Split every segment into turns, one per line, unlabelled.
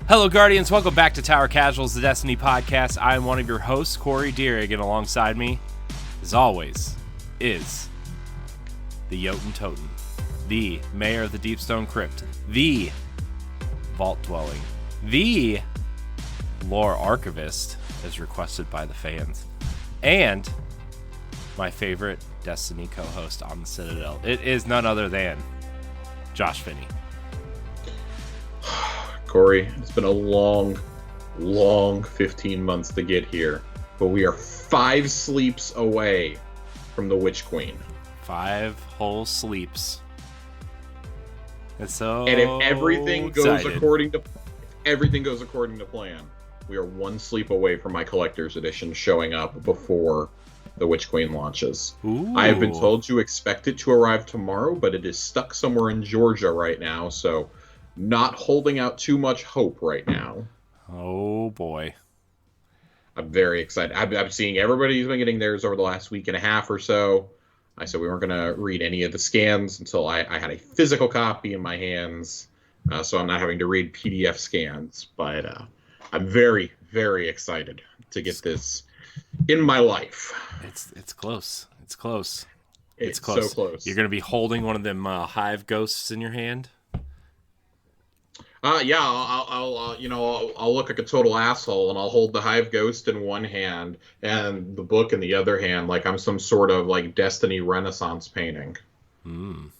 Hello, Guardians. Welcome back to Tower Casuals, the Destiny podcast. I am one of your hosts, Corey Deering, and alongside me, as always, is the Jotun Totem, the Mayor of the Deepstone Crypt, the Vault Dwelling, the Lore Archivist, as requested by the fans, and my favorite Destiny co-host on the Citadel. It is none other than Josh Finney.
Corey, it's been a long 15 months to get here, but we are 5 sleeps away from the Witch Queen.
5 whole sleeps. It's so
and if everything goes
excited.
according to plan, we are 1 sleep away from my collector's edition showing up before the Witch Queen launches.
Ooh.
I have been told to expect it to arrive tomorrow, but it is stuck somewhere in Georgia right now, so not holding out too much hope right now.
Oh boy.
I'm very excited. I'm seeing everybody who's been getting theirs over the last week and a half or so. I said we weren't going to read any of the scans until I had a physical copy in my hands, so I'm not having to read PDF scans. But I'm very, very excited to get this in my life.
It's close. It's close.
It's close. So close.
You're going to be holding one of them hive ghosts in your hand?
Yeah, I'll look like a total asshole, and I'll hold the Hive Ghost in one hand and the book in the other hand, like I'm some sort of like Destiny Renaissance painting.
Can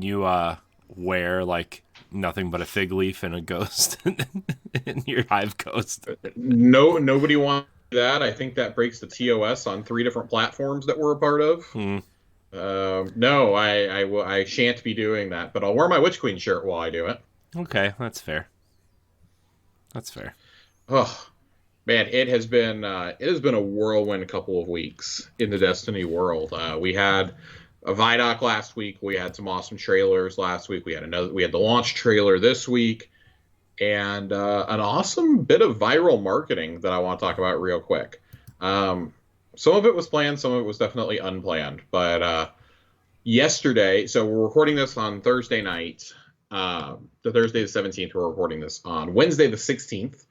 you wear like nothing but a fig leaf and a ghost in your Hive Ghost?
No, nobody wants that. I think that breaks the TOS on 3 different platforms that we're a part of. No, I shan't be doing that, but I'll wear my Witch Queen shirt while I do it.
Okay, that's fair. That's fair.
Oh, man, it has been a whirlwind couple of weeks in the Destiny world. We had a Vidoc last week. We had some awesome trailers last week. We had the launch trailer this week, and an awesome bit of viral marketing that I want to talk about real quick. Some of it was planned, some of it was definitely unplanned. But yesterday, so we're recording this on Thursday night, the Thursday the 17th, we're recording this on Wednesday the 16th.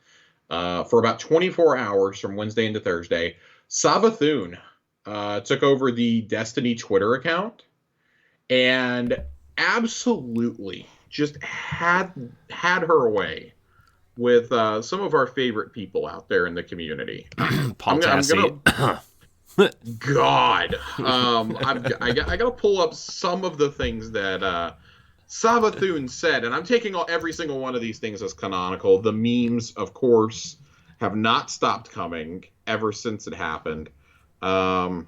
For about 24 hours from Wednesday into Thursday, Savathun took over the Destiny Twitter account and absolutely just had her way with some of our favorite people out there in the community.
Paul Tassi.
God, I got to pull up some of the things that Savathun said, and I'm taking every single one of these things as canonical. The memes, of course, have not stopped coming ever since it happened. You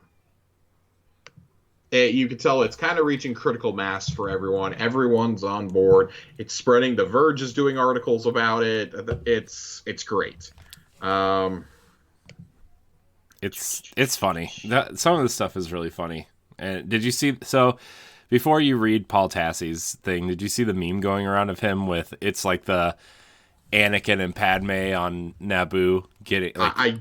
can tell it's kind of reaching critical mass for everyone. Everyone's on board. It's spreading. The Verge is doing articles about it. It's great.
It's funny. Some of the stuff is really funny. And did you see? So before you read Paul Tassi's thing, did you see the meme going around of him with it's like the Anakin and Padme on Naboo getting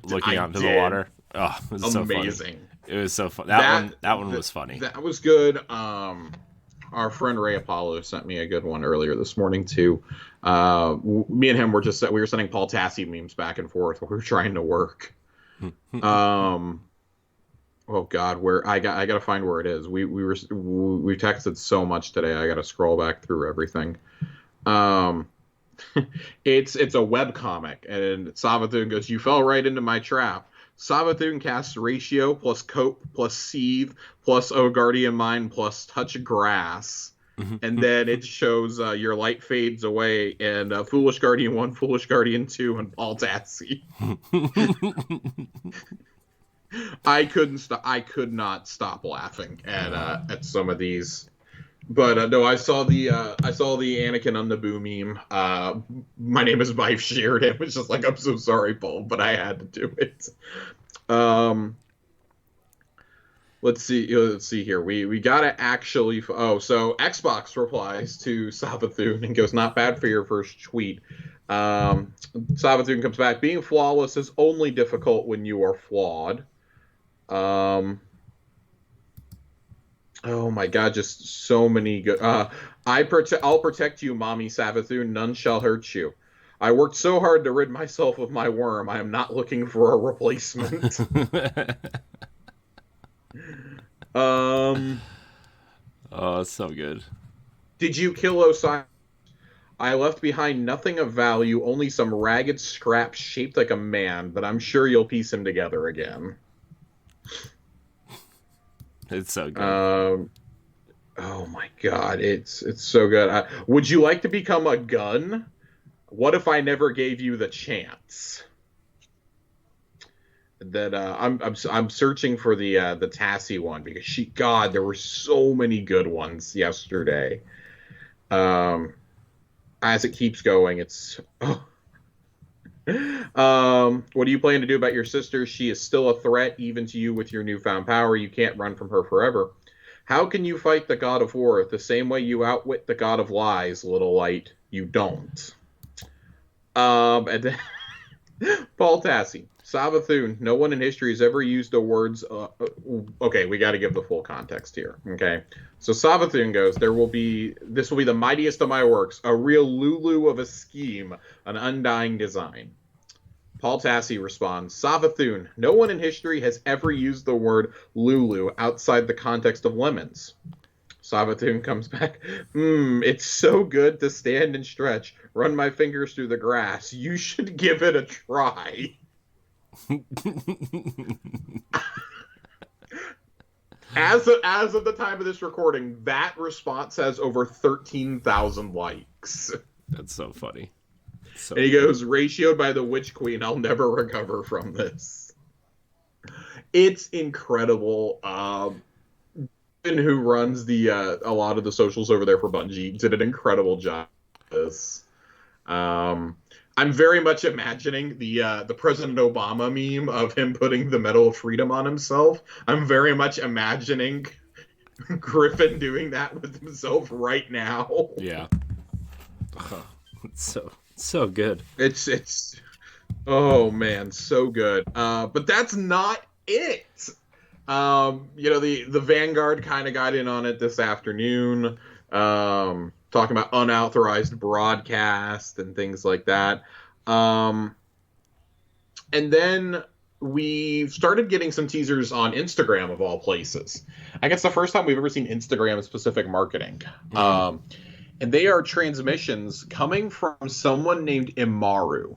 looking out into the water? Oh, it was
amazing.
So funny. It was so fun. That one was funny.
That was good. Our friend Ray Apollo sent me a good one earlier this morning too. Me and him were sending Paul Tassi memes back and forth while we were trying to work. Oh God, where I gotta find where it is. We texted so much today. I gotta scroll back through everything. It's a web comic, and Savathun goes, "You fell right into my trap. Savathun casts Ratio plus Cope plus Seethe plus O Guardian Mind plus Touch Grass." And then it shows your light fades away, and Foolish Guardian 1, Foolish Guardian 2, and Paul Tassi. I could not stop laughing at some of these. But no, I saw the Anakin on the Naboo meme. My name is Bife Sheared. It was just like, I'm so sorry, Paul, but I had to do it. Let's see here. We gotta actually. So Xbox replies to Savathun and goes, "Not bad for your first tweet." Savathun comes back, "Being flawless is only difficult when you are flawed." Oh my God, just so many good. I'll protect you, Mommy Savathun. None shall hurt you. I worked so hard to rid myself of my worm. I am not looking for a replacement.
Oh, it's so good.
Did you kill Osiris? I left behind nothing of value, only some ragged scraps shaped like a man, but I'm sure you'll piece him together again.
It's so good.
Oh my god, it's so good. Would you like to become a gun? What if I never gave you the chance? That I'm searching for the Tassie one because there were so many good ones yesterday. As it keeps going, it's what do you plan to do about your sister? She is still a threat even to you with your newfound power. You can't run from her forever. How can you fight the god of war the same way you outwit the god of lies, little light? You don't. And then Paul Tassie, Savathun. No one in history has ever used the words. Okay, we got to give the full context here. Okay, so Savathun goes. This will be the mightiest of my works, a real Lulu of a scheme, an undying design. Paul Tassie responds, Savathun. No one in history has ever used the word Lulu outside the context of lemons. Savathun comes back. It's so good to stand and stretch, run my fingers through the grass. You should give it a try. As of the time of this recording, that response has over 13,000 likes.
That's so funny.
And he goes, ratioed by the Witch Queen, I'll never recover from this. It's incredible. Who runs a lot of the socials over there for Bungie did an incredible job with this. I'm very much imagining the President Obama meme of him putting the Medal of Freedom on himself. I'm very much imagining Griffin doing that with himself right now.
Yeah. It's so good.
It's oh man, so good. But that's not it. The Vanguard kind of got in on it this afternoon, talking about unauthorized broadcast and things like that. And then we started getting some teasers on Instagram, of all places. I guess the first time we've ever seen Instagram-specific marketing. Mm-hmm. And they are transmissions coming from someone named Imaru,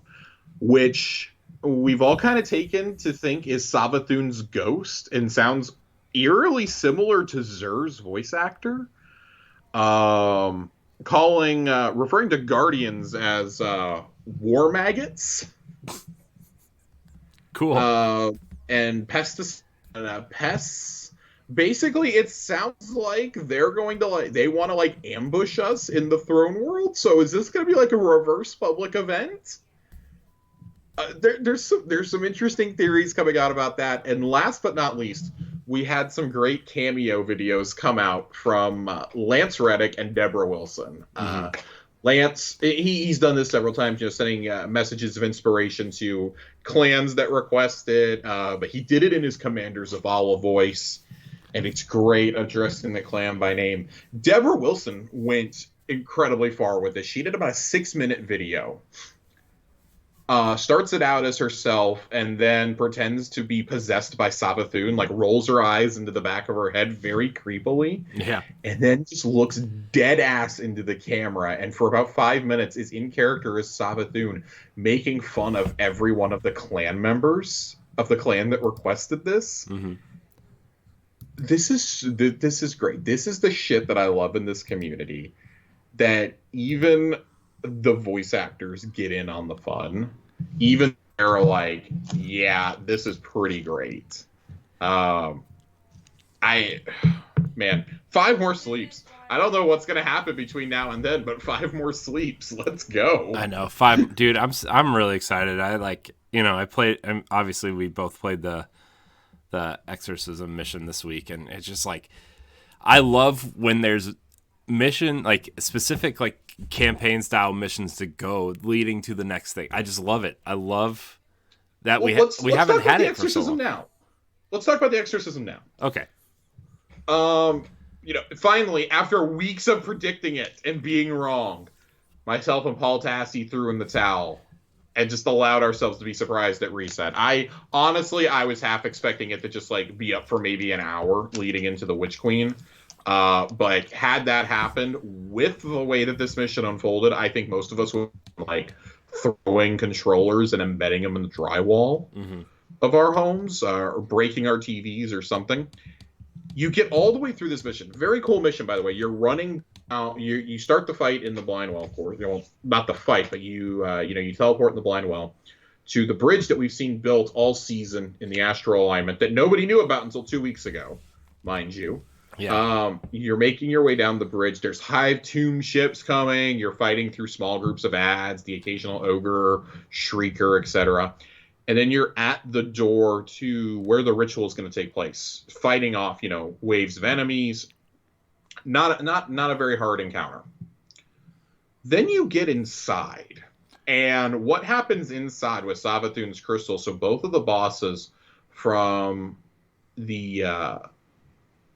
which we've all kind of taken to think is Savathun's ghost and sounds eerily similar to Zer's voice actor. Referring to Guardians as war maggots.
Cool.
And pests. Basically, it sounds like they're going to they want to ambush us in the throne world. So is this going to be like a reverse public event? There's some interesting theories coming out about that. And last but not least, we had some great cameo videos come out from Lance Reddick and Deborah Wilson. Mm-hmm. Lance, he's done this several times, sending messages of inspiration to clans that request it. But he did it in his Commander Zavala voice, and it's great, addressing the clan by name. Deborah Wilson went incredibly far with this. She did about a 6-minute video. Starts it out as herself and then pretends to be possessed by Savathun, rolls her eyes into the back of her head very creepily.
Yeah.
And then just looks dead ass into the camera. And for about 5 minutes is in character as Savathun, making fun of every one of the clan members of the clan that requested this. Mm-hmm. This is great. This is the shit that I love in this community, that even the voice actors get in on the fun. Even they're like, yeah, this is pretty great. 5 more sleeps. I don't know what's gonna happen between now and then, but 5 more sleeps. Let's go.
I know 5, dude. I'm really excited. I played. Obviously, we both played the exorcism mission this week, and it's just I love when there's mission specific campaign style missions to go leading to the next thing. I just love it. I love that we haven't had it for so long.
Now. Let's talk about the exorcism now.
Okay.
finally, after weeks of predicting it and being wrong, myself and Paul Tassi threw in the towel and just allowed ourselves to be surprised at reset. I was half expecting it to just like be up for maybe an hour leading into the Witch Queen. But had that happened with the way that this mission unfolded, I think most of us would like throwing controllers and embedding them in the drywall of our homes, or breaking our TVs or something. You get all the way through this mission. Very cool mission, by the way. You're running out. You start the fight in the blind well, of course. Not the fight, but you teleport in the blind well to the bridge that we've seen built all season in the astral alignment that nobody knew about until 2 weeks ago, mind you.
Yeah.
You're making your way down the bridge. There's Hive Tomb ships coming. You're fighting through small groups of ads, the occasional ogre, shrieker, etc. And then you're at the door to where the ritual is going to take place, fighting off, waves of enemies. Not a very hard encounter. Then you get inside. And what happens inside with Savathun's crystal, so both of the bosses from the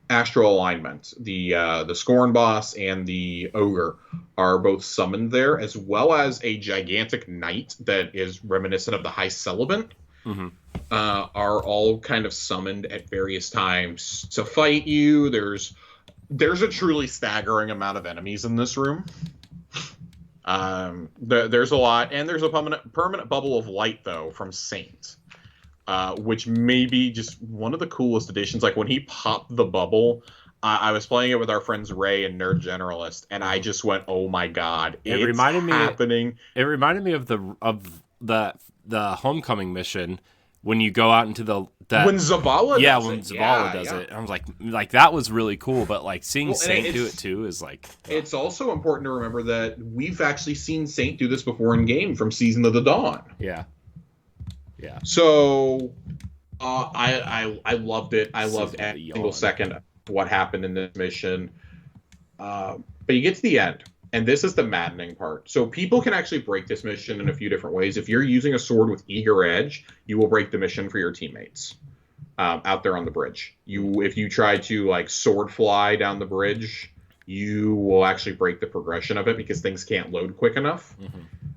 astral alignment, the Scorn boss and the ogre, are both summoned there, as well as a gigantic knight that is reminiscent of the High Celibant, are all kind of summoned at various times to fight you. There's a truly staggering amount of enemies in this room. There's a lot, and there's a permanent bubble of light though from Saint. Which may be just one of the coolest additions. Like when he popped the bubble, I was playing it with our friends Ray and Nerd Generalist, and I just went, "Oh my god, it's happening!"
It reminded me of the homecoming mission when you go out into when
Zavala
does it. I was like that was really cool, but like seeing Saint do it too is like.
It's also important to remember that we've actually seen Saint do this before in game from Season of the Dawn.
Yeah. Yeah.
So, I loved it. I loved every single second of what happened in this mission. But you get to the end, and this is the maddening part. So people can actually break this mission in a few different ways. If you're using a sword with eager edge, you will break the mission for your teammates out there on the bridge. If you try to like sword fly down the bridge, you will actually break the progression of it because things can't load quick enough,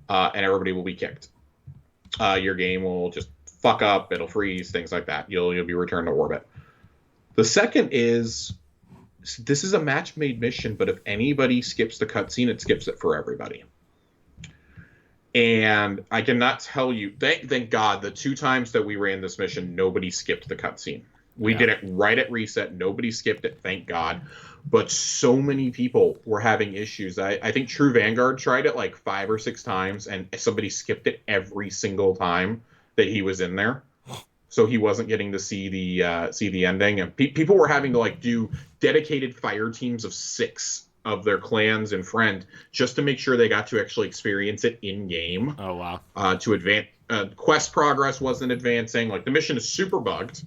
and everybody will be kicked. Your game will just fuck up, it'll freeze, things like that. You'll be returned to orbit. The second is, this is a match-made mission, but if anybody skips the cutscene, it skips it for everybody. And I cannot tell you, thank God, the 2 times that we ran this mission, nobody skipped the cutscene. We did it right at reset. Nobody skipped it, thank God. But so many people were having issues. I think True Vanguard tried it like 5 or 6 times, and somebody skipped it every single time that he was in there. So he wasn't getting to see the ending. And people were having to like do dedicated fire teams of 6 of their clans and friend just to make sure they got to actually experience it in game.
Oh wow!
To advance, quest progress wasn't advancing. Like the mission is super bugged.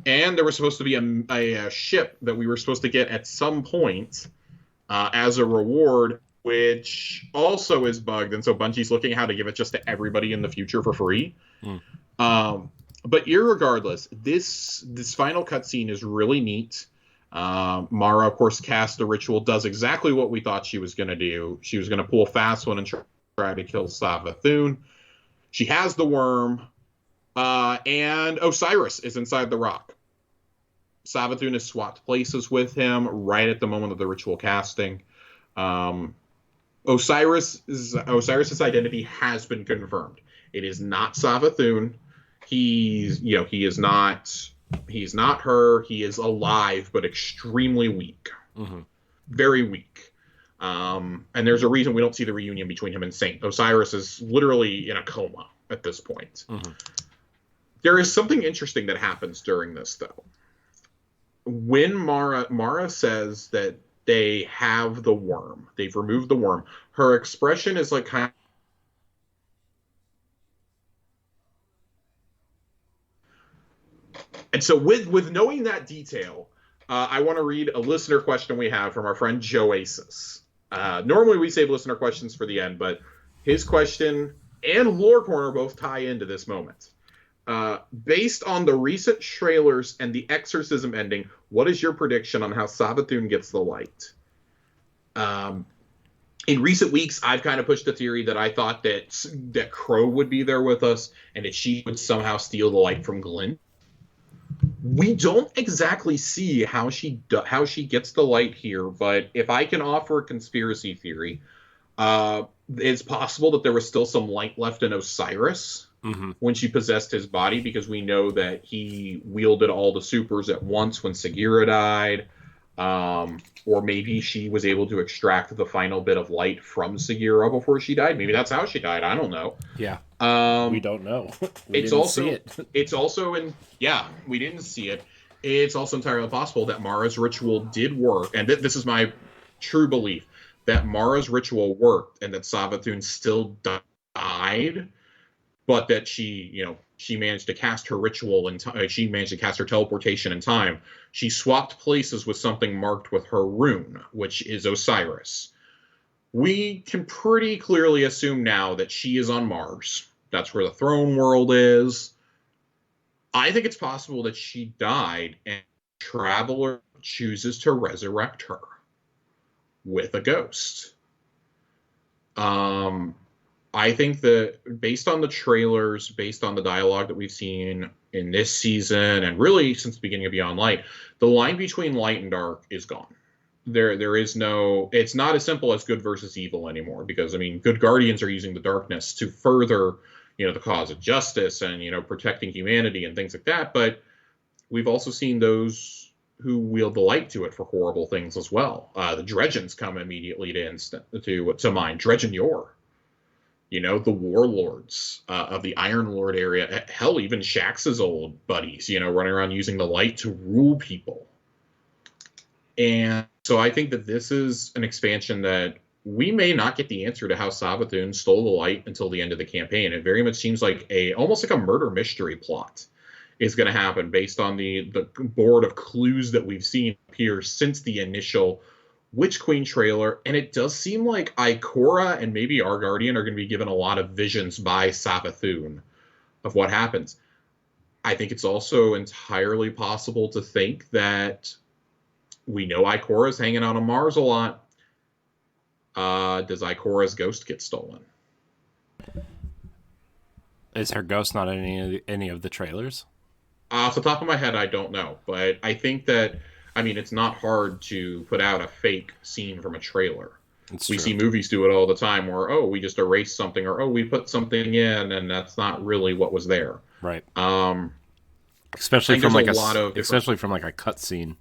And there was supposed to be a ship that we were supposed to get at some point as a reward, which also is bugged. And so Bungie's looking at how to give it just to everybody in the future for free. But irregardless, this final cutscene is really neat. Mara, of course, casts the ritual, does exactly what we thought she was going to do. She was going to pull a fast one and try to kill Savathun. She has the worm. And Osiris is inside the rock. Savathun has swapped places with him right at the moment of the ritual casting. Osiris's identity has been confirmed. It is not Savathun. He's not her. He is alive, but extremely weak. Very weak. And there's a reason we don't see the reunion between him and Saint. Osiris is literally in a coma at this point. There is something interesting that happens during this, though. When Mara says that they have the worm, they've removed the worm, her expression is like kind of... And so with knowing that detail, I want to read a listener question we have from our friend Joasis. Normally we save listener questions for the end, but his question and Lore Corner both tie into this moment. Based on the recent trailers and the exorcism ending, what is your prediction on how Savathun gets the light? In recent weeks, I've kind of pushed the theory that I thought that Crow would be there with us and that she would somehow steal the light from Glint. We don't exactly see how she gets the light here, but if I can offer a conspiracy theory, it's possible that there was still some light left in Osiris when she possessed his body, because we know that he wielded all the supers at once when Sagira died. Or maybe she was able to extract the final bit of light from Sagira before she died. Maybe that's how she died. I don't know.
Yeah. We don't know.
We didn't see it. It's also we didn't see it. It's also entirely possible that Mara's ritual did work. And this is my true belief, that Mara's ritual worked and that Savathun still died, but that she managed to cast her ritual and she managed to cast her teleportation in time. She swapped places with something marked with her rune, which is Osiris. We can pretty clearly assume now that she is on Mars. That's where the throne world is. I think it's possible that she died and Traveler chooses to resurrect her with a ghost. I think that based on the trailers, based on the dialogue that we've seen in this season, and really since the beginning of Beyond Light, the line between light and dark is gone. There is no, it's not as simple as good versus evil anymore, because, I mean, good guardians are using the darkness to further, the cause of justice and, protecting humanity and things like that. But we've also seen those who wield the light to it for horrible things as well. The Dredgens come immediately to mind. Dredgen Yor. The warlords of the Iron Lord area. Hell, even Shax's old buddies, running around using the light to rule people. And so I think that this is an expansion that we may not get the answer to how Savathun stole the light until the end of the campaign. It very much seems like almost like a murder mystery plot is going to happen based on the board of clues that we've seen appear since the initial Witch Queen trailer. And it does seem like Ikora and maybe our Guardian are going to be given a lot of visions by Savathun of what happens. I think it's also entirely possible to think that we know Ikora's hanging out on Mars a lot. Does Ikora's ghost get stolen?
Is her ghost not in any of the trailers?
Off the top of my head, I don't know. But I think that, it's not hard to put out a fake scene from a trailer. We see movies do it all the time where, we just erased something, or, we put something in and that's not really what was there.
Right. Especially from like a cut scene.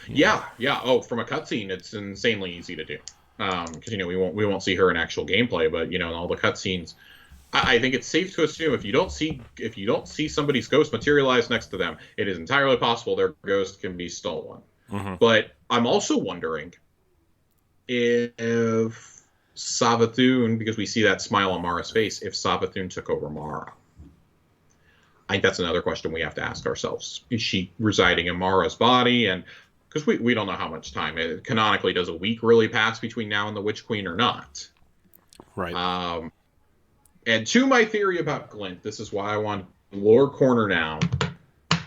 Yeah. Oh, from a cutscene, it's insanely easy to do. Because we won't see her in actual gameplay, but in all the cutscenes, I think it's safe to assume if you don't see somebody's ghost materialize next to them, it is entirely possible their ghost can be stolen. Mm-hmm. But I'm also wondering if Savathun, because we see that smile on Mara's face, if Savathun took over Mara. I think that's another question we have to ask ourselves. Is she residing in Mara's body? And because we don't know how much time. Canonically, does a week really pass between now and the Witch Queen or not?
Right.
And to my theory about Glint, this is why I want Lore Corner now.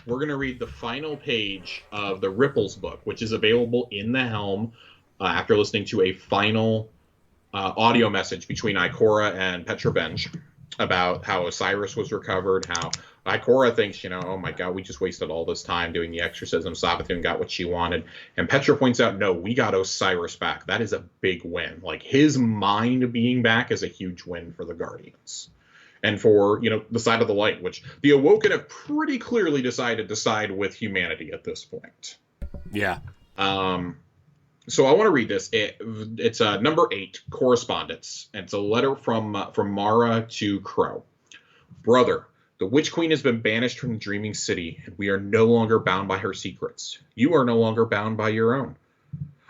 We're going to read the final page of the Ripples book, which is available in the Helm after listening to a final audio message between Ikora and Petra Benj about how Osiris was recovered, how Ikora thinks, oh my god, we just wasted all this time doing the exorcism. Savathun got what she wanted. And Petra points out, no, we got Osiris back. That is a big win. Like, his mind being back is a huge win for the Guardians. And for, the side of the light, which the Awoken have pretty clearly decided to side with humanity at this point.
Yeah.
So I want to read this. It's number 8, Correspondence. And it's a letter from Mara to Crow. Brother, the Witch Queen has been banished from the Dreaming City, and we are no longer bound by her secrets. You are no longer bound by your own.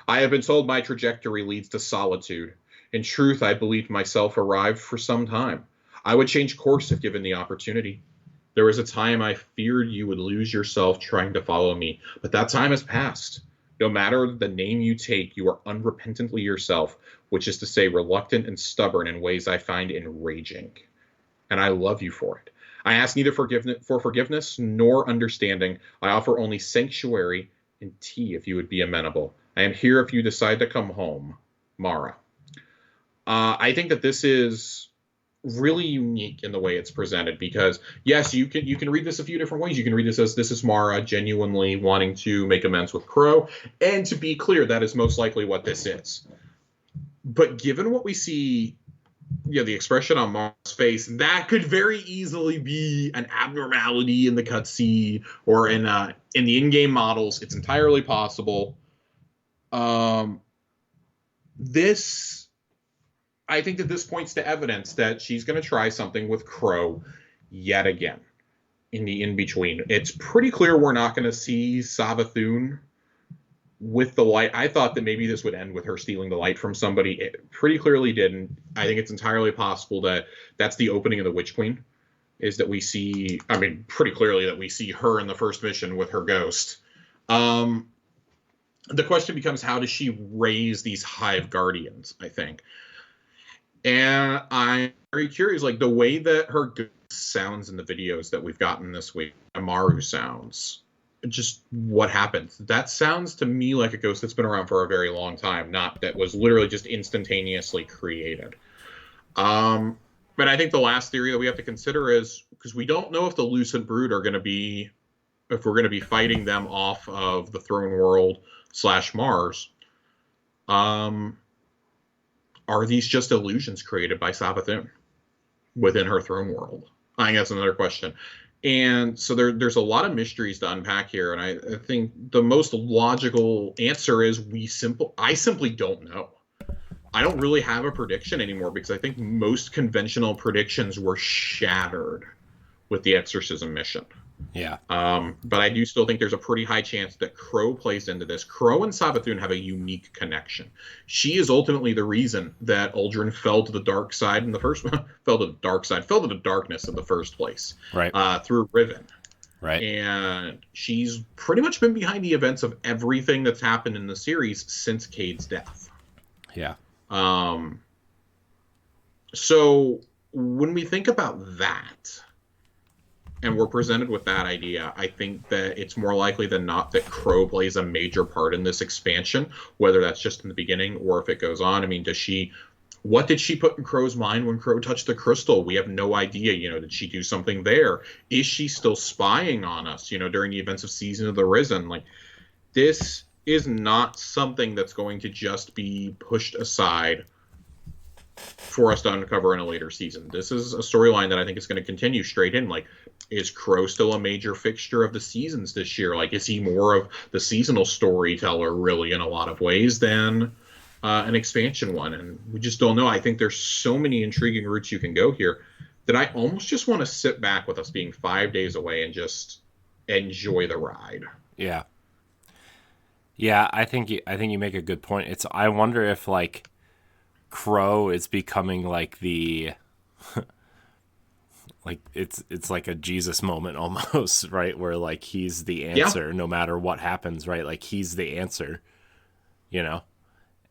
I have been told my trajectory leads to solitude. In truth, I believed myself arrived for some time. I would change course if given the opportunity. There was a time I feared you would lose yourself trying to follow me, but that time has passed. No matter the name you take, you are unrepentantly yourself, which is to say reluctant and stubborn in ways I find enraging. And I love you for it. I ask neither forgiveness nor understanding. I offer only sanctuary and tea if you would be amenable. I am here if you decide to come home. Mara. I think that this is really unique in the way it's presented because yes, you can read this a few different ways. You can read this as this is Mara genuinely wanting to make amends with Crow, and to be clear, that is most likely what this is. But given what we see, the expression on Mara's face, that could very easily be an abnormality in the cutscene or in the in-game models. It's entirely possible. I think that this points to evidence that she's going to try something with Crow yet again in the in-between. It's pretty clear we're not going to see Savathun with the light. I thought that maybe this would end with her stealing the light from somebody. It pretty clearly didn't. I think it's entirely possible that that's the opening of the Witch Queen, is that we see, pretty clearly that we see her in the first mission with her ghost. The question becomes, how does she raise these Hive Guardians, I think? And I'm very curious, like the way that her ghost sounds in the videos that we've gotten this week, Amaru sounds, just what happens. That sounds to me like a ghost that's been around for a very long time, not that was literally just instantaneously created. But I think the last theory that we have to consider is, because we don't know if the Lucid Brood are going to be, if we're going to be fighting them off of the Throne World / Mars. Are these just illusions created by Savathun within her throne world? I think that's another question. And so there's a lot of mysteries to unpack here. And I think the most logical answer is I simply don't know. I don't really have a prediction anymore because I think most conventional predictions were shattered with the exorcism mission.
Yeah.
But I do still think there's a pretty high chance that Crow plays into this. Crow and Savathun have a unique connection. She is ultimately the reason that Uldren fell to the dark side in the first fell to the darkness in the first place.
Right.
Through Riven.
Right. And
she's pretty much been behind the events of everything that's happened in the series since Cade's death.
Yeah.
So when we think about that, and we're presented with that idea, I think that it's more likely than not that Crow plays a major part in this expansion, whether that's just in the beginning or if it goes on. What did she put in Crow's mind when Crow touched the crystal? We have no idea. Did she do something there? Is she still spying on us, during the events of Season of the Risen? This is not something that's going to just be pushed aside for us to uncover in a later season. This is a storyline that I think is going to continue straight in. Is Crow still a major fixture of the seasons this year? Is he more of the seasonal storyteller, really, in a lot of ways, than an expansion one? And we just don't know. I think there's so many intriguing routes you can go here that I almost just want to sit back with us being 5 days away and just enjoy the ride.
Yeah. Yeah, I think you make a good point. I wonder if Crow is becoming the it's like a Jesus moment almost, right? Where he's the answer no matter what happens, right? He's the answer,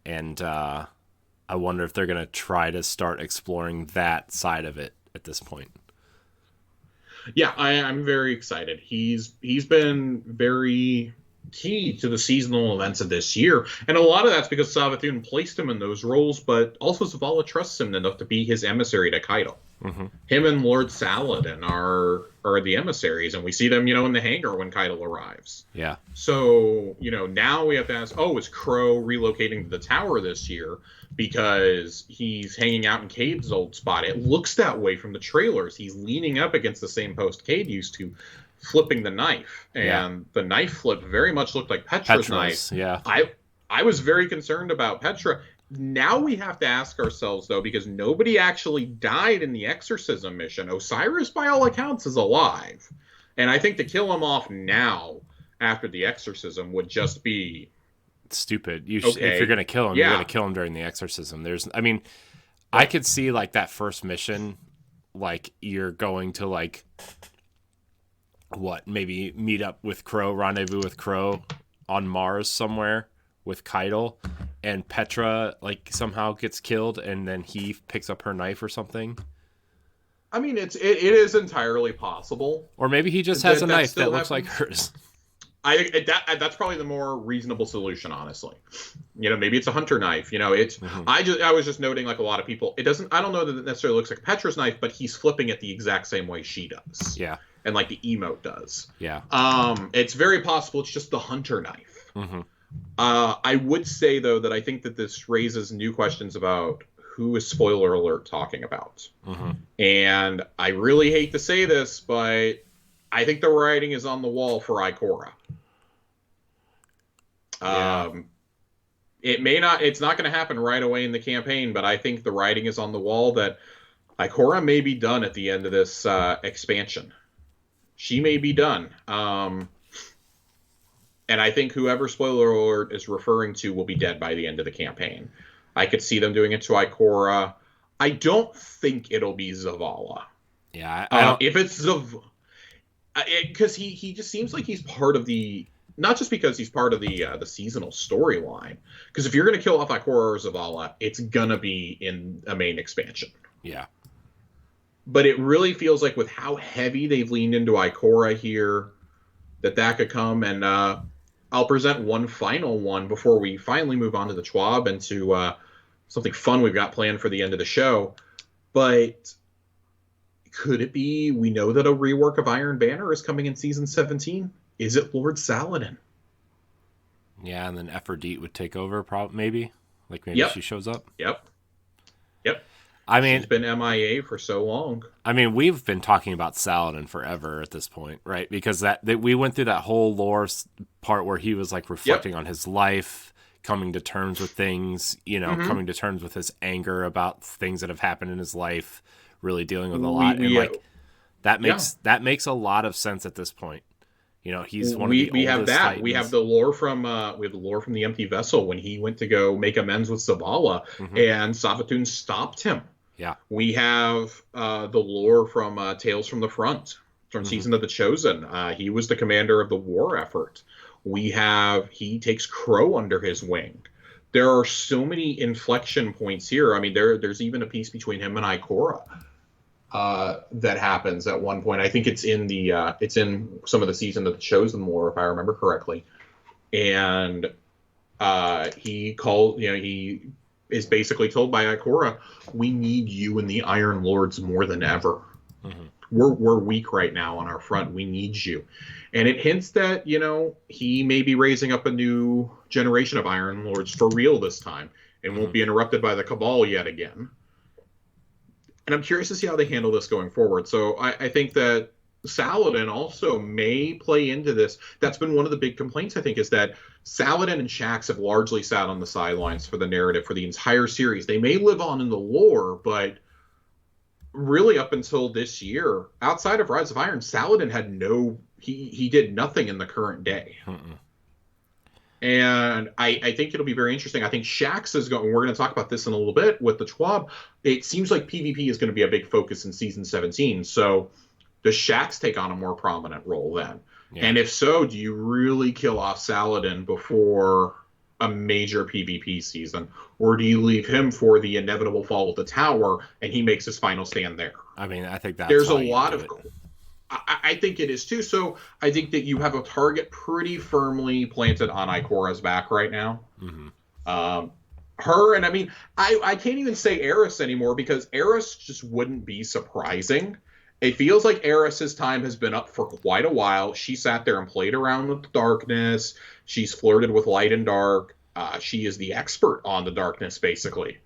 and I wonder if they're going to try to start exploring that side of it at this point.
Yeah, I'm very excited. He's been very key to the seasonal events of this year, and a lot of that's because Savathun placed him in those roles, but also Zavala trusts him enough to be his emissary to Kaido. Mm-hmm. Him and Lord Saladin are the emissaries, and we see them, in the hangar when Kaido arrives.
Yeah.
So, now we have to ask, is Crow relocating to the tower this year because he's hanging out in Cade's old spot? It looks that way from the trailers. He's leaning up against the same post Cade used to, flipping the knife, and the knife flip very much looked like Petra's knife.
Yeah.
I was very concerned about Petra. Now we have to ask ourselves, though, because nobody actually died in the exorcism mission. Osiris, by all accounts, is alive. And I think to kill him off now, after the exorcism, would just be
stupid. If you're going to kill him, you're going to kill him during the exorcism. I could see, that first mission, you're going to, maybe meet up with Crow, rendezvous with Crow on Mars somewhere with Keitel, and Petra somehow gets killed, and then he picks up her knife or something.
I mean, it is entirely possible.
Or maybe he just has a knife that looks
happens.
like hers.
That's probably the more reasonable solution, honestly. Maybe it's a hunter knife. It's
Mm-hmm.
I was just noting, like a lot of people, it doesn't. I don't know that it necessarily looks like a Petra's knife, but he's flipping it the exact same way she does.
Yeah.
And like the emote does.
Yeah.
It's very possible it's just the hunter knife.
Mm-hmm.
I would say though that I think that this raises new questions about who is spoiler alert talking about.
Mm-hmm.
And I really hate to say this, but I think the writing is on the wall for Ikora.
Yeah.
It's not going to happen right away in the campaign, but I think the writing is on the wall that Ikora may be done at the end of this expansion. She may be done. And I think whoever spoiler alert is referring to will be dead by the end of the campaign. I could see them doing it to Ikora. I don't think it'll be Zavala.
Yeah. I don't...
If it's Zavala, because he just seems like he's part of the, not just because he's part of the seasonal storyline. Because if you're going to kill off Ikora or Zavala, it's gonna be in a main expansion.
Yeah.
But it really feels like with how heavy they've leaned into Ikora here, that could come. And I'll present one final one before we finally move on to the TWAB and to something fun we've got planned for the end of the show. But could it be, we know that a rework of Iron Banner is coming in Season 17? Is it Lord Saladin?
Yeah, and then Evert would take over, maybe? Like maybe she shows up?
Yep.
I mean,
she's been MIA for so long.
I mean, we've been talking about Saladin forever at this point, right? Because that we went through that whole lore part where he was like reflecting on his life, coming to terms with things, coming to terms with his anger about things that have happened in his life, really dealing with a lot. That makes a lot of sense at this point. He's one of the
we
oldest
have that.
Titans.
We have the lore from the Empty Vessel when he went to go make amends with Zavala, and Savathun stopped him.
Yeah.
We have the lore from Tales from the Front, from Season of the Chosen. He was the commander of the war effort. He takes Crow under his wing. There are so many inflection points here. I mean, there's even a piece between him and Ikora that happens at one point. I think it's in some of the Season of the Chosen lore, if I remember correctly. And he is basically told by Ikora, we need you and the Iron Lords more than ever. Mm-hmm. We're weak right now on our front. We need you. And it hints that, he may be raising up a new generation of Iron Lords for real this time and won't be interrupted by the Cabal yet again. And I'm curious to see how they handle this going forward. So I think that Saladin also may play into this. That's been one of the big complaints, I think, is that Saladin and Shaxx have largely sat on the sidelines for the narrative for the entire series. They may live on in the lore, but really up until this year, outside of Rise of Iron, Saladin had he did nothing in the current day. Mm-mm. And I think it'll be very interesting. I think Shaxx is going, we're going to talk about this in a little bit with the TWAB. It seems like PvP is going to be a big focus in Season 17. So does Shaxx take on a more prominent role then? Yeah. And if so, do you really kill off Saladin before a major PvP season? Or do you leave him for the inevitable fall of the tower and he makes his final stand there?
I mean, I think
there's a lot of... I think it is too. So I think that you have a target pretty firmly planted on Ikora's back right now. Mm-hmm. Her, and I mean, I can't even say Eris anymore because Eris just wouldn't be surprising. It feels like Eris's time has been up for quite a while. She sat there and played around with the darkness. She's flirted with light and dark. She is the expert on the darkness, basically,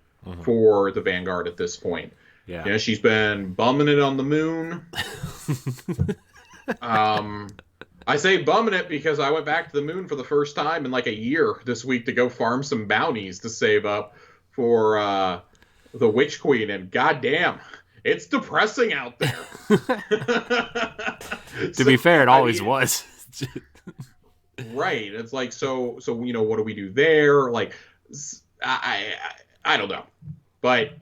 for the Vanguard at this point. Yeah, she's been bumming it on the moon. I say bumming it because I went back to the moon for the first time in like a year this week to go farm some bounties to save up for the Witch Queen, and goddamn, it's depressing out there.
To be fair, it always was.
Right. It's like, so what do we do there? Like, I don't know. But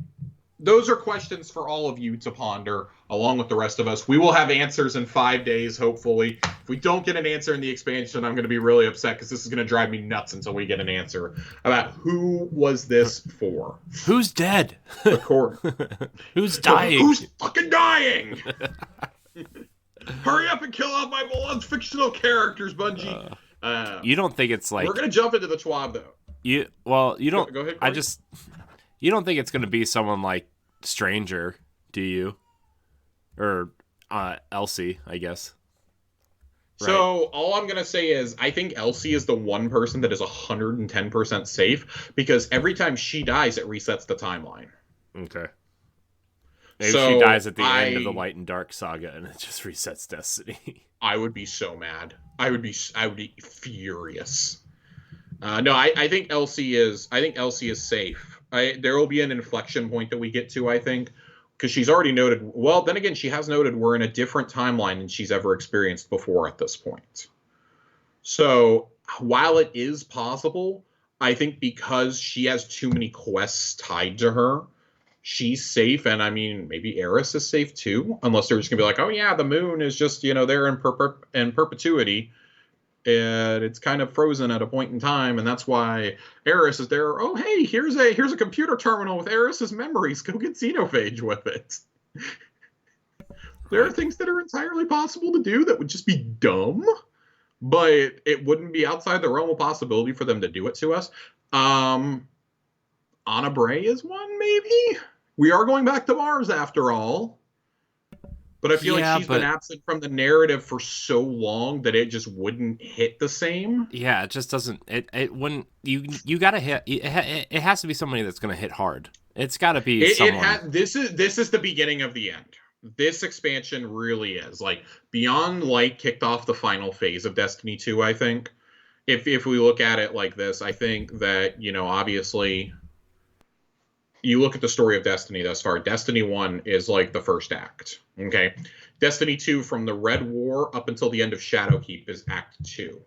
those are questions for all of you to ponder along with the rest of us. We will have answers in 5 days, hopefully. If we don't get an answer in the expansion, I'm going to be really upset because this is going to drive me nuts until we get an answer about who was this for.
Who's dead? Who's dying?
Who's fucking dying? Hurry up and kill off my beloved fictional characters, Bungie.
You don't think it's like...
We're going to jump into the TWAB, though.
You don't...
Go ahead, Corey.
You don't think it's going to be someone like Stranger, do you? Or Elsie, I guess.
So all I'm going to say is I think Elsie is the one person that is 110% safe because every time she dies, it resets the timeline.
Okay. Maybe she dies at the end of the Light and Dark saga and it just resets Destiny.
I would be so mad. I would be furious. No, I think Elsie is safe. There will be an inflection point that we get to, I think, because she's already noted. Well, then again, she has noted we're in a different timeline than she's ever experienced before at this point. So while it is possible, I think because she has too many quests tied to her, she's safe. And I mean, maybe Eris is safe too, unless they're just gonna be like, oh yeah, the moon is just, there in perpetuity. And it's kind of frozen at a point in time, and that's why Eris is there. Oh, hey, here's a computer terminal with Eris's memories. Go get Xenophage with it. There are things that are entirely possible to do that would just be dumb, but it wouldn't be outside the realm of possibility for them to do it to us. Anna Bray is one, maybe? We are going back to Mars after all. But I feel like she's been absent from the narrative for so long that it just wouldn't hit the same.
Yeah, it just doesn't. It when you gotta hit. It has to be somebody that's gonna hit hard. It's got to be someone.
This is the beginning of the end. This expansion really is like Beyond Light kicked off the final phase of Destiny 2. I think if we look at it like this, I think that obviously. You look at the story of Destiny thus far. Destiny 1 is like the first act. Okay. Destiny 2, from the Red War up until the end of Shadowkeep, is Act 2.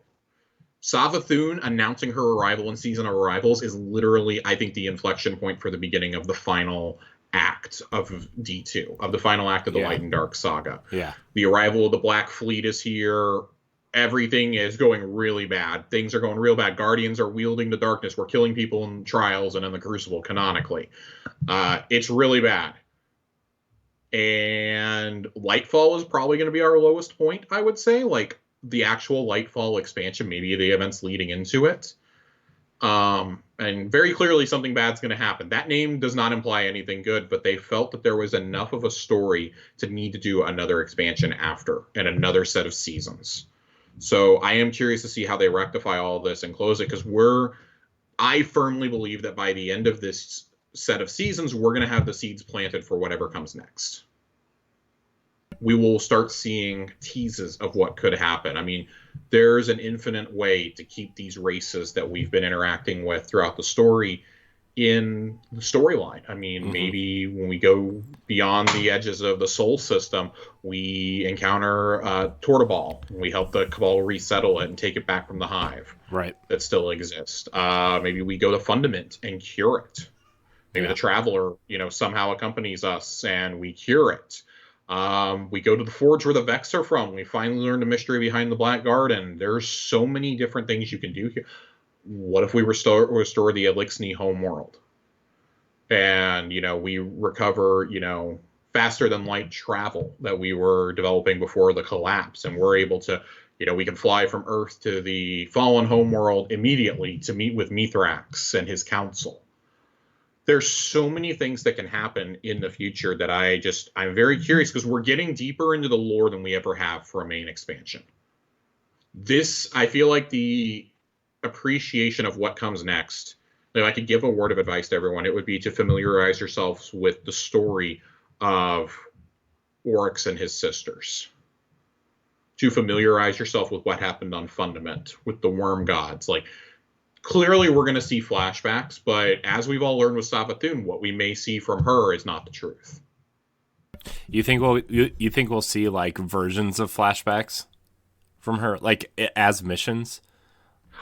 Savathun announcing her arrival in Season of Arrivals is literally, I think, the inflection point for the beginning of the final act of D2, of the final act of the Light and Dark saga.
Yeah.
The arrival of the Black Fleet is here. Everything is going really bad. Things are going real bad. Guardians are wielding the darkness. We're killing people in Trials and in the Crucible, canonically. It's really bad. And Lightfall is probably going to be our lowest point, I would say. Like, the actual Lightfall expansion, maybe the events leading into it. And very clearly something bad's going to happen. That name does not imply anything good, but they felt that there was enough of a story to need to do another expansion after, and another set of seasons. So I am curious to see how they rectify all of this and close it, because I firmly believe that by the end of this set of seasons, we're going to have the seeds planted for whatever comes next. We will start seeing teases of what could happen. I mean, there's an infinite way to keep these races that we've been interacting with throughout the story in the storyline. I mean, maybe when we go beyond the edges of the Sol system, we encounter Tortobal, and we help the Cabal resettle it and take it back from the Hive.
Right.
That still exists. Maybe we go to Fundament and cure it. Maybe the Traveler, somehow accompanies us and we cure it. We go to the Forge where the Vex are from. We finally learn the mystery behind the Black Garden. There's so many different things you can do here. What if we restore the Elixni homeworld? And, we recover, faster than light travel that we were developing before the collapse. And we're able to, we can fly from Earth to the fallen homeworld immediately to meet with Mithrax and his council. There's so many things that can happen in the future that I'm very curious, because we're getting deeper into the lore than we ever have for a main expansion. I feel like the appreciation of what comes next, if I could give a word of advice to everyone, it would be to familiarize yourselves with the story of Oryx and his sisters. To familiarize yourself with what happened on Fundament, with the Worm Gods. Like, clearly we're going to see flashbacks, but as we've all learned with Savathun, what we may see from her is not the truth.
You think we'll see like versions of flashbacks from her, like as missions?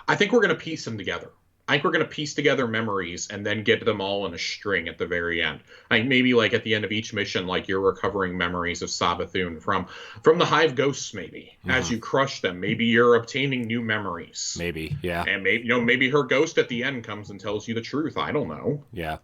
I think we're going to piece them together. I think we're going to piece together memories and then get them all in a string at the very end. Like maybe like at the end of each mission, like you're recovering memories of Savathun from the Hive Ghosts, maybe as you crush them. Maybe you're obtaining new memories.
Maybe, yeah.
And maybe her ghost at the end comes and tells you the truth. I don't know.
Yeah.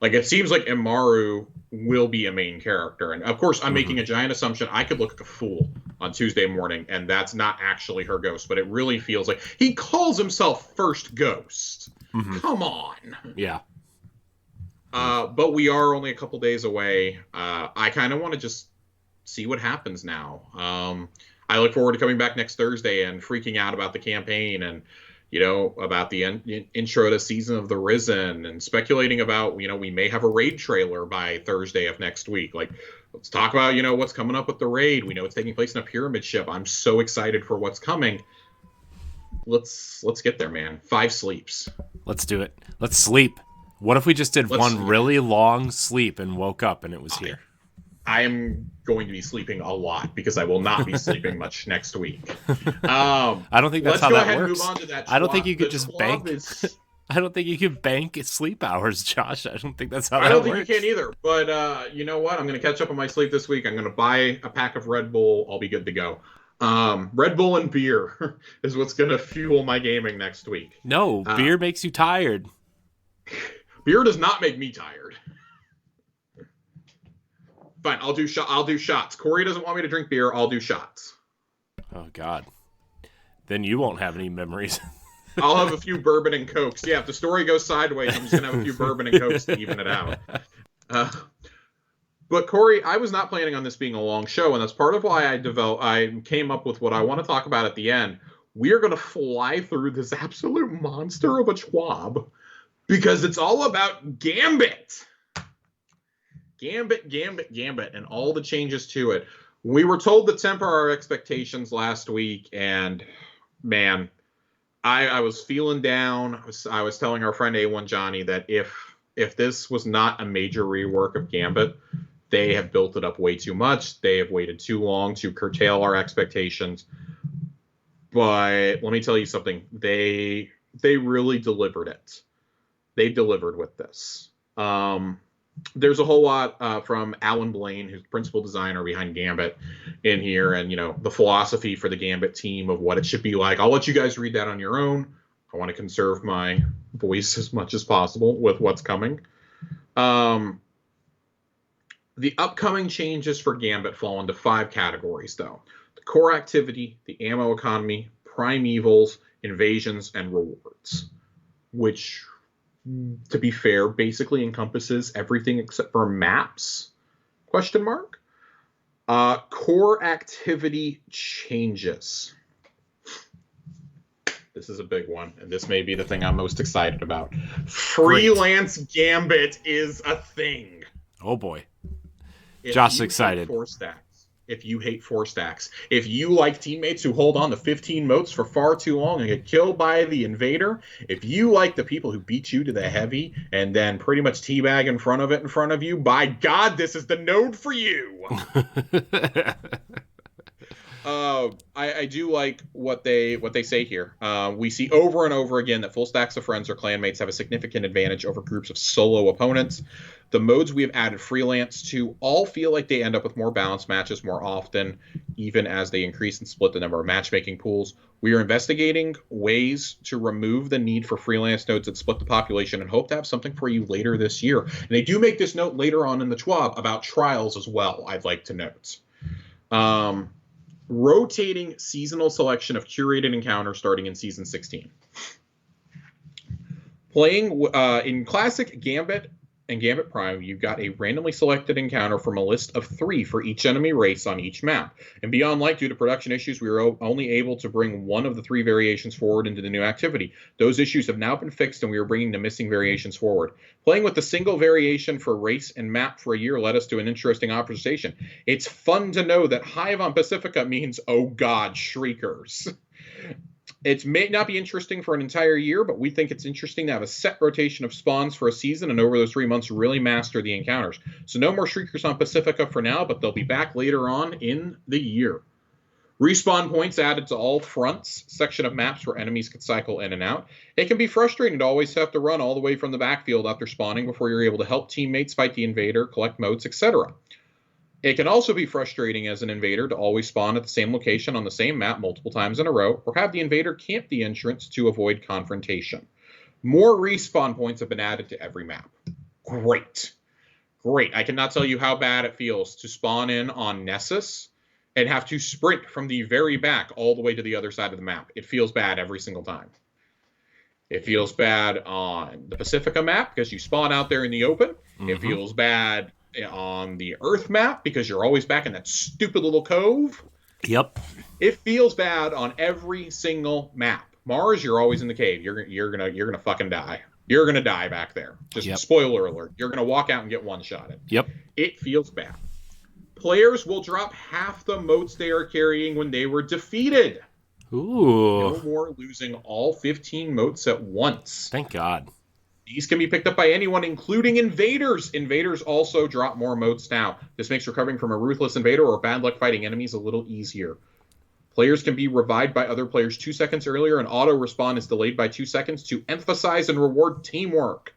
Like, it seems like Imaru will be a main character. And, of course, I'm making a giant assumption. I could look like a fool on Tuesday morning, and that's not actually her ghost. But it really feels like he calls himself First Ghost. Come on.
Yeah.
But we are only a couple days away. I kind of want to just see what happens now. I look forward to coming back next Thursday and freaking out about the campaign and, about the intro to Season of the Risen and speculating about, we may have a raid trailer by Thursday of next week. Like, let's talk about, what's coming up with the raid. We know it's taking place in a pyramid ship. I'm so excited for what's coming. Let's get there, man. 5 sleeps.
Let's do it. Let's sleep. What if we just did one really long sleep and woke up and it was here?
I am going to be sleeping a lot because I will not be sleeping much next week.
I don't think that's how that works. Let's go ahead and move on to that. I don't think you could just bank. I don't think you could bank sleep hours, Josh. I don't think that's how that works.
I don't think you can either. But you know what? I'm going to catch up on my sleep this week. I'm going to buy a pack of Red Bull. I'll be good to go. Red Bull and beer is what's going to fuel my gaming next week.
No, beer makes you tired.
Beer does not make me tired. Fine, I'll do shots. Corey doesn't want me to drink beer. I'll do shots.
Oh, God. Then you won't have any memories.
I'll have a few bourbon and cokes. Yeah, if the story goes sideways, I'm just going to have a few bourbon and cokes to even it out. But, Corey, I was not planning on this being a long show, and that's part of why I came up with what I want to talk about at the end. We are going to fly through this absolute monster of a TWAB because it's all about Gambit. Gambit, and all the changes to it. We were told to temper our expectations last week, and man, I was feeling down. I was telling our friend A1 Johnny that if this was not a major rework of Gambit, they have built it up way too much. They have waited too long to curtail our expectations. But let me tell you something. They really delivered it. They delivered with this. There's a whole lot from Alan Blaine, who's the principal designer behind Gambit, in here, and the philosophy for the Gambit team of what it should be like. I'll let you guys read that on your own. I want to conserve my voice as much as possible with what's coming. The upcoming changes for Gambit fall into 5 categories, though: the core activity, the ammo economy, primevals, invasions, and rewards, which, to be fair, basically encompasses everything except for maps, ? Core activity changes. This is a big one, and this may be the thing I'm most excited about. Freelance Gambit is a thing.
Oh, boy. Josh's excited.
If you hate 4 stacks, if you like teammates who hold on to 15 motes for far too long and get killed by the invader, if you like the people who beat you to the heavy and then pretty much teabag in front of you, by God, this is the node for you. I do like what they say here. We see over and over again that full stacks of friends or clanmates have a significant advantage over groups of solo opponents. The modes we have added freelance to all feel like they end up with more balanced matches more often, even as they increase and split the number of matchmaking pools. We are investigating ways to remove the need for freelance nodes that split the population and hope to have something for you later this year. And they do make this note later on in the TWAB about trials as well, I'd like to note. Rotating seasonal selection of curated encounters starting in Season 16. Playing in Classic Gambit and Gambit Prime, you've got a randomly selected encounter from a list of 3 for each enemy race on each map. And Beyond Light, due to production issues, we were only able to bring one of the 3 variations forward into the new activity. Those issues have now been fixed, and we are bringing the missing variations forward. Playing with the single variation for race and map for a year led us to an interesting observation. It's fun to know that Hive on Pacifica means, oh God, Shriekers. It may not be interesting for an entire year, but we think it's interesting to have a set rotation of spawns for a season and over those 3 months really master the encounters. So no more Shriekers on Pacifica for now, but they'll be back later on in the year. Respawn points added to all fronts, section of maps where enemies can cycle in and out. It can be frustrating to always have to run all the way from the backfield after spawning before you're able to help teammates fight the invader, collect motes, etc. It can also be frustrating as an invader to always spawn at the same location on the same map multiple times in a row, or have the invader camp the entrance to avoid confrontation. More respawn points have been added to every map. Great. I cannot tell you how bad it feels to spawn in on Nessus and have to sprint from the very back all the way to the other side of the map. It feels bad every single time. It feels bad on the Pacifica map because you spawn out there in the open. Mm-hmm. It feels bad on the Earth map because you're always back in that stupid little cove.
Yep.
It feels bad on every single map. Mars, you're always in the cave. You're gonna fucking die. You're gonna die back there. Just Spoiler alert. You're gonna walk out and get one-shotted.
Yep.
It feels bad. Players will drop half the motes they are carrying when they were defeated.
Ooh.
No more losing all 15 motes at once.
Thank God.
These can be picked up by anyone, including invaders. Invaders also drop more motes now. This makes recovering from a ruthless invader or bad luck fighting enemies a little easier. Players can be revived by other players 2 seconds earlier, and auto respawn is delayed by 2 seconds to emphasize and reward teamwork.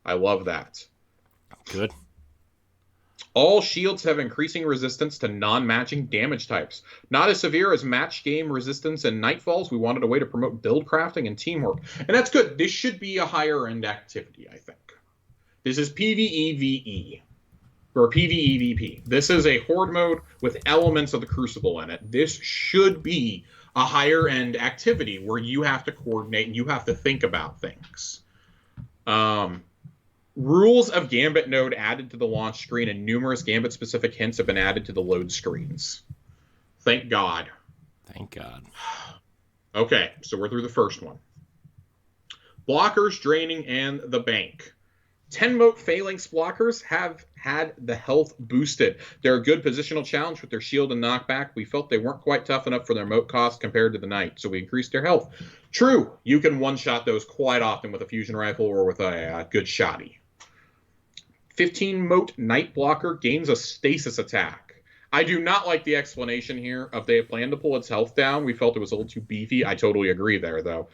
I love that.
Good.
All shields have increasing resistance to non-matching damage types. Not as severe as match game resistance and Nightfalls. We wanted a way to promote build crafting and teamwork. And that's good. This should be a higher end activity, I think. This is PvEVE. Or PvEVP. This is a horde mode with elements of the Crucible in it. This should be a higher end activity where you have to coordinate and you have to think about things. Rules of Gambit node added to the launch screen, and numerous Gambit-specific hints have been added to the load screens. Thank God.
Thank God.
Okay, so we're through the first one. Blockers, draining, and the bank. 10 mote phalanx blockers have had the health boosted. They're a good positional challenge with their shield and knockback. We felt they weren't quite tough enough for their mote cost compared to the knight, so we increased their health. True, you can one-shot those quite often with a fusion rifle or with a good shotty. 15 mote knight blocker gains a stasis attack. I do not like the explanation here of they plan to pull its health down. We felt it was a little too beefy. I totally agree there, though.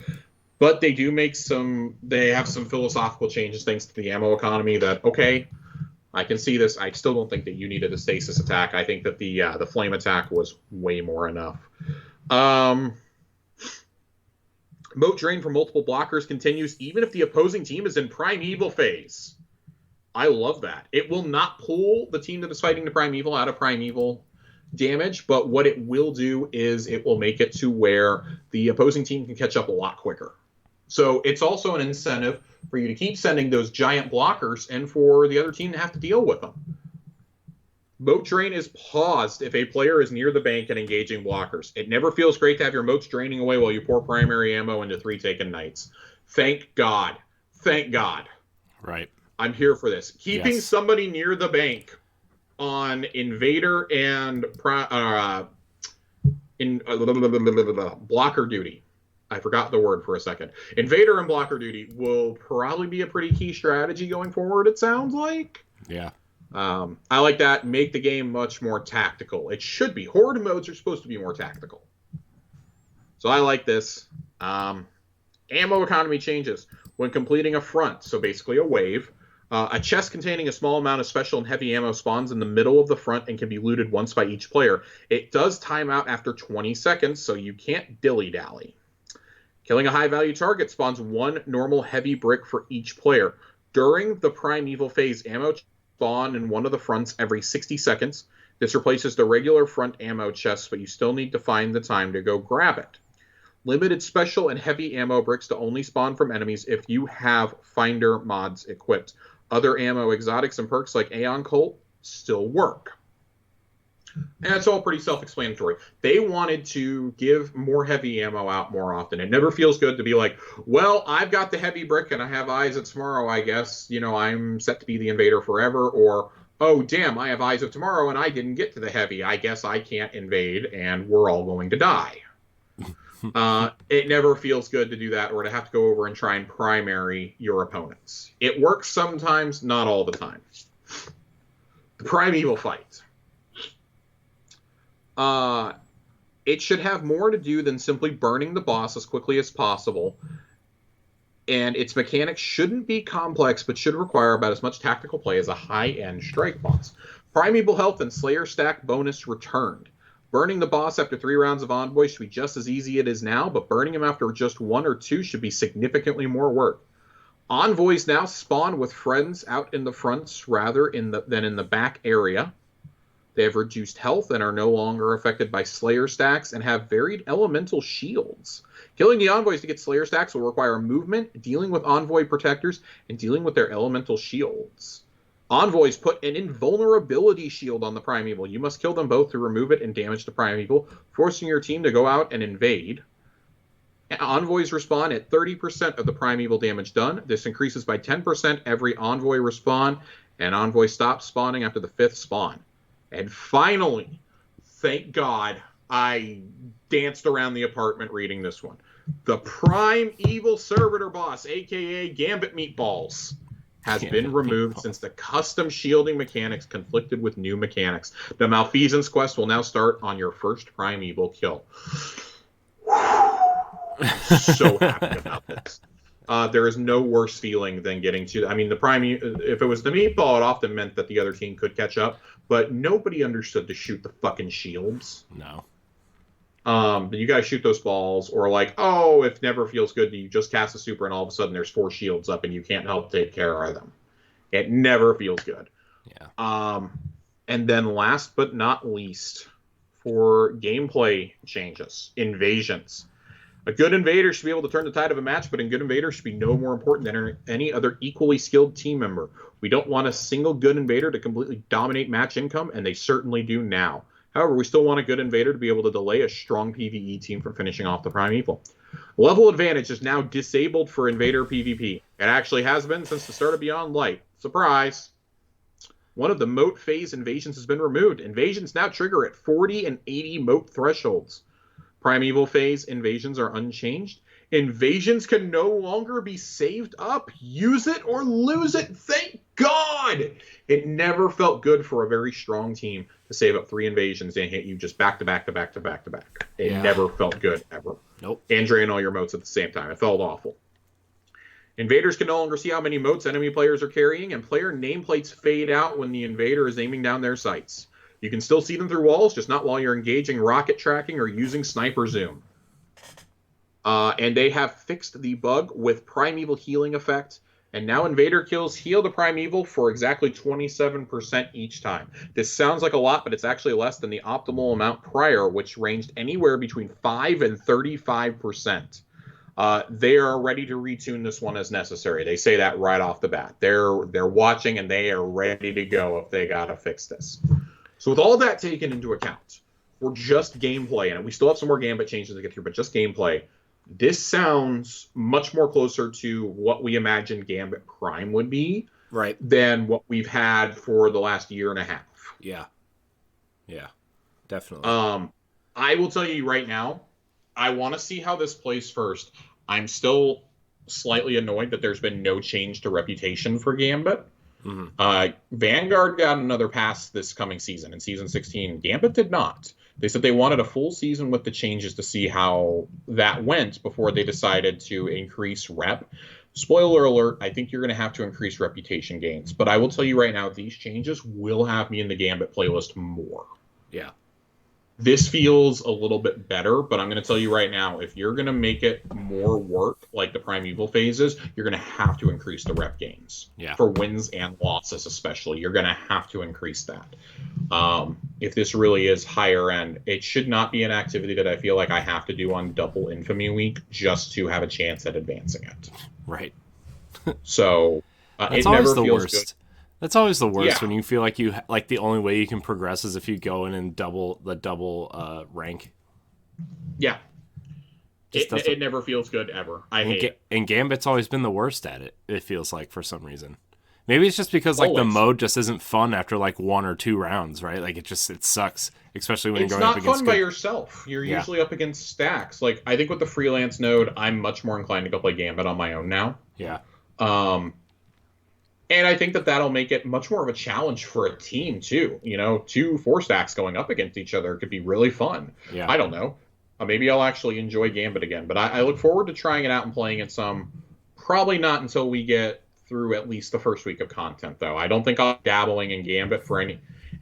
But they do they have some philosophical changes thanks to the ammo economy that, okay, I can see this. I still don't think that you needed a stasis attack. I think that the flame attack was way more enough. Mote drain from multiple blockers continues even if the opposing team is in primeval phase. I love that. It will not pull the team that is fighting the primeval out of primeval damage, but what it will do is it will make it to where the opposing team can catch up a lot quicker. So it's also an incentive for you to keep sending those giant blockers and for the other team to have to deal with them. Mote drain is paused if a player is near the bank and engaging blockers. It never feels great to have your motes draining away while you pour primary ammo into 3 taken knights. Thank God. Thank God.
Right.
I'm here for this. Keeping somebody near the bank on invader and blocker duty. I forgot the word for a second. Invader and blocker duty will probably be a pretty key strategy going forward, it sounds like.
Yeah.
I like that. Make the game much more tactical. It should be. Horde modes are supposed to be more tactical. So I like this. Ammo economy changes. When completing a front, so basically a wave, a chest containing a small amount of special and heavy ammo spawns in the middle of the front and can be looted once by each player. It does time out after 20 seconds, so you can't dilly-dally. Killing a high-value target spawns 1 normal heavy brick for each player. During the primeval phase, ammo spawn in one of the fronts every 60 seconds. This replaces the regular front ammo chest, but you still need to find the time to go grab it. Limited special and heavy ammo bricks to only spawn from enemies if you have Finder mods equipped. Other ammo exotics and perks like Aeon Colt still work. And it's all pretty self-explanatory. They wanted to give more heavy ammo out more often. It never feels good to be like, well, I've got the heavy brick and I have eyes of tomorrow, I guess. You know, I'm set to be the invader forever. Or, oh, damn, I have eyes of tomorrow and I didn't get to the heavy. I guess I can't invade and we're all going to die. It never feels good to do that or to have to go over and try and primary your opponents. It works sometimes, not all the time. The primeval fight. It should have more to do than simply burning the boss as quickly as possible. And its mechanics shouldn't be complex, but should require about as much tactical play as a high-end strike boss. Primeval Health and Slayer Stack bonus returned. Burning the boss after 3 rounds of Envoy should be just as easy as it is now, but burning him after just 1 or 2 should be significantly more work. Envoys now spawn with friends out in the fronts rather than in the back area. They have reduced health and are no longer affected by Slayer stacks and have varied elemental shields. Killing the Envoys to get Slayer stacks will require movement, dealing with Envoy protectors, and dealing with their elemental shields. Envoys put an invulnerability shield on the Primeval. You must kill them both to remove it and damage the Primeval, forcing your team to go out and invade. Envoys respawn at 30% of the Primeval damage done. This increases by 10% every Envoy respawn, and Envoy stops spawning after the 5th spawn. And finally, thank God, I danced around the apartment reading this one. The Primeval Servitor boss, a.k.a. Gambit Meatballs, has been removed since the custom shielding mechanics conflicted with new mechanics. The Malfeasance quest will now start on your first Primeval kill. I'm so happy about this. There is no worse feeling than getting to... I mean, if it was the meatball, it often meant that the other team could catch up, but nobody understood to shoot the fucking shields.
No.
You guys shoot those balls, or like, oh, it never feels good. You just cast a super, and all of a sudden there's 4 shields up, and you can't help take care of them. It never feels good.
Yeah.
And then last but not least, for gameplay changes, invasions. A good invader should be able to turn the tide of a match, but a good invader should be no more important than any other equally skilled team member. We don't want a single good invader to completely dominate match income, and they certainly do now. However, we still want a good invader to be able to delay a strong PvE team from finishing off the Primeval. Level advantage is now disabled for invader PvP. It actually has been since the start of Beyond Light. Surprise! One of the moat phase invasions has been removed. Invasions now trigger at 40 and 80 moat thresholds. Primeval phase invasions are unchanged. Invasions can no longer be saved up. Use it or lose it. Thank God! It never felt good for a very strong team to save up 3 invasions and hit you just back to back to back to back to back. It never felt good, ever.
Nope.
And drain all your moats at the same time. It felt awful. Invaders can no longer see how many moats enemy players are carrying, and player nameplates fade out when the invader is aiming down their sights. You can still see them through walls, just not while you're engaging rocket tracking or using sniper zoom. And they have fixed the bug with Primeval healing effect, and now invader kills heal the Primeval for exactly 27% each time. This sounds like a lot, but it's actually less than the optimal amount prior, which ranged anywhere between 5 and 35%. They are ready to retune this one as necessary. They say that right off the bat. They're watching, and they are ready to go if they gotta fix this. So with all that taken into account, for just gameplay, and we still have some more Gambit changes to get through, but just gameplay, this sounds much more closer to what we imagined Gambit Prime would be,
right,
than what we've had for the last year and a half.
Yeah. Yeah, definitely.
I will tell you right now, I want to see how this plays first. I'm still slightly annoyed that there's been no change to reputation for Gambit. Mm-hmm. Vanguard got another pass this coming season. In Season 16, Gambit did not. They said they wanted a full season with the changes to see how that went before they decided to increase rep. Spoiler alert, I think you're going to have to increase reputation gains. But I will tell you right now, these changes will have me in the Gambit playlist more.
Yeah.
This feels a little bit better, but I'm going to tell you right now, if you're going to make it more work, like the Primeval phases, you're going to have to increase the rep gains.
Yeah.
For wins and losses especially. You're going to have to increase that. If this really is higher end, it should not be an activity that I feel like I have to do on double Infamy Week just to have a chance at advancing it.
Right.
So,
That's
it
always
never
the
feels
worst.
good.
That's always the worst,
Yeah.
when you feel like the only way you can progress is if you go in and double rank.
Yeah.
Just
It never feels good ever. I hate it.
And Gambit's always been the worst at it, it feels like, for some reason. Maybe it's just because like the
Always.
mode just isn't fun after like 1 or 2 rounds, right? Like it sucks, especially when
It's
you're going up
not
against
fun by yourself. You're usually up against stacks. Like, I think with the freelance node, I'm much more inclined to go play Gambit on my own now.
Yeah.
And I think that that'll make it much more of a challenge for a team, too. 2 4-stacks going up against each other could be really fun.
Yeah.
I don't know. Maybe I'll actually enjoy Gambit again. But I look forward to trying it out and playing it some. Probably not until we get through at least the first week of content, though. I don't think I'll be dabbling in Gambit for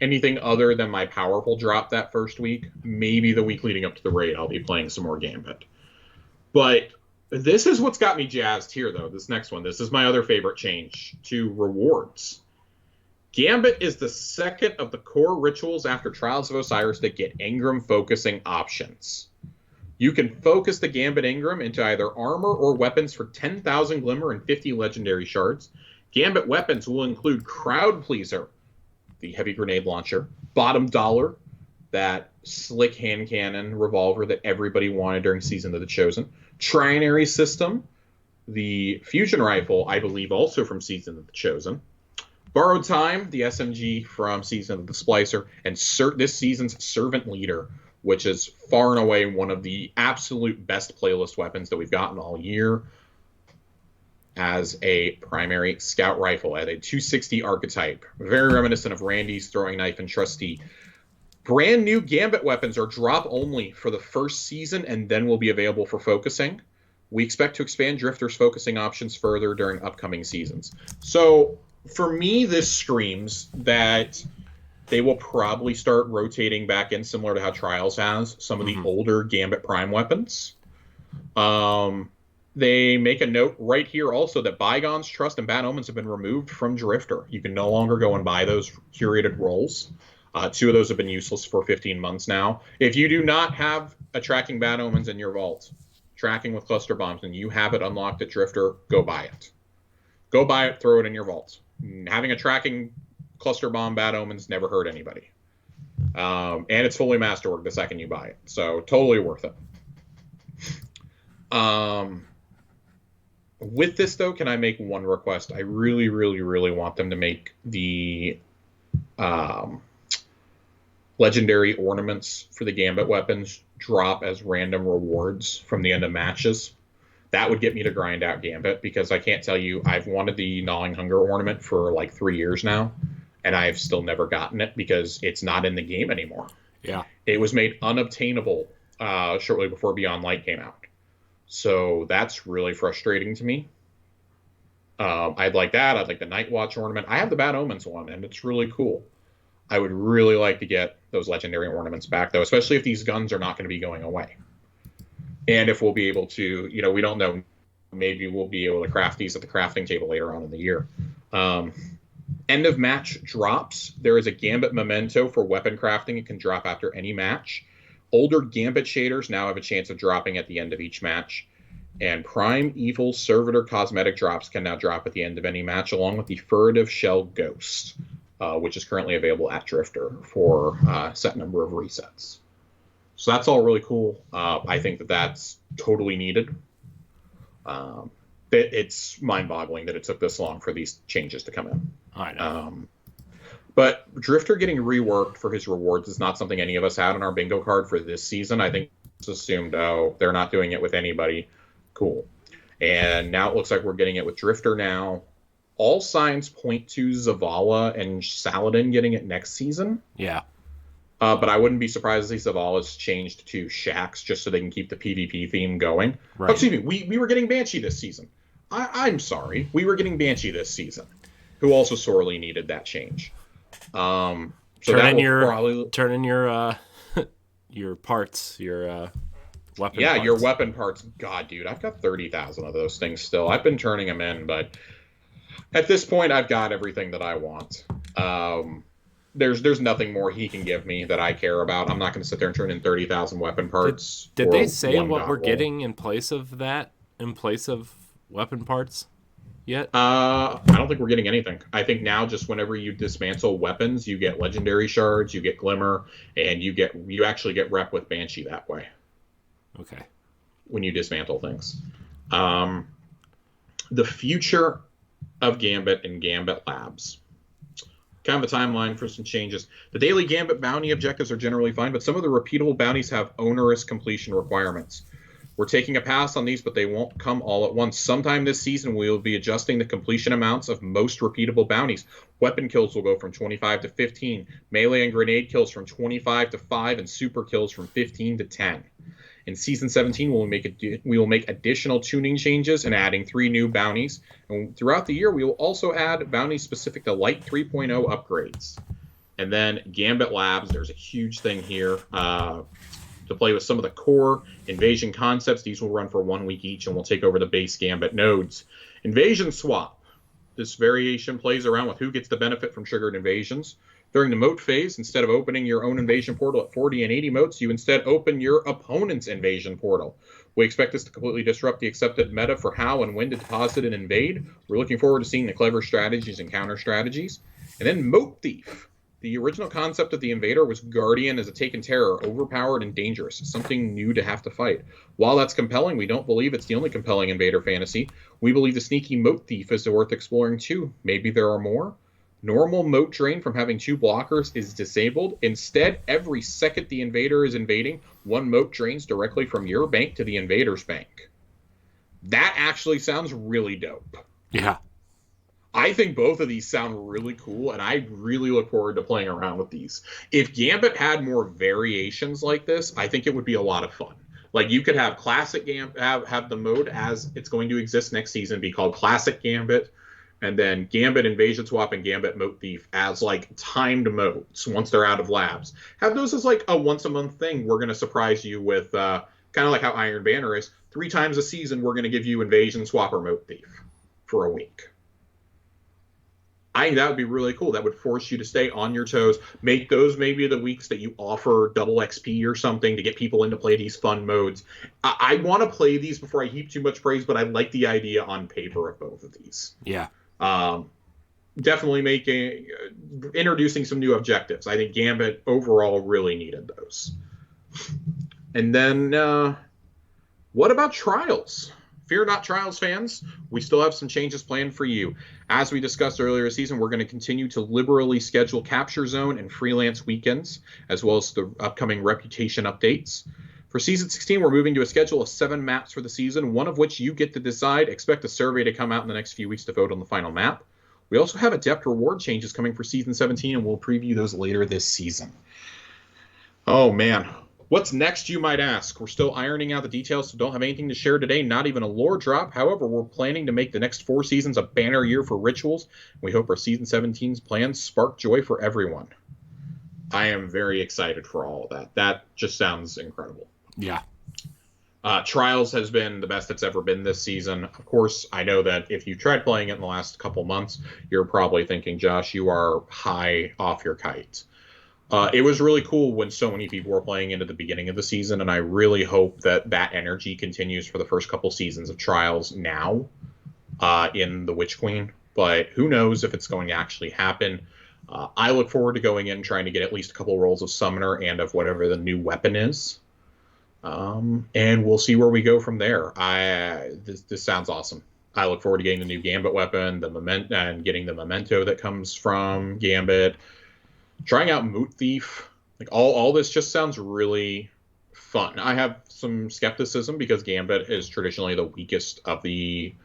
anything other than my powerful drop that first week. Maybe the week leading up to the raid, I'll be playing some more Gambit. But this is what's got me jazzed here, though, this next one. This is my other favorite change to rewards. Gambit is the second of the core rituals after Trials of Osiris that get Engram focusing options. You can focus the Gambit Engram into either armor or weapons for 10,000 Glimmer and 50 legendary shards. Gambit weapons will include Crowd Pleaser, the heavy grenade launcher, Bottom Dollar, that slick hand cannon revolver that everybody wanted during Season of the Chosen, Trinary System, the fusion rifle, I believe also from Season of the Chosen, Borrowed Time, the SMG from Season of the Splicer, and this season's Servant Leader, which is far and away one of the absolute best playlist weapons that we've gotten all year, as a primary scout rifle at a 260 archetype. Very reminiscent of Randy's throwing knife and Trustee. Brand new Gambit weapons are drop only for the first season and then will be available for focusing. We expect to expand Drifter's focusing options further during upcoming seasons. So for me, this screams that they will probably start rotating back in, similar to how Trials has, some of the older Gambit Prime weapons. They make a note right here also that Bygones, Trust, and Bad Omens have been removed from Drifter. You can no longer go and buy those curated rolls. 2 of those have been useless for 15 months now. If you do not have a tracking Bad Omens in your vault, tracking with cluster bombs, and you have it unlocked at Drifter, go buy it. Go buy it, throw it in your vault. Having a tracking cluster bomb Bad Omens never hurt anybody. And it's fully masterwork the second you buy it. So totally worth it. With this, though, can I make one request? I really, really, really want them to make the legendary ornaments for the Gambit weapons drop as random rewards from the end of matches. That would get me to grind out Gambit, because I can't tell you, I've wanted the Gnawing Hunger ornament for like 3 years now, and I've still never gotten it because it's not in the game anymore.
Yeah. It
was made unobtainable shortly before Beyond Light came out. So that's really frustrating to me. I'd like that. I'd like the Night Watch ornament. I have the Bad Omens one, and it's really cool. I would really like to get those legendary ornaments back, though, especially if these guns are not going to be going away. And if we'll be able to, we don't know, maybe we'll be able to craft these at the crafting table later on in the year. End of match drops. There is a Gambit memento for weapon crafting. It can drop after any match. Older Gambit shaders now have a chance of dropping at the end of each match. And Prime Evil Servitor cosmetic drops can now drop at the end of any match, along with the Furtive Shell Ghost, which is currently available at Drifter for a set number of resets. So that's all really cool. I think that that's totally needed. It's mind-boggling that it took this long for these changes to come in.
I know.
But Drifter getting reworked for his rewards is not something any of us had on our bingo card for this season. I think it's assumed, they're not doing it with anybody. Cool. And now it looks like we're getting it with Drifter now. All signs point to Zavala and Saladin getting it next season.
Yeah.
But I wouldn't be surprised to see Zavala's changed to Shax just so they can keep the PvP theme going.
Right.
Oh, excuse me, we were getting Banshee this season. I'm sorry. We were getting Banshee this season, who also sorely needed that change. So
turn in your your parts, your weapon parts.
Your weapon parts. God, dude, I've got 30,000 of those things still. I've been turning them in, but at this point, I've got everything that I want. There's nothing more he can give me that I care about. I'm not going to sit there and turn in 30,000 weapon parts.
Did they say what we're getting in place of that? In place of weapon parts yet?
I don't think we're getting anything. I think now just whenever you dismantle weapons, you get legendary shards, you get glimmer, and you actually get rep with Banshee that way.
Okay.
When you dismantle things. The future of Gambit and Gambit Labs. Kind of a timeline for some changes. The daily Gambit bounty objectives are generally fine, but some of the repeatable bounties have onerous completion requirements. We're taking a pass on these, but they won't come all at once. Sometime this season, we will be adjusting the completion amounts of most repeatable bounties. Weapon kills will go from 25 to 15, melee and grenade kills from 25 to 5, and super kills from 15 to 10. In Season 17, we will make additional tuning changes and adding 3 new bounties. And throughout the year, we will also add bounties specific to Light 3.0 upgrades. And then Gambit Labs, there's a huge thing here to play with some of the core invasion concepts. These will run for 1 week each and will take over the base Gambit nodes. Invasion Swap. This variation plays around with who gets the benefit from triggered invasions. During the moat phase, instead of opening your own invasion portal at 40 and 80 moats, you instead open your opponent's invasion portal. We expect this to completely disrupt the accepted meta for how and when to deposit and invade. We're looking forward to seeing the clever strategies and counter strategies. And then Moat Thief. The original concept of the Invader was Guardian as a taken terror, overpowered and dangerous, something new to have to fight. While that's compelling, we don't believe it's the only compelling Invader fantasy. We believe the sneaky Moat Thief is worth exploring too. Maybe there are more? Normal moat drain from having 2 blockers is disabled. Instead, every second the Invader is invading, 1 moat drains directly from your bank to the Invader's bank. That actually sounds really dope.
Yeah.
I think both of these sound really cool, and I really look forward to playing around with these. If Gambit had more variations like this, I think it would be a lot of fun. Like, you could have Classic Gambit, have the mode as it's going to exist next season be called Classic Gambit, and then Gambit Invasion Swap and Gambit Moat Thief as, like, timed modes once they're out of labs. Have those as, like, a once-a-month thing. We're going to surprise you with, kind of like how Iron Banner is. 3 times a season, we're going to give you Invasion Swap or Moat Thief for a week. I think that would be really cool. That would force you to stay on your toes. Make those maybe the weeks that you offer double XP or something to get people in to play these fun modes. I want to play these before I heap too much praise, but I like the idea on paper of both of these.
Yeah.
Definitely introducing some new objectives. I think Gambit overall really needed those. And then what about Trials? Fear not, Trials fans. We still have some changes planned for you. As we discussed earlier this season, we're going to continue to liberally schedule Capture Zone and freelance weekends, as well as the upcoming Reputation updates. For Season 16, we're moving to a schedule of 7 maps for the season, one of which you get to decide. Expect a survey to come out in the next few weeks to vote on the final map. We also have adept reward changes coming for Season 17, and we'll preview those later this season. Oh, man. What's next, you might ask? We're still ironing out the details, so don't have anything to share today, not even a lore drop. However, we're planning to make the next 4 seasons a banner year for Rituals. We hope our Season 17's plans spark joy for everyone. I am very excited for all of that. That just sounds incredible.
Yeah.
Trials has been the best it's ever been this season. Of course, I know that if you tried playing it in the last couple months, you're probably thinking, Josh, you are high off your kite. It was really cool when so many people were playing it at the beginning of the season, and I really hope that that energy continues for the first couple seasons of Trials now in the Witch Queen. But who knows if it's going to actually happen. I look forward to going in trying to get at least a couple rolls of Summoner and of whatever the new weapon is. And we'll see where we go from there. This sounds awesome. I look forward to getting the new Gambit weapon, and getting the memento that comes from Gambit. Trying out Moot Thief, like all this just sounds really fun. I have some skepticism because Gambit is traditionally the weakest of the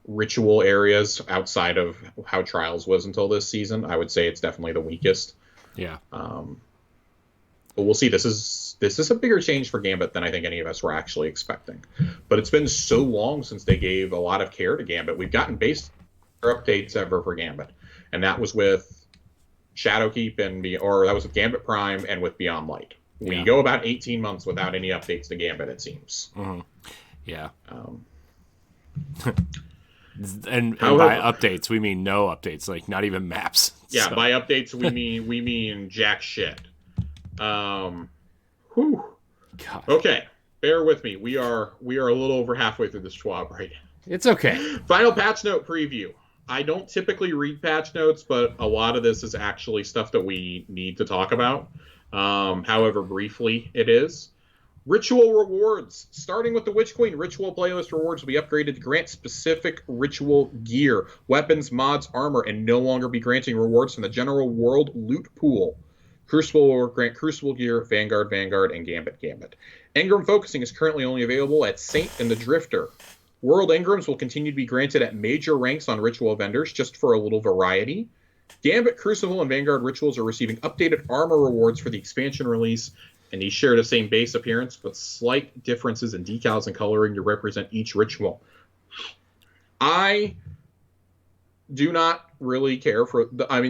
ritual areas outside of how Trials was until this season. I would say it's definitely the weakest.
Yeah.
But we'll see. This is a bigger change for Gambit than I think any of us were actually expecting. But it's been so long since they gave a lot of care to Gambit. We've gotten base updates ever for Gambit, and that was with Shadowkeep or that was with Gambit Prime and with Beyond Light. We go about 18 months without any updates to Gambit, it seems.
Mm-hmm. Yeah. And by updates, we mean no updates, like not even maps.
Yeah, so. By updates, we mean jack shit. Whew. God. Okay, bear with me. We are a little over halfway through this TWAB right now.
It's okay.
Final patch note preview. I don't typically read patch notes, but a lot of this is actually stuff that we need to talk about. However briefly it is. Ritual rewards. Starting with the Witch Queen, Ritual playlist rewards will be upgraded to grant specific ritual gear, weapons, mods, armor, and no longer be granting rewards from the general world loot pool. Crucible will grant Crucible gear, Vanguard, and Gambit. Engram focusing is currently only available at Saint and the Drifter. World Engrams will continue to be granted at major ranks on ritual vendors, just for a little variety. Gambit, Crucible, and Vanguard rituals are receiving updated armor rewards for the expansion release, and these share the same base appearance, but slight differences in decals and coloring to represent each ritual. I do not really care for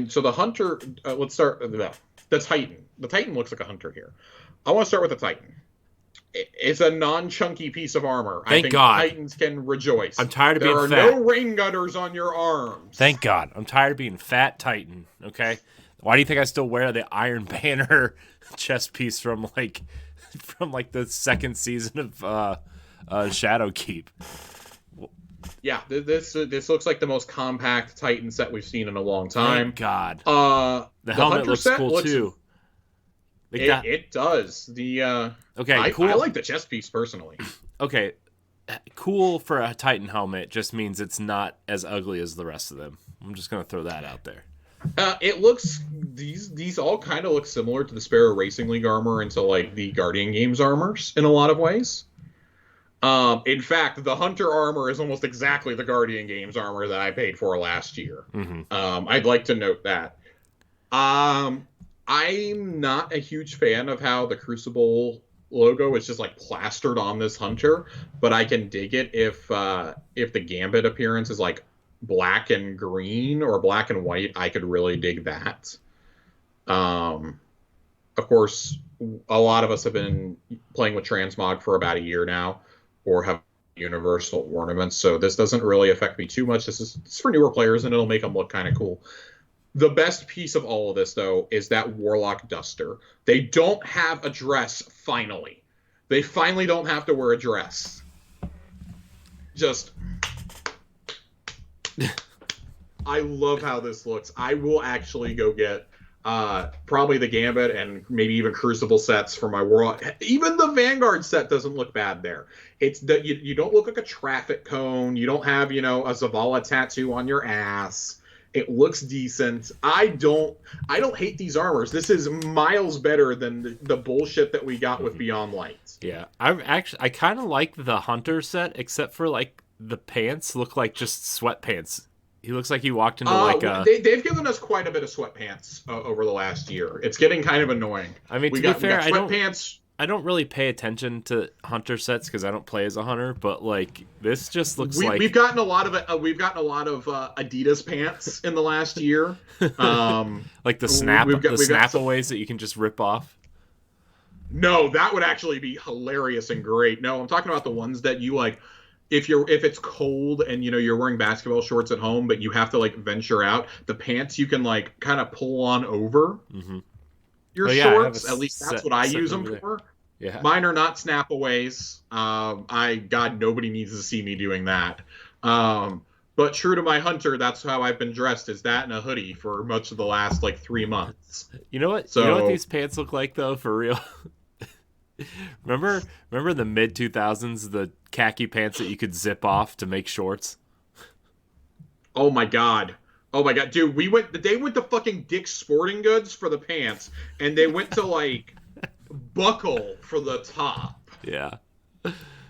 so the Hunter, let's start with the Titan. The Titan looks like a Hunter here. I want to start with the Titan. It's a non-chunky piece of armor.
Thank God.
Titans can rejoice.
I'm tired of being fat.
There are no rain gutters on your arms.
Thank God. I'm tired of being fat Titan, okay? Why do you think I still wear the Iron Banner chest piece from the second season of Shadowkeep?
Yeah, this looks like the most compact Titan set we've seen in a long time.
Thank God.
The
helmet
Hunter
looks cool too.
It does.
Cool.
I like the chest piece personally.
Okay, cool for a Titan helmet just means it's not as ugly as the rest of them. I'm just gonna throw that out there.
It looks these all kind of look similar to the Sparrow Racing League armor and to like the Guardian Games armors in a lot of ways. In fact, the Hunter armor is almost exactly the Guardian Games armor that I paid for last year.
Mm-hmm.
I'd like to note that. I'm not a huge fan of how the Crucible logo is just like plastered on this Hunter, but I can dig it if the Gambit appearance is like black and green or black and white. I could really dig that. Of course, a lot of us have been playing with transmog for about a year now, or have universal ornaments, so this doesn't really affect me too much. It's for newer players, and it'll make them look kind of cool. The best piece of all of this, though, is that Warlock Duster. They don't have a dress, finally. They finally don't have to wear a dress. Just... I love how this looks. I will actually go get probably the Gambit and maybe even Crucible sets for my Warlock. Even the Vanguard set doesn't look bad there. It's that you don't look like a traffic cone. You don't have, a Zavala tattoo on your ass. It looks decent. I don't hate these armors. This is miles better than the bullshit that we got with Beyond Light.
Yeah, I kind of like the Hunter set, except for like the pants look like just sweatpants. He looks like he walked into
They've given us quite a bit of sweatpants over the last year. It's getting kind of annoying.
I mean,
we
to be fair,
I
don't really pay attention to Hunter sets because I don't play as a Hunter, but like this just looks like
we've gotten a lot of Adidas pants in the last year.
Like the snapaways that you can just rip off.
No, that would actually be hilarious and great. No, I'm talking about the ones that you like. If it's cold and you're wearing basketball shorts at home, but you have to like venture out, the pants you can like kind of pull on over your shorts. At least that's what I use them for.
Yeah.
Mine are not snapaways. Nobody needs to see me doing that. But true to my Hunter, that's how I've been dressed, is that and a hoodie for much of the last like 3 months.
You know what? You know what these pants look like though, for real? Remember the mid 2000s, the khaki pants that you could zip off to make shorts?
Oh my god, dude! They went to fucking Dick's Sporting Goods for the pants, and they went to like Buckle for the top.
Yeah.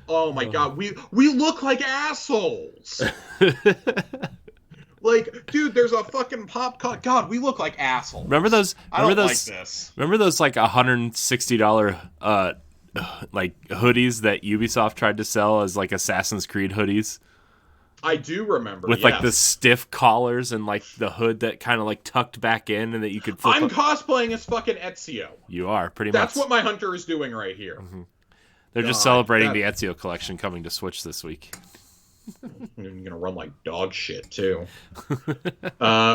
Oh my god, we look like assholes. Like, dude, there's a fucking pop cut. God, we look like assholes.
Remember those
like this.
Remember those like $160 like hoodies that Ubisoft tried to sell as like Assassin's Creed hoodies?
I do remember.
With like the stiff collars and like the hood that kind of like tucked back in and that you could flip
I'm cosplaying as fucking Ezio.
You are, pretty
much. That's what my Hunter is doing right here.
Mm-hmm. They're just celebrating the Ezio collection coming to Switch this week.
You're gonna run like dog shit too.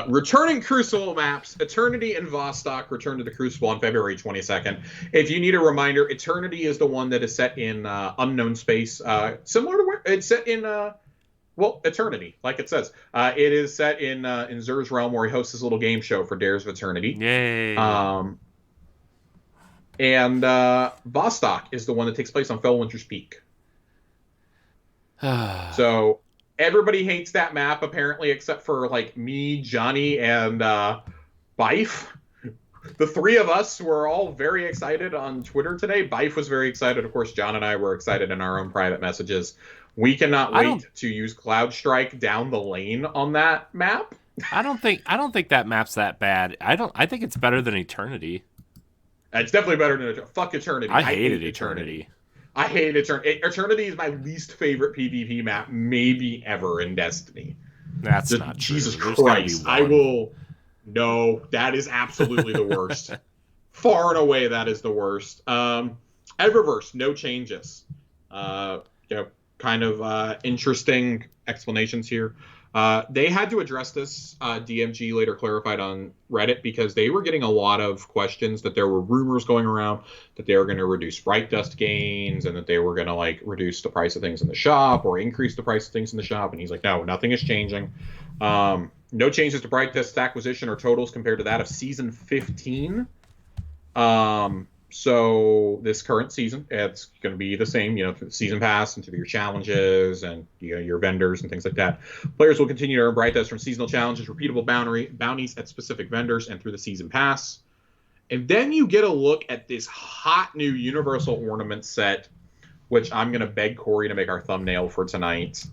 Returning Crucible maps, Eternity and Vostok return to the Crucible on February 22nd. If you need a reminder, Eternity is the one that is set in unknown space, similar to where it's set in. Eternity, like it says. It is set in Zer's realm, where he hosts his little game show for Dares of Eternity.
Yay!
And Vostok is the one that takes place on Fellwinter's Peak. So everybody hates that map, apparently, except for like me, Johnny, and Bife. the three of us were all very excited on Twitter today. Bife was very excited. Of course, John and I were excited in our own private messages. We cannot wait to use Cloud Strike down the lane on that map.
I don't think that map's that bad. I think it's better than Eternity.
It's definitely better than fuck Eternity.
I hated Eternity.
I hate Eternity. Eternity is my least favorite PvP map, maybe ever in Destiny.
That's not true.
Jesus Christ. I will. No, that is absolutely the worst. Far and away, that is the worst. Eververse, no changes. Kind of interesting explanations here. They had to address this, DMG later clarified on Reddit, because they were getting a lot of questions that there were rumors going around that they were going to reduce Bright Dust gains and that they were going to reduce the price of things in the shop or increase the price of things in the shop. And he's like, no, nothing is changing. No changes to Bright Dust acquisition or totals compared to that of Season 15. So this current season, it's going to be the same, through the season pass and through your challenges and your vendors and things like that. Players will continue to earn Bright Dust from seasonal challenges, repeatable bounties at specific vendors, and through the season pass. And then you get a look at this hot new Universal Ornament set, which I'm going to beg Corey to make our thumbnail for tonight.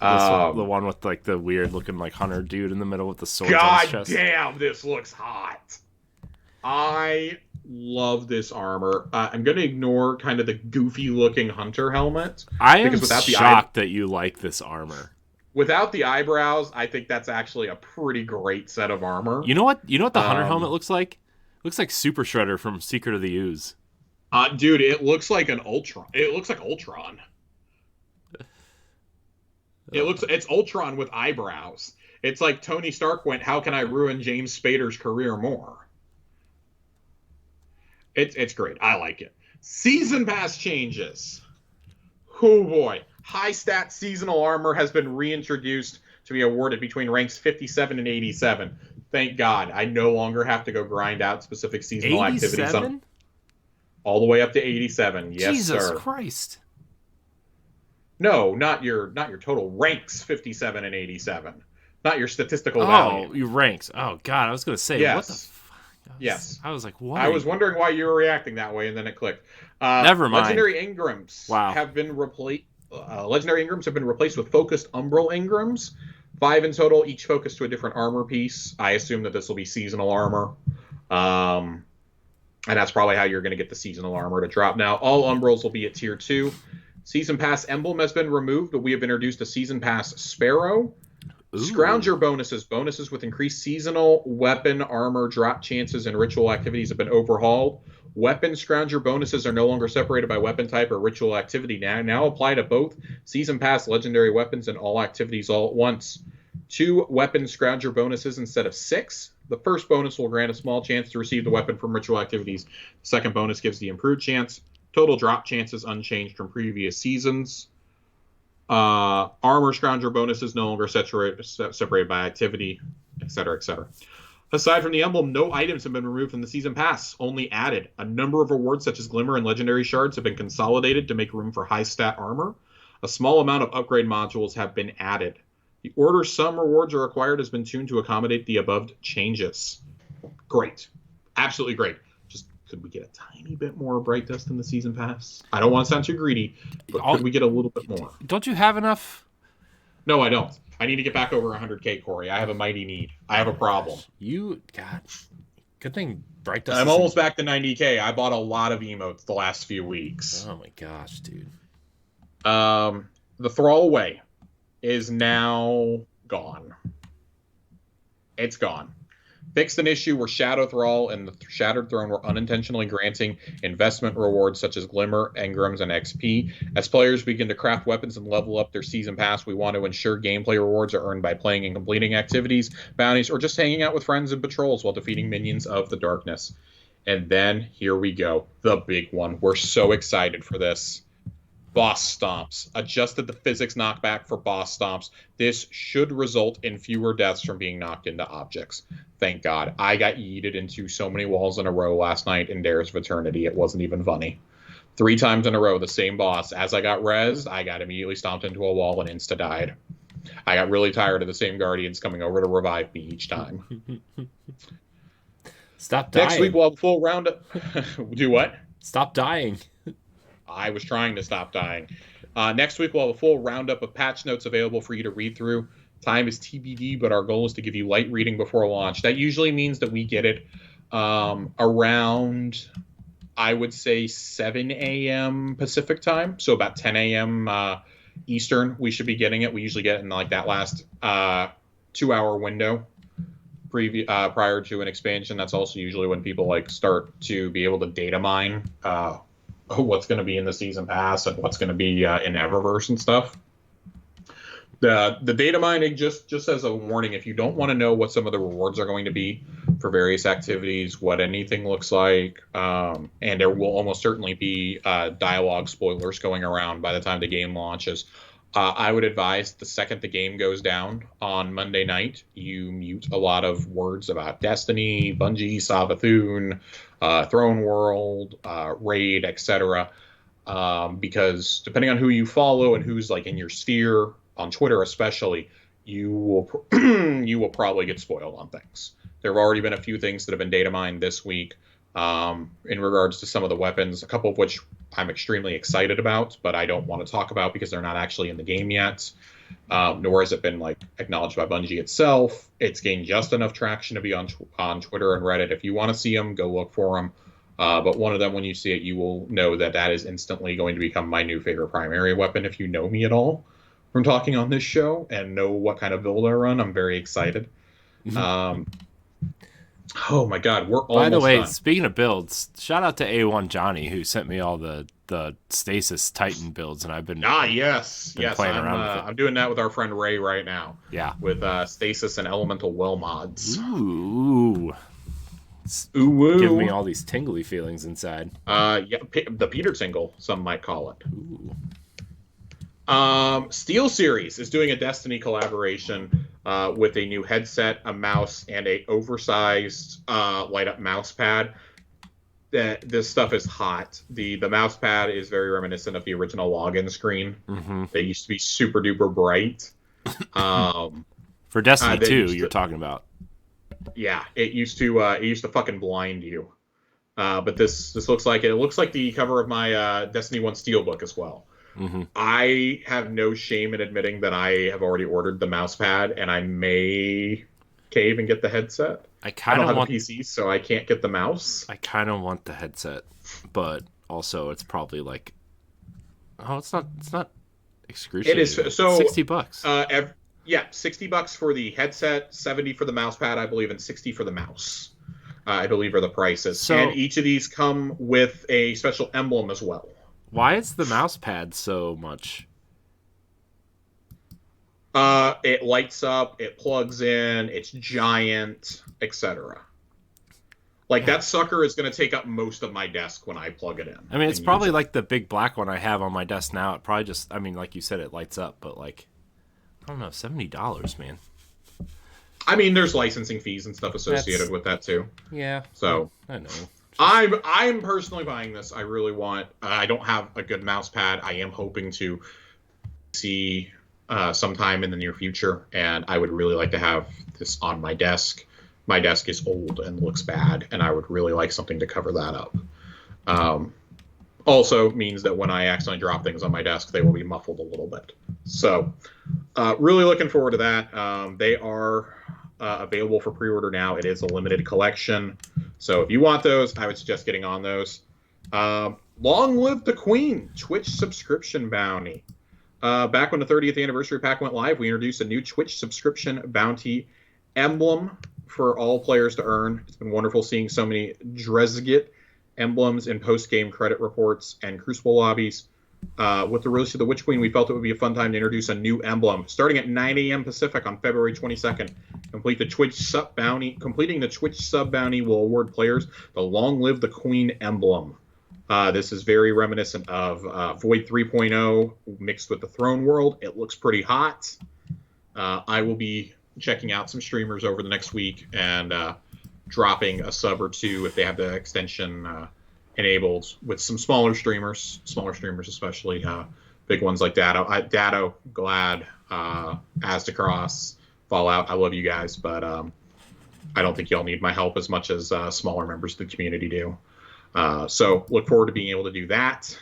The one with the weird looking hunter dude in the middle with the sword.
God damn, this looks hot. I love this armor. I'm going to ignore kind of the goofy looking hunter helmet.
I am shocked that you like this armor.
Without the eyebrows, I think that's actually a pretty great set of armor.
You know what the hunter helmet looks like? It looks like Super Shredder from Secret of the Ooze.
Dude, it looks like an Ultron. It looks like Ultron. It's Ultron with eyebrows. It's like Tony Stark went, how can I ruin James Spader's career more? It's great. I like it. Season pass changes. Oh boy. High stat seasonal armor has been reintroduced to be awarded between ranks 57 and 87. Thank God. I no longer have to go grind out specific seasonal
87?
activities. All the way up to 87. Yes,
Jesus
sir.
Christ.
No, not your total ranks 57 and 87. Not your statistical value.
Oh, your ranks. Oh God, I was going to say
yes.
What the fuck?
Yes.
I was like, what?
I was wondering why you were reacting that way, and then it clicked.
Never mind.
Legendary Engrams have been replaced. Legendary Engrams have been replaced with focused Umbral Engrams. 5 in total, each focused to a different armor piece. I assume that this will be seasonal armor. And that's probably how you're going to get the seasonal armor to drop. Now, all Umbrals will be at Tier 2. Season Pass emblem has been removed, but we have introduced a Season Pass Sparrow. Ooh. Scrounger bonuses with increased seasonal weapon armor drop chances and ritual activities have been overhauled. Weapon Scrounger bonuses are no longer separated by weapon type or ritual activity. Now apply to both Season Pass legendary weapons and all activities all at once. 2 Weapon Scrounger bonuses instead of 6. The first bonus will grant a small chance to receive the weapon from ritual activities. The second bonus gives the improved chance. Total drop chances unchanged from previous seasons. Armor Scrounger bonuses no longer separated by activity, etc., etc. Aside from the emblem, no items have been removed from the Season Pass, only added. A number of rewards such as Glimmer and Legendary Shards have been consolidated to make room for high stat armor. A small amount of upgrade modules have been added. The order some rewards are required has been tuned to accommodate the above changes. Great. Absolutely great. Could we get a tiny bit more Bright Dust in the Season Pass? I don't want to sound too greedy, but could we get a little bit more?
Don't you have enough?
No, I don't. I need to get back over 100K, Corey. I have a mighty need. I have a problem.
God, good thing Bright Dust.
I'm almost back to 90K. I bought a lot of emotes the last few weeks.
Oh my gosh, dude.
The Thrallaway is now gone. It's gone. Fixed an issue where Shadow Thrall and the Shattered Throne were unintentionally granting investment rewards such as Glimmer, Engrams, and XP. As players begin to craft weapons and level up their Season Pass, we want to ensure gameplay rewards are earned by playing and completing activities, bounties, or just hanging out with friends and patrols while defeating minions of the darkness. And then, here we go. The big one. We're so excited for this. Boss Stomps. Adjusted the physics knockback for Boss Stomps. This should result in fewer deaths from being knocked into objects. Thank God. I got yeeted into so many walls in a row last night in Dares of Eternity. It wasn't even funny. 3 times in a row, the same boss. As I got rezzed, I got immediately stomped into a wall and insta-died. I got really tired of the same Guardians coming over to revive me each time.
Stop dying.
Next week we'll have a full roundup. Do what?
Stop dying.
I was trying to stop dying. Next week we'll have a full roundup of patch notes available for you to read through. Time is TBD, but our goal is to give you light reading before launch. That usually means that we get it around, I would say, 7 a.m. Pacific time. So about 10 a.m. Eastern, we should be getting it. We usually get it in like that last 2-hour window prior to an expansion. That's also usually when people like start to be able to data mine what's going to be in the season pass and what's going to be in Eververse and stuff. The data mining, just as a warning, if you don't want to know what some of the rewards are going to be for various activities, what anything looks like, and there will almost certainly be dialogue spoilers going around by the time the game launches, I would advise the second the game goes down on Monday night, you mute a lot of words about Destiny, Bungie, Savathun, Throne World, Raid, etc. Because depending on who you follow and who's like in your sphere, on Twitter especially, you will probably get spoiled on things. There have already been a few things that have been data mined this week in regards to some of the weapons, a couple of which I'm extremely excited about, but I don't want to talk about because they're not actually in the game yet, nor has it been like acknowledged by Bungie itself. It's gained just enough traction to be on Twitter and Reddit. If you want to see them, go look for them. But one of them, when you see it, you will know that is instantly going to become my new favorite primary weapon. If you know me at all from talking on this show and know what kind of build I run, I'm very excited. Oh my God, we're almost
By the way,
done.
Speaking of builds, shout out to A1 Johnny who sent me all the Stasis Titan builds, and I've been
yes,
playing around with it.
I'm doing that with our friend Ray right now.
Yeah,
with Stasis and Elemental Well mods.
Ooh.
Ooh.
Give me all these tingly feelings inside.
The Peter tingle, some might call it.
Ooh.
Steel Series is doing a Destiny collaboration with a new headset, a mouse, and a oversized light-up mouse pad. This stuff is hot. The mouse pad is very reminiscent of the original login screen.
Mm-hmm.
They used to be super duper bright.
For Destiny 2, you're talking about.
Yeah, it used to fucking blind you. But this looks like it. It looks like the cover of my Destiny 1 Steelbook as well.
Mm-hmm.
I have no shame in admitting that I have already ordered the mouse pad, and I may cave and get the headset. I don't have a PC, so I can't get the mouse.
I kind of want the headset, but also it's probably like, it's not excruciating.
It is so
$60.
$60 for the headset, $70 for the mouse pad, I believe, and $60 for the mouse. I believe are the prices. And each of these come with a special emblem as well.
Why is the mouse pad so much?
It lights up, it plugs in, it's giant, etc. That sucker is going to take up most of my desk when I plug it in.
I mean, it's probably like the big black one I have on my desk now. It probably just, like you said, it lights up, but I don't know, $70, man. I
mean, there's licensing fees and stuff associated with that too.
Yeah.
So
I know.
I'm personally buying this. I really want. I don't have a good mouse pad. I am hoping to see sometime in the near future, and I would really like to have this on my desk. My desk is old and looks bad, and I would really like something to cover that up. Also means that when I accidentally drop things on my desk, they will be muffled a little bit. So, really looking forward to that. They are available for pre-order now. It is a limited collection. So if you want those, I would suggest getting on those. Long Live the Queen Twitch subscription bounty. Back when the 30th anniversary pack went live, we introduced a new Twitch subscription bounty emblem for all players to earn. It's been wonderful seeing so many Dresgit emblems in post-game credit reports and Crucible lobbies. With the release of the Witch Queen, we felt it would be a fun time to introduce a new emblem. Starting at 9 a.m. Pacific on February 22nd, completing the Twitch sub bounty will award players the Long Live the Queen emblem. This is very reminiscent of Void 3.0 mixed with the Throne World. It looks pretty hot. I will be checking out some streamers over the next week and dropping a sub or two if they have the extension enabled with some smaller streamers especially, big ones like Datto, Glad, Aztecross, Fallout. I love you guys, but I don't think y'all need my help as much as smaller members of the community do. So look forward to being able to do that.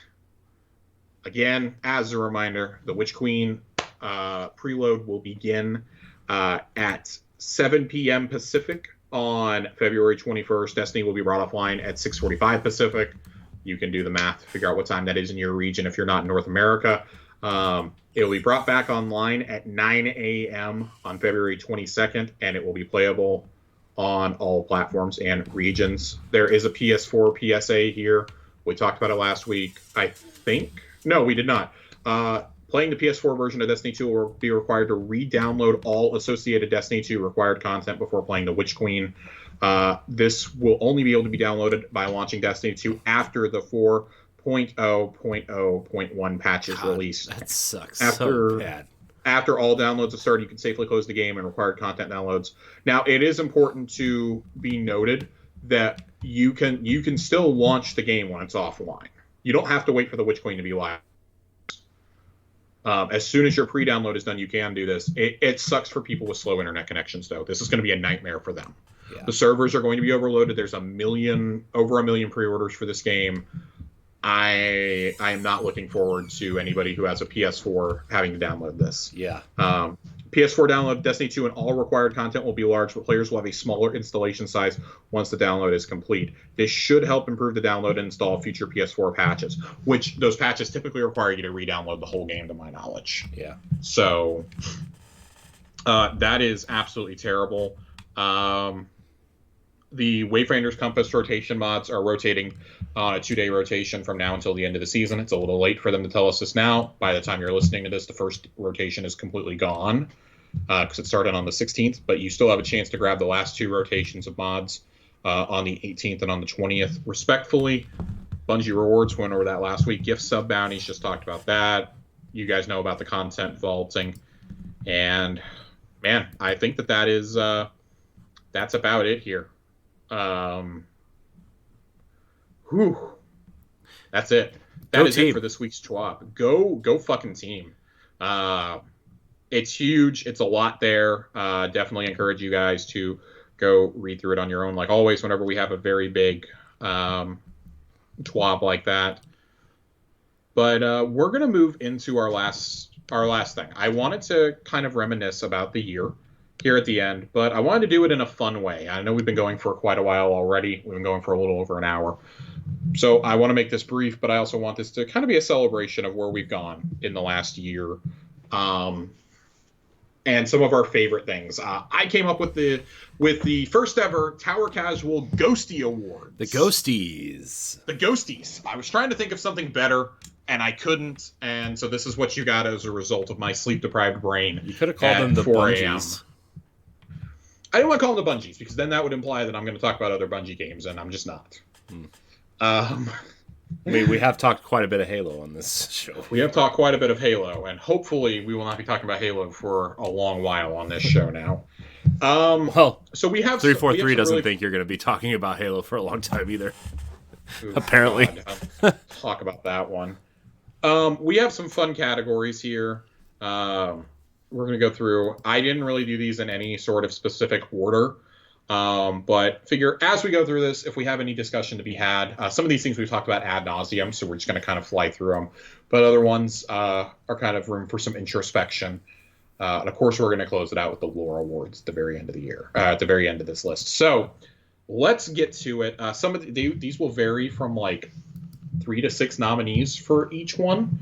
Again, as a reminder, the Witch Queen preload will begin at 7 p.m. Pacific on February 21st. Destiny will be brought offline at 6:45 Pacific. You can do the math to figure out what time that is in your region if you're not in North America. It will be brought back online at 9 a.m. on February 22nd, and it will be playable on all platforms and regions. There is a PS4 PSA here. We talked about it last week, I think. No, we did not. Playing the PS4 version of Destiny 2 will be required to re-download all associated Destiny 2 required content before playing the Witch Queen. This will only be able to be downloaded by launching Destiny 2 after the 4.0.0.1 patch is released.
That sucks so bad.
After all downloads have started, you can safely close the game and required content downloads. Now, it is important to be noted that you can still launch the game when it's offline. You don't have to wait for the Witch Queen to be live. As soon as your pre-download is done, you can do this. It sucks for people with slow internet connections, though. This is going to be a nightmare for them. Yeah. The servers are going to be overloaded. There's over a million pre-orders for this game. I am not looking forward to anybody who has a PS4 having to download this.
Yeah.
PS4 download Destiny 2 and all required content will be large, but players will have a smaller installation size once the download is complete. This should help improve the download and install future PS4 patches, which those patches typically require you to re-download the whole game, to my knowledge.
Yeah.
So that is absolutely terrible. The Wayfinder's Compass rotation mods are rotating on a 2-day rotation from now until the end of the season. It's a little late for them to tell us this now. By the time you're listening to this, the first rotation is completely gone because it started on the 16th, but you still have a chance to grab the last 2 rotations of mods on the 18th and on the 20th, respectfully. Bungie Rewards went over that last week. Gift sub bounties, just talked about that. You guys know about the content vaulting. And, man, I think that is that's about it here. That's it. That is it for this week's TWAB. Go fucking team. It's huge. It's a lot there. Definitely encourage you guys to go read through it on your own. Like always, whenever we have a very big TWAB like that. But we're gonna move into our last thing. I wanted to kind of reminisce about the year here at the end, but I wanted to do it in a fun way. I know we've been going for quite a while already. We've been going for a little over an hour. So I want to make this brief, but I also want this to kind of be a celebration of where we've gone in the last year. And some of our favorite things. I came up with the first ever Tower Casual Ghosties Awards.
The Ghosties.
The Ghosties. I was trying to think of something better, and I couldn't. And so this is what you got as a result of my sleep-deprived brain.
You could have called them the Bungies.
I didn't want to call them the Bungies, because then that would imply that I'm going to talk about other Bungie games, and I'm just not.
We have talked quite a bit of Halo on this show.
We have talked quite a bit of Halo, and hopefully we will not be talking about Halo for a long while on this show now. So we have
343 doesn't think you're going to be talking about Halo for a long time either. Apparently.
Talk about that one. We have some fun categories here. We're going to go through. I didn't really do these in any sort of specific order. But figure as we go through this, if we have any discussion to be had, some of these things we've talked about ad nauseum, so we're just going to kind of fly through them. But other ones are kind of room for some introspection. And of course, we're going to close it out with the lore awards at the very end of the year, at the very end of this list. So let's get to it. Some of these will vary from like 3 to 6 nominees for each one.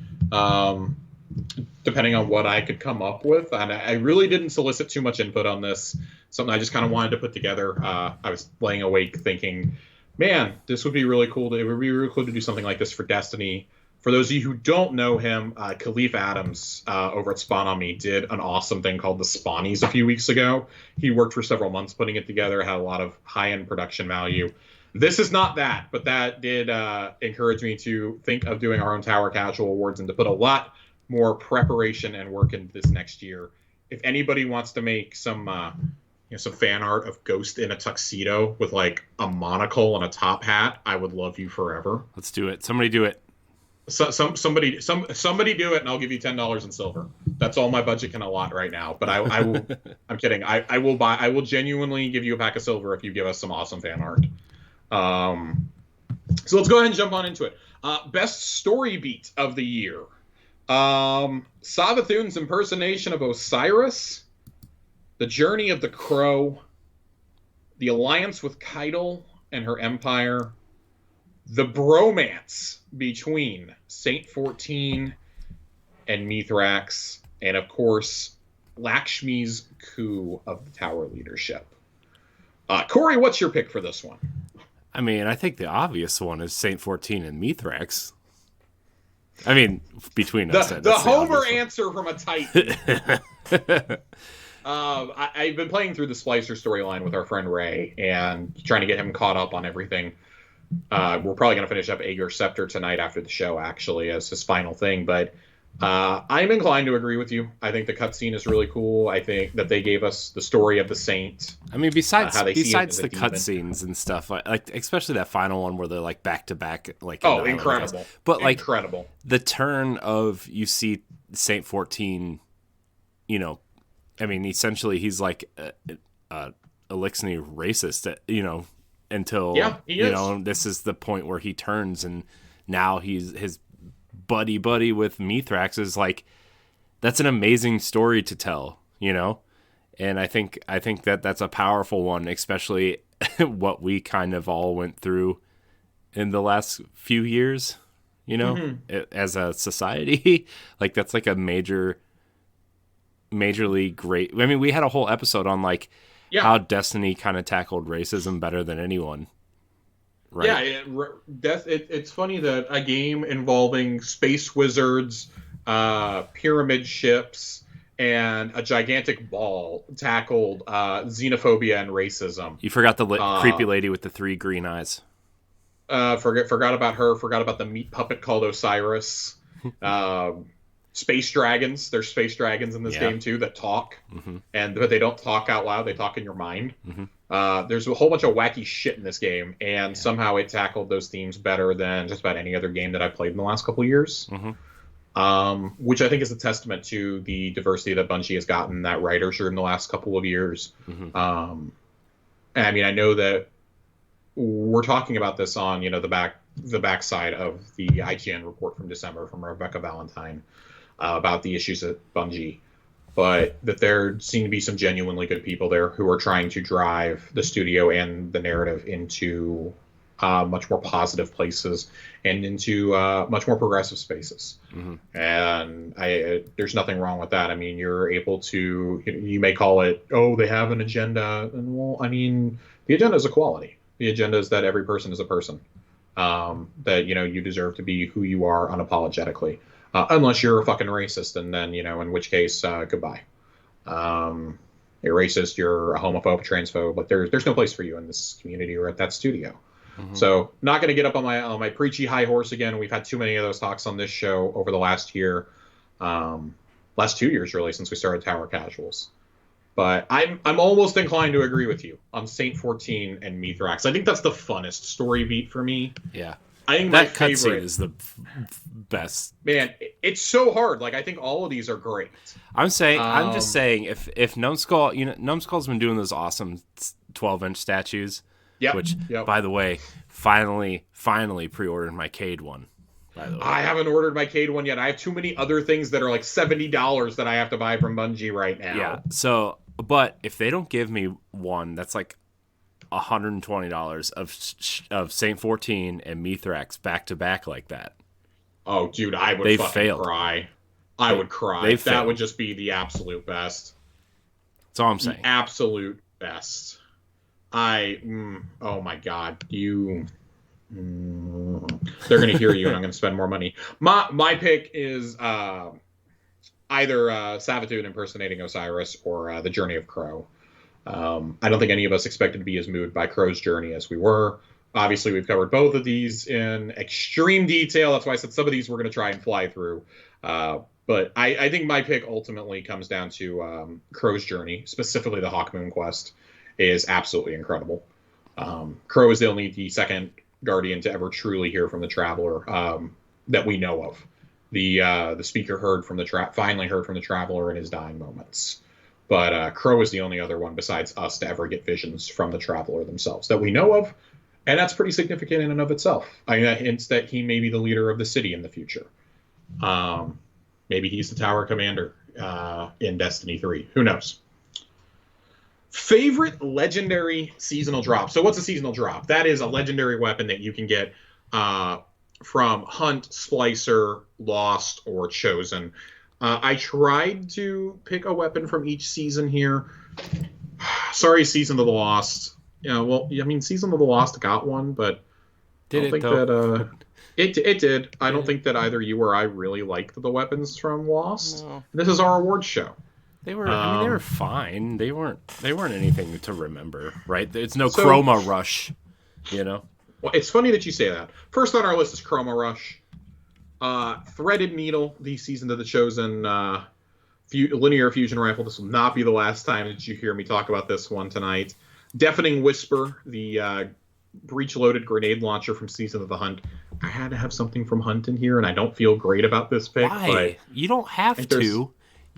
Depending on what I could come up with. And I really didn't solicit too much input on this. Something I just kind of wanted to put together. I was laying awake thinking, man, this would be really cool. It would be really cool to do something like this for Destiny. For those of you who don't know him, Khalif Adams over at Spawn on Me did an awesome thing called the Spawnies a few weeks ago. He worked for several months putting it together, had a lot of high-end production value. This is not that, but that did encourage me to think of doing our own Tower Casual Awards and to put a lot more preparation and work into this next year. If anybody wants to make some fan art of Ghost in a tuxedo with like a monocle and a top hat, I would love you forever.
Let's do it. Somebody do it.
Somebody do it, and I'll give you $10 in silver. That's all my budget can allot right now. But I will. I'm kidding. I will buy. I will genuinely give you a pack of silver if you give us some awesome fan art. So let's go ahead and jump on into it. Best story beat of the year. Savathun's impersonation of Osiris, The Journey of the Crow, The Alliance with Keitel and her empire, the bromance between Saint 14 and Mithrax, and of course, Lakshmi's coup of the Tower leadership. Corey, what's your pick for this one?
I mean, I think the obvious one is Saint 14 and Mithrax. I mean, between us.
The Homer answer from a Titan. I've been playing through the Splicer storyline with our friend Ray and trying to get him caught up on everything. We're probably going to finish up Aeger's Scepter tonight after the show, actually, as his final thing. But I'm inclined to agree with you. I think the cutscene is really cool. I think that they gave us the story of the saint.
I mean, besides the cutscenes and stuff, like especially that final one where they're like back to back, like
incredible.
But like
incredible,
the turn of you see Saint 14. You know, I mean, essentially he's like a Elixir racist. You know. Until this is the point where he turns and now he's his buddy with Mithrax is like, that's an amazing story to tell, you know? And I think that that's a powerful one, especially what we kind of all went through in the last few years, you know, as a society. Like that's like a majorly great. I mean, we had a whole episode on like how Destiny kind of tackled racism better than anyone. Right?
Yeah, it's funny that a game involving space wizards, pyramid ships, and a gigantic ball tackled xenophobia and racism.
You forgot the creepy lady with the 3 green eyes.
Forgot about her. Forgot about the meat puppet called Osiris. Space dragons. There's space dragons in this game too that talk, but they don't talk out loud. They talk in your mind. There's a whole bunch of wacky shit in this game, and somehow it tackled those themes better than just about any other game that I've played in the last couple of years. Which I think is a testament to the diversity that Bungie has gotten that writers in the last couple of years. And I mean, I know that we're talking about this on the backside of the IGN report from December from Rebecca Valentine. About the issues at Bungie, but that there seem to be some genuinely good people there who are trying to drive the studio and the narrative into much more positive places and into much more progressive spaces. And there's nothing wrong with that. I mean, you're able to, you may call it, they have an agenda. And well, I mean, the agenda is equality. The agenda is that every person is a person, that, you deserve to be who you are unapologetically. Unless you're a fucking racist, and then, in which case, goodbye. You're racist, you're a homophobe, transphobe, but there's no place for you in this community or at that studio. So, not going to get up on my preachy high horse again. We've had too many of those talks on this show over the last year, last 2 years really, since we started Tower Casuals. But I'm almost inclined to agree with you on Saint 14 and Mithrax. I think that's the funnest story beat for me.
Yeah.
I think
that cutscene is the best.
Man, it's so hard. Like, I think all of these are great.
I'm just saying, if Numbskull, Numbskull's been doing those awesome 12-inch statues. Which, by the way, finally pre-ordered my Cade one. By the way,
I haven't ordered my Cade one yet. I have too many other things that are like $70 that I have to buy from Bungie right now.
Yeah. So, but if they don't give me one, that's like $120 of Saint 14 and Mithrax back to back like that.
Oh, dude, I would cry. I would cry. That would just be the absolute best.
That's all I'm saying.
The absolute best. Oh my God, they're going to hear you, and I'm going to spend more money. My pick is either Savathun impersonating Osiris or The Journey of Crow. I don't think any of us expected to be as moved by Crow's journey as we were. Obviously, we've covered both of these in extreme detail. That's why I said some of these we're going to try and fly through. But I think my pick ultimately comes down to Crow's journey, specifically the Hawkmoon quest, is absolutely incredible. Crow is the second Guardian to ever truly hear from the Traveler. that we know of. The speaker finally heard from the Traveler in his dying moments. But Crow is the only other one besides us to ever get visions from the Traveler themselves that we know of. And that's pretty significant in and of itself. I mean, that hints that he may be the leader of the city in the future. Maybe he's the Tower Commander in Destiny 3. Who knows? Favorite legendary seasonal drop. So what's a seasonal drop? That is a legendary weapon that you can get from Hunt, Splicer, Lost, or Chosen. I tried to pick a weapon from each season here. Sorry, Season of the Lost. Yeah, well, I mean, Season of the Lost got one, but I don't think that it did. I don't think that either you or I really liked the weapons from Lost. No. This is our awards show.
They were. I mean, they were fine. They weren't anything to remember, right? It's no Chroma Rush, you know.
Well, it's funny that you say that. First on our list is Chroma Rush. Threaded Needle, the Season of the Chosen linear fusion rifle. This will not be the last time that you hear me talk about this one tonight. Deafening Whisper, the breech-loaded grenade launcher from Season of the Hunt. I had to have something from Hunt in here, and I don't feel great about this pick.
Why?
But
you don't have to.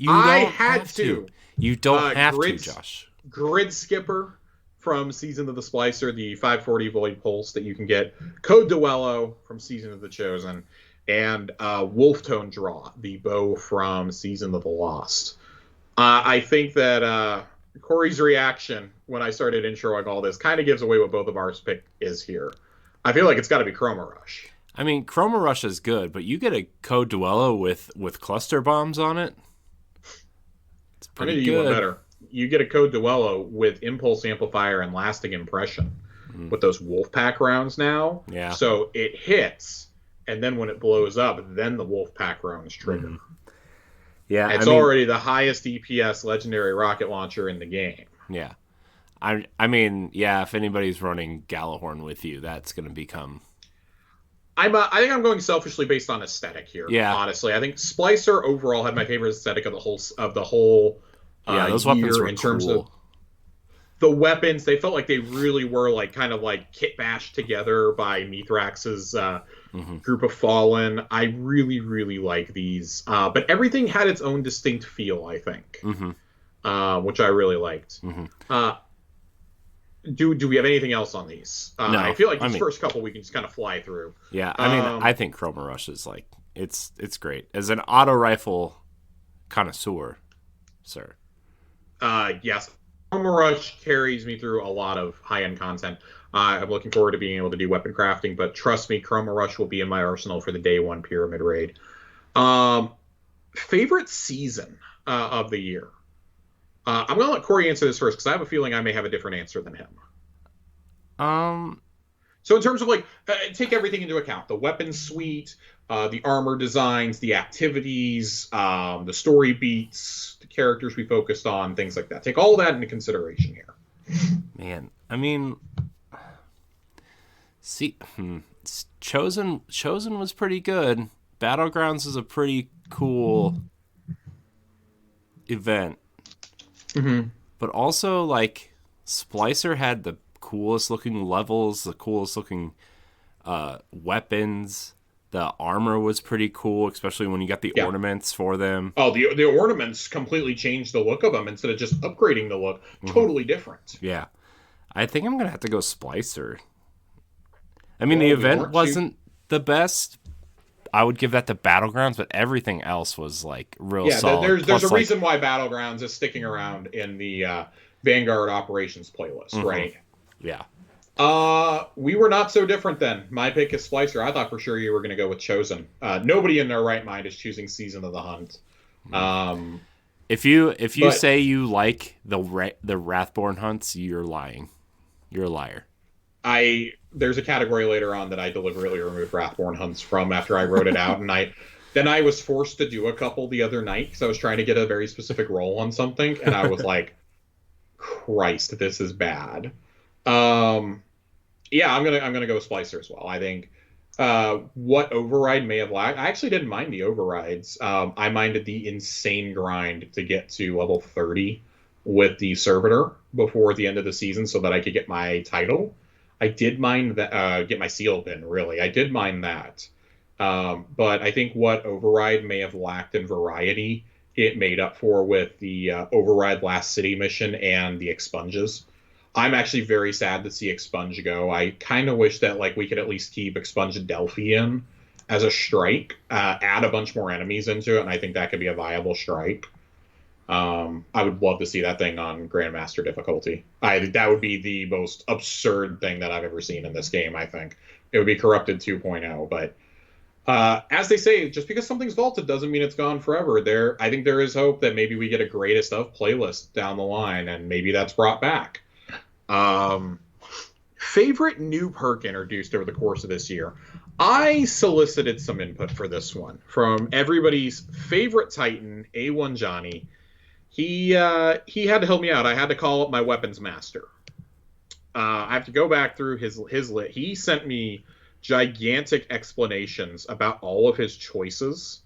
I had to.
You don't have to, Josh.
Grid Skipper from Season of the Splicer, the 540 Void Pulse that you can get. Code Duello from Season of the Chosen. And Wolftone Draw, the bow from Season of the Lost. I think that Corey's reaction when I started introing all this kind of gives away what both of ours pick is here. I feel like it's got to be Chroma Rush.
I mean, Chroma Rush is good, but you get a Code Duello with cluster bombs on it. It's pretty good.
One better. You get a Code Duello with Impulse Amplifier and Lasting Impression with those Wolfpack rounds now.
Yeah.
So it hits, and then when it blows up, then the Wolfpack rounds trigger. Mm-hmm.
Yeah,
it's already the highest EPS legendary rocket launcher in the game.
Yeah. I mean, yeah, if anybody's running Gallahorn with you, that's going to become...
I think I'm going selfishly based on aesthetic here.
Yeah.
Honestly, I think Splicer overall had my favorite aesthetic of the whole
yeah, those weapons were in terms of
the weapons. They felt like they really were like kind of like kit bashed together by Mithrax's Group of Fallen. I really, really like these, but everything had its own distinct feel, I think, which I really liked. Do we have anything else on these?
No,
I feel like these first couple we can just kind of fly through.
Yeah, I mean, I think Chroma Rush is like it's great as an auto rifle connoisseur, sir.
Yes, Chroma Rush carries me through a lot of high-end content. I'm looking forward to being able to do weapon crafting, but trust me, Chroma Rush will be in my arsenal for the day one pyramid raid. Favorite season of the year? I'm going to let Corey answer this first because I have a feeling I may have a different answer than him. So in terms of like, take everything into account: the weapon suite, the armor designs, the activities, the story beats, the characters we focused on, things like that. Take all of that into consideration here.
Man, I mean, Chosen was pretty good. Battlegrounds is a pretty cool event. But also, like, Splicer had the coolest looking levels, the coolest looking weapons. The armor was pretty cool, especially when you got the ornaments for them.
Oh, the ornaments completely changed the look of them instead of just upgrading the look. Totally different.
Yeah. I think I'm going to have to go Splicer. I mean, the event wasn't the best. I would give that to Battlegrounds, but everything else was like real solid.
There's a reason why Battlegrounds is sticking around in the Vanguard Operations playlist, right?
Yeah.
We were not so different then. My pick is Splicer. I thought for sure you were going to go with Chosen. Nobody in their right mind is choosing Season of the Hunt.
If you say you like the Wrathborn hunts, you're lying. You're a liar.
There's a category later on that I deliberately removed Wrathborn hunts from after I wrote it out, and I was forced to do a couple the other night because I was trying to get a very specific roll on something, and I was like, Christ, this is bad. Yeah, I'm gonna go with Splicer as well. I think what override may have lacked. I actually didn't mind the overrides. I minded the insane grind to get to level 30 with the Servitor before the end of the season so that I could get my title. I did mind that get my seal pin. Really, I did mind that. But I think what Override may have lacked in variety, it made up for with the Override Last City mission and the expunges. I'm actually very sad to see expunge go. I kind of wish that like we could at least keep expunge Delphi in as a strike, add a bunch more enemies into it, and I think that could be a viable strike. I would love to see that thing on Grandmaster difficulty. That would be the most absurd thing that I've ever seen in this game. I think it would be Corrupted 2.0, but as they say, just because something's vaulted doesn't mean it's gone forever. I think there is hope that maybe we get a greatest of playlist down the line, and maybe that's brought back. Favorite new perk introduced over the course of this year. I solicited some input for this one from everybody's favorite Titan, A1 Johnny. He had to help me out. I had to call up my weapons master. I have to go back through his lit. He sent me gigantic explanations about all of his choices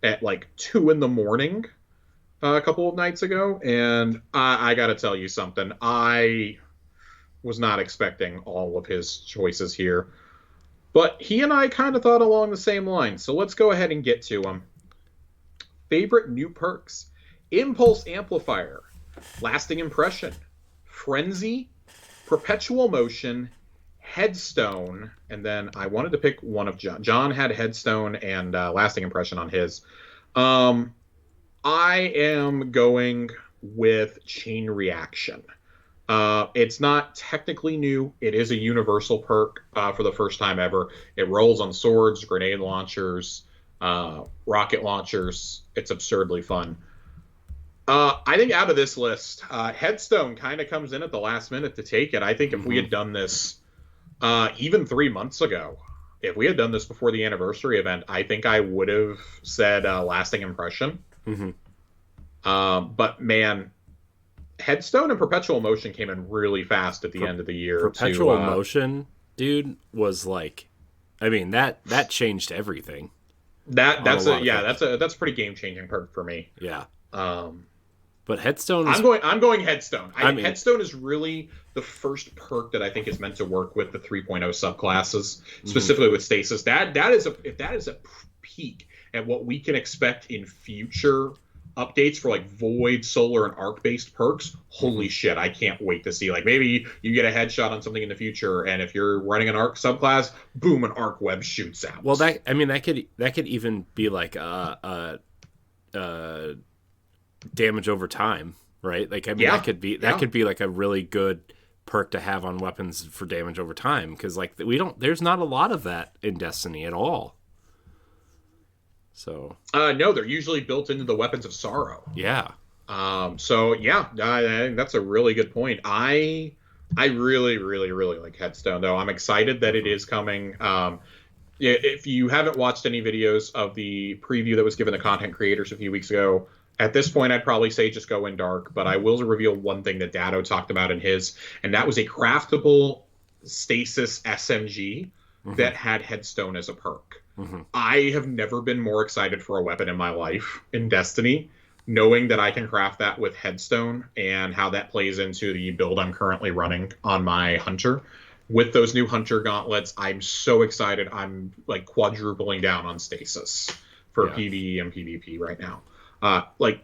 at like 2 a.m. A couple of nights ago, and I got to tell you something. I was not expecting all of his choices here, but he and I kind of thought along the same line. So let's go ahead and get to them. Favorite new perks: Impulse Amplifier, Lasting Impression, Frenzy, Perpetual Motion, Headstone, and then I wanted to pick one of John. John had Headstone and Lasting Impression on his. I am going with Chain Reaction. It's not technically new. It is a universal perk for the first time ever. It rolls on swords, grenade launchers, rocket launchers. It's absurdly fun. I think out of this list, Headstone kind of comes in at the last minute to take it. I think if we had done this even 3 months ago, if we had done this before the anniversary event, I think I would have said Lasting Impression. But man, Headstone and Perpetual Motion came in really fast at the end of the year.
Perpetual Motion, dude, was like, I mean, that changed everything.
That's a pretty game changing perk for me.
Yeah. But Headstone is...
I'm going Headstone. Headstone is really the first perk that I think is meant to work with the 3.0 subclasses, specifically with Stasis. If that is a peak at what we can expect in future updates for like Void, Solar, and Arc based perks, holy shit, I can't wait to see. Like maybe you get a headshot on something in the future, and if you're running an Arc subclass, boom, an Arc web shoots out.
Well, that could even be like damage over time, right? Like I mean, that could be like a really good perk to have on weapons for damage over time, because like there's not a lot of that in Destiny at all. So
no, they're usually built into the Weapons of Sorrow.
Yeah.
I think that's a really good point. I really, really, really like Headstone, though. I'm excited that it is coming. If you haven't watched any videos of the preview that was given to content creators a few weeks ago, at this point, I'd probably say just go in dark. But I will reveal one thing that Dado talked about in his, and that was a craftable Stasis SMG that had Headstone as a perk. I have never been more excited for a weapon in my life in Destiny, knowing that I can craft that with Headstone and how that plays into the build I'm currently running on my Hunter. With those new Hunter gauntlets, I'm so excited. I'm like quadrupling down on Stasis for PvE and PvP right now.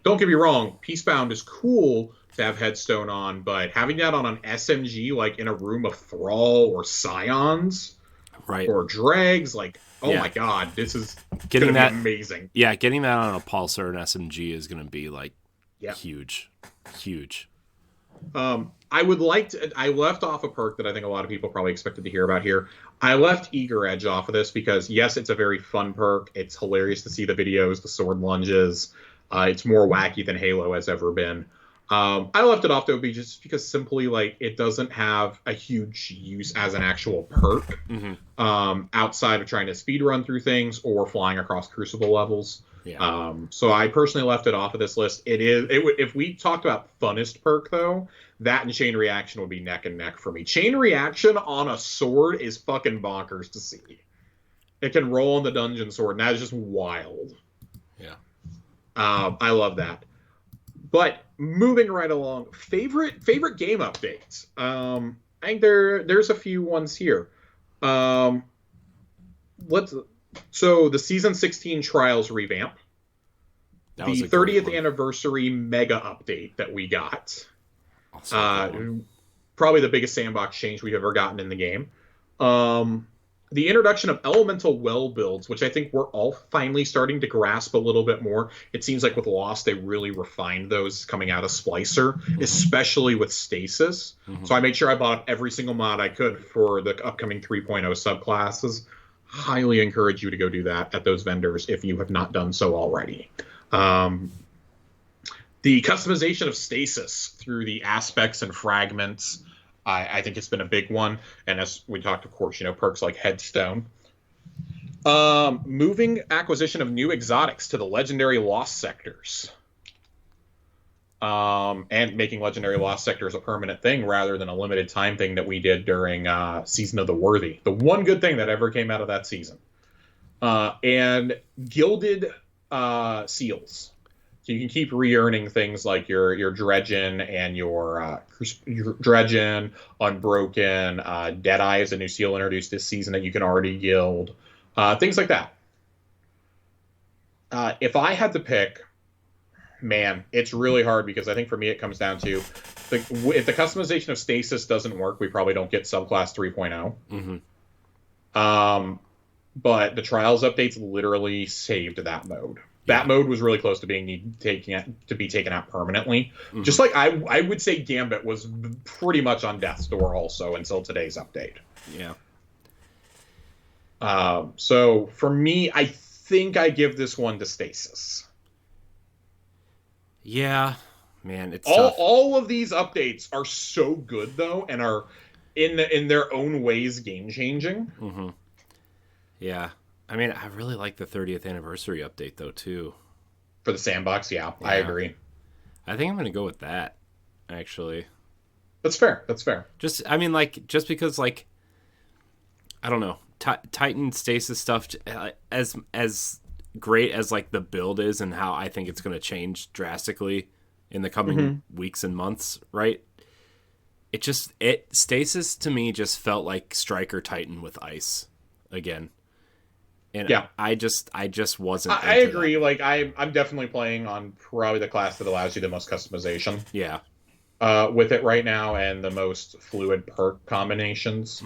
Don't get me wrong, Peacebound is cool to have Headstone on, but having that on an SMG, like in a room of Thrall or Scions,
right,
or Dregs, like, oh my god, this is
getting that
amazing.
Yeah, getting that on a Pulsar and SMG is going to be like huge.
I left off a perk that I think a lot of people probably expected to hear about here. I left Eager Edge off of this because yes, it's a very fun perk. It's hilarious to see the videos, the sword lunges. It's more wacky than Halo has ever been. I left it off though just because simply like it doesn't have a huge use as an actual perk outside of trying to speed run through things or flying across Crucible levels. Yeah. So I personally left it off of this list. If we talked about funnest perk though, that and Chain Reaction would be neck and neck for me. Chain Reaction on a sword is fucking bonkers to see. It can roll on the dungeon sword, and that is just wild.
Yeah.
I love that. But moving right along, favorite game updates. I think there's a few ones here. So the Season 16 Trials revamp,
That
the
was a great
30th
one.
anniversary mega update that we got,
Also a good one.
probably the biggest sandbox change we've ever gotten in the game. The introduction of elemental well builds, which I think we're all finally starting to grasp a little bit more. It seems like with Lost, they really refined those coming out of Splicer, especially with Stasis. So I made sure I bought up every single mod I could for the upcoming 3.0 subclasses. Highly encourage you to go do that at those vendors if you have not done so already. The customization of Stasis through the aspects and fragments, I think it's been a big one. And as we talked, of course, perks like Headstone. Moving acquisition of new exotics to the legendary Lost sectors. And making legendary Lost sectors a permanent thing rather than a limited time thing that we did during Season of the Worthy. The one good thing that ever came out of that season. And gilded seals. So you can keep re-earning things like your Dredgen and your Dredgen, Unbroken, Deadeye is a new seal introduced this season that you can already gild. Things like that. If I had to pick, man, it's really hard because I think for me it comes down to if the customization of Stasis doesn't work, we probably don't get subclass 3.0. But the Trials updates literally saved that mode. That mode was really close to being taken out permanently. Just like I would say Gambit was pretty much on death's door also until today's update.
Yeah.
So for me, I think I give this one to Stasis.
Yeah, man, it's
all of these updates are so good though, and are in their own ways game changing.
Yeah. I mean, I really like the 30th anniversary update, though, too.
For the sandbox, yeah. I agree.
I think I'm going to go with that, actually.
That's fair.
Just because, I don't know, Titan Stasis stuff, as great as, the build is and how I think it's going to change drastically in the coming weeks and months, right? Stasis, to me, just felt like Striker Titan with ice again. And yeah. I just wasn't.
I agree. That. I'm definitely playing on probably the class that allows you the most customization.
Yeah.
With it right now and the most fluid perk combinations.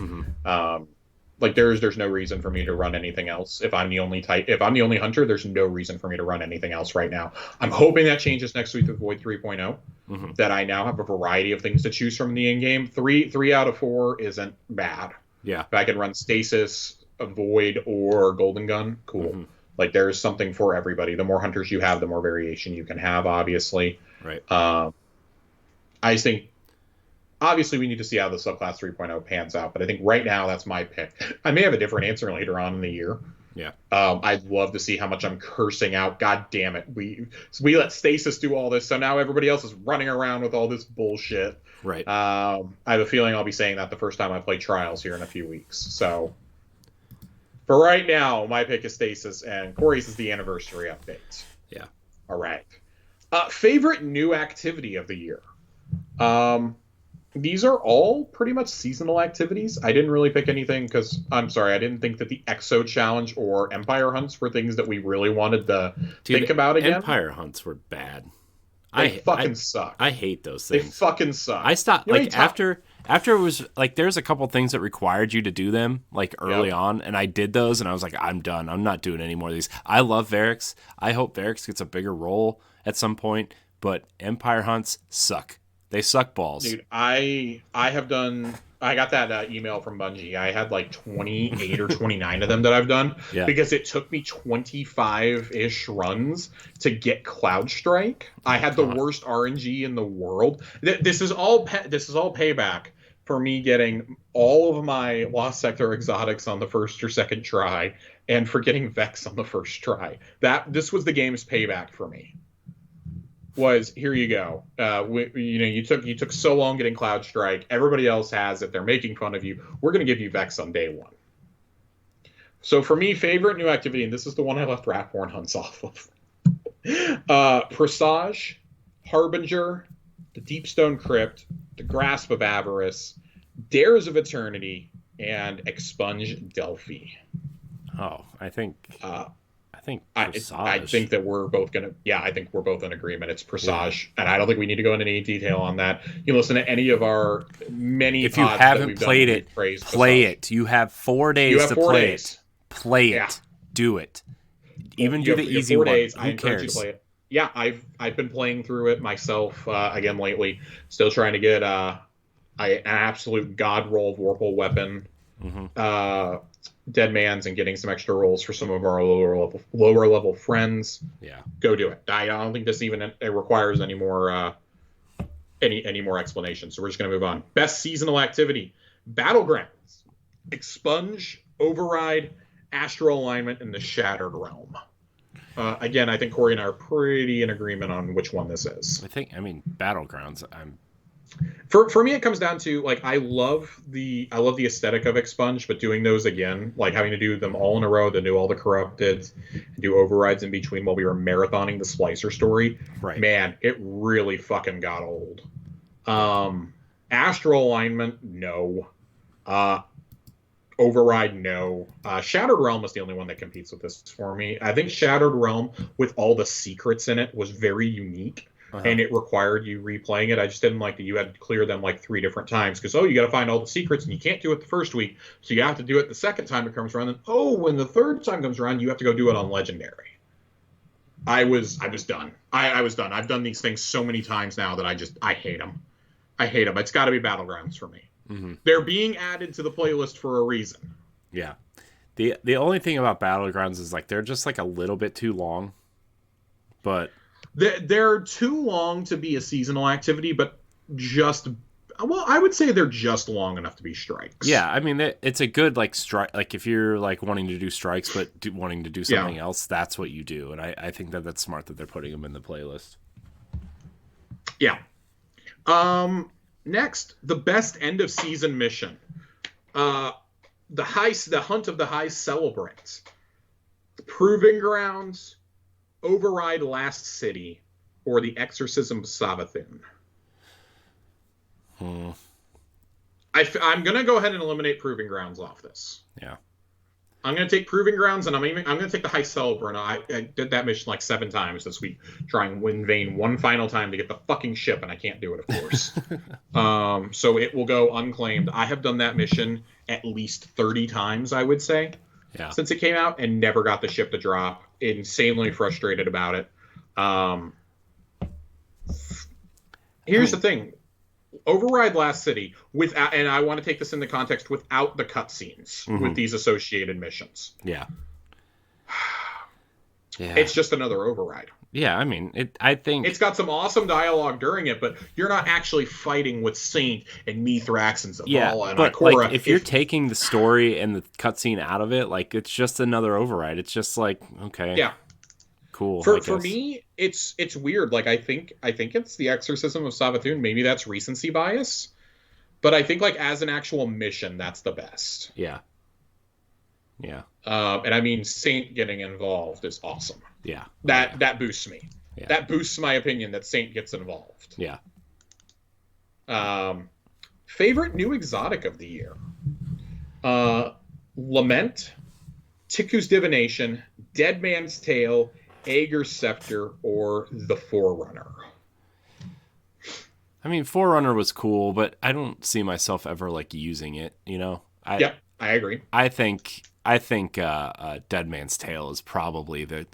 There's no reason for me to run anything else. If I'm the only hunter, there's no reason for me to run anything else right now. I'm hoping that changes next week with Void 3.0. That I now have a variety of things to choose from in the in-game. 3 out of 4 isn't bad.
Yeah.
If I can run Stasis, Void, or Golden Gun, cool. There's something for everybody. The more hunters you have, the more variation you can have, obviously.
Right.
I just think, obviously, we need to see how the subclass 3.0 pans out, but I think right now that's my pick. I may have a different answer later on in the year.
Yeah.
I'd love to see how much I'm cursing out. God damn it. We let Stasis do all this, so now everybody else is running around with all this bullshit.
Right.
I have a feeling I'll be saying that the first time I play Trials here in a few weeks, so... For right now, my pick is Stasis, and Corey's is the anniversary update.
Yeah.
All right. Favorite new activity of the year. These are all pretty much seasonal activities. I didn't really pick anything because, I didn't think that the Exo Challenge or Empire Hunts were things that we really wanted to think about again.
Empire Hunts were bad.
They fucking suck.
I hate those things.
They fucking suck.
I stopped, after it was, there's a couple things that required you to do them, early on, and I did those, and I was like, I'm done. I'm not doing any more of these. I love Varix. I hope Varix gets a bigger role at some point, but Empire Hunts suck. They suck balls.
Dude, I got that email from Bungie. I had 28 or 29 of them that I've done because it took me 25-ish runs to get Cloud Strike. I had the worst RNG in the world. This is all payback for me getting all of my Lost Sector exotics on the first or second try and for getting Vex on the first try. This was the game's payback for me. Was here you go. You took so long getting Cloud Strike. Everybody else has it. They're making fun of you. We're going to give you Vex on day one. So for me, favorite new activity, and this is the one I left Ratborn Hunts off of. Presage, Harbinger, the Deepstone Crypt, the Grasp of Avarice, Dares of Eternity, and Expunge Delphi.
Oh, I think Presage.
I think that we're both gonna. Yeah, I think we're both in agreement. It's Presage, and I don't think we need to go into any detail on that. You listen to any of our many
If you
pods that
haven't
we've
played
done,
it,
we've praised
play
Presage.
it. You have 4 days
You have
to
4
play
days.
it. Play it.
Yeah.
Do it. Even
You
do
have,
the
you have
easy
4
one.
days. I
Who
encourage you
cares?
to play it. Yeah, I've been playing through it myself again lately. Still trying to get an absolute god roll of Warple weapon.
Mm-hmm.
Dead man's and getting some extra rolls for some of our lower level friends.
Yeah.
Go do it. I don't think this even it requires any more explanation. So we're just gonna move on. Best seasonal activity: Battlegrounds, Expunge, Override, Astral Alignment, and the Shattered Realm. Again, I think Corey and I are pretty in agreement on which one this is.
I mean, Battlegrounds.
For me, it comes down to like I love the aesthetic of Expunge, but doing those again, like having to do them all in a row, to do all the corrupted, do overrides in between while we were marathoning the Splicer story.
Right.
Man, it really fucking got old. Astral Alignment, no. Override, no. Shattered Realm is the only one that competes with this for me. I think Shattered Realm, with all the secrets in it, was very unique. And it required you replaying it. I just didn't like that you had to clear them like 3 different times because you got to find all the secrets and you can't do it the first week, so you have to do it the second time it comes around. And when the third time comes around, you have to go do it on Legendary. I was done. I was done. I've done these things so many times now that I hate them. I hate them. It's got to be Battlegrounds for me. Mm-hmm. They're being added to the playlist for a reason.
Yeah. The only thing about Battlegrounds is like they're just like a little bit too long, but.
They're too long to be a seasonal activity, but I would say they're just long enough to be strikes.
Yeah, I mean, it's a good like strike. Like if you're like wanting to do strikes, but wanting to do something else, that's what you do. And I think that's smart that they're putting them in the playlist.
Yeah. Next, the best end of season mission. The Hunt of the High Celebrant. Proving Grounds, Override Last City, or the Exorcism of Savathun. I'm going to go ahead and eliminate Proving Grounds off this.
Yeah.
I'm going to take Proving Grounds, and I'm going to take the High Celebrant. I did that mission like 7 times this week, trying in vain one final time to get the fucking ship, and I can't do it, of course. So it will go unclaimed. I have done that mission at least 30 times, I would say.
Yeah.
Since it came out, and never got the ship to drop. Insanely frustrated about it. Here's the thing. Override Last City, without, and I want to take this into context, without the cutscenes with these associated missions.
Yeah.
Yeah. It's just another override.
Yeah, I mean, I think
it's got some awesome dialogue during it, but you're not actually fighting with Saint and Mithrax and Zavala and
but
Ikora.
Like, if you're taking the story and the cutscene out of it, like it's just another override. It's just like, okay,
yeah,
cool.
For me, it's weird. Like I think it's the Exorcism of Savathun. Maybe that's recency bias, but I think like as an actual mission, that's the best.
Yeah. Yeah.
And I mean, Saint getting involved is awesome.
Yeah.
That boosts me.
Yeah.
That boosts my opinion that Saint gets involved.
Yeah.
Favorite new exotic of the year? Lament, Tiku's Divination, Dead Man's Tale, Aeger's Scepter, or the Forerunner.
I mean, Forerunner was cool, but I don't see myself ever like using it. You know.
Yep, I agree.
I think Dead Man's Tale is probably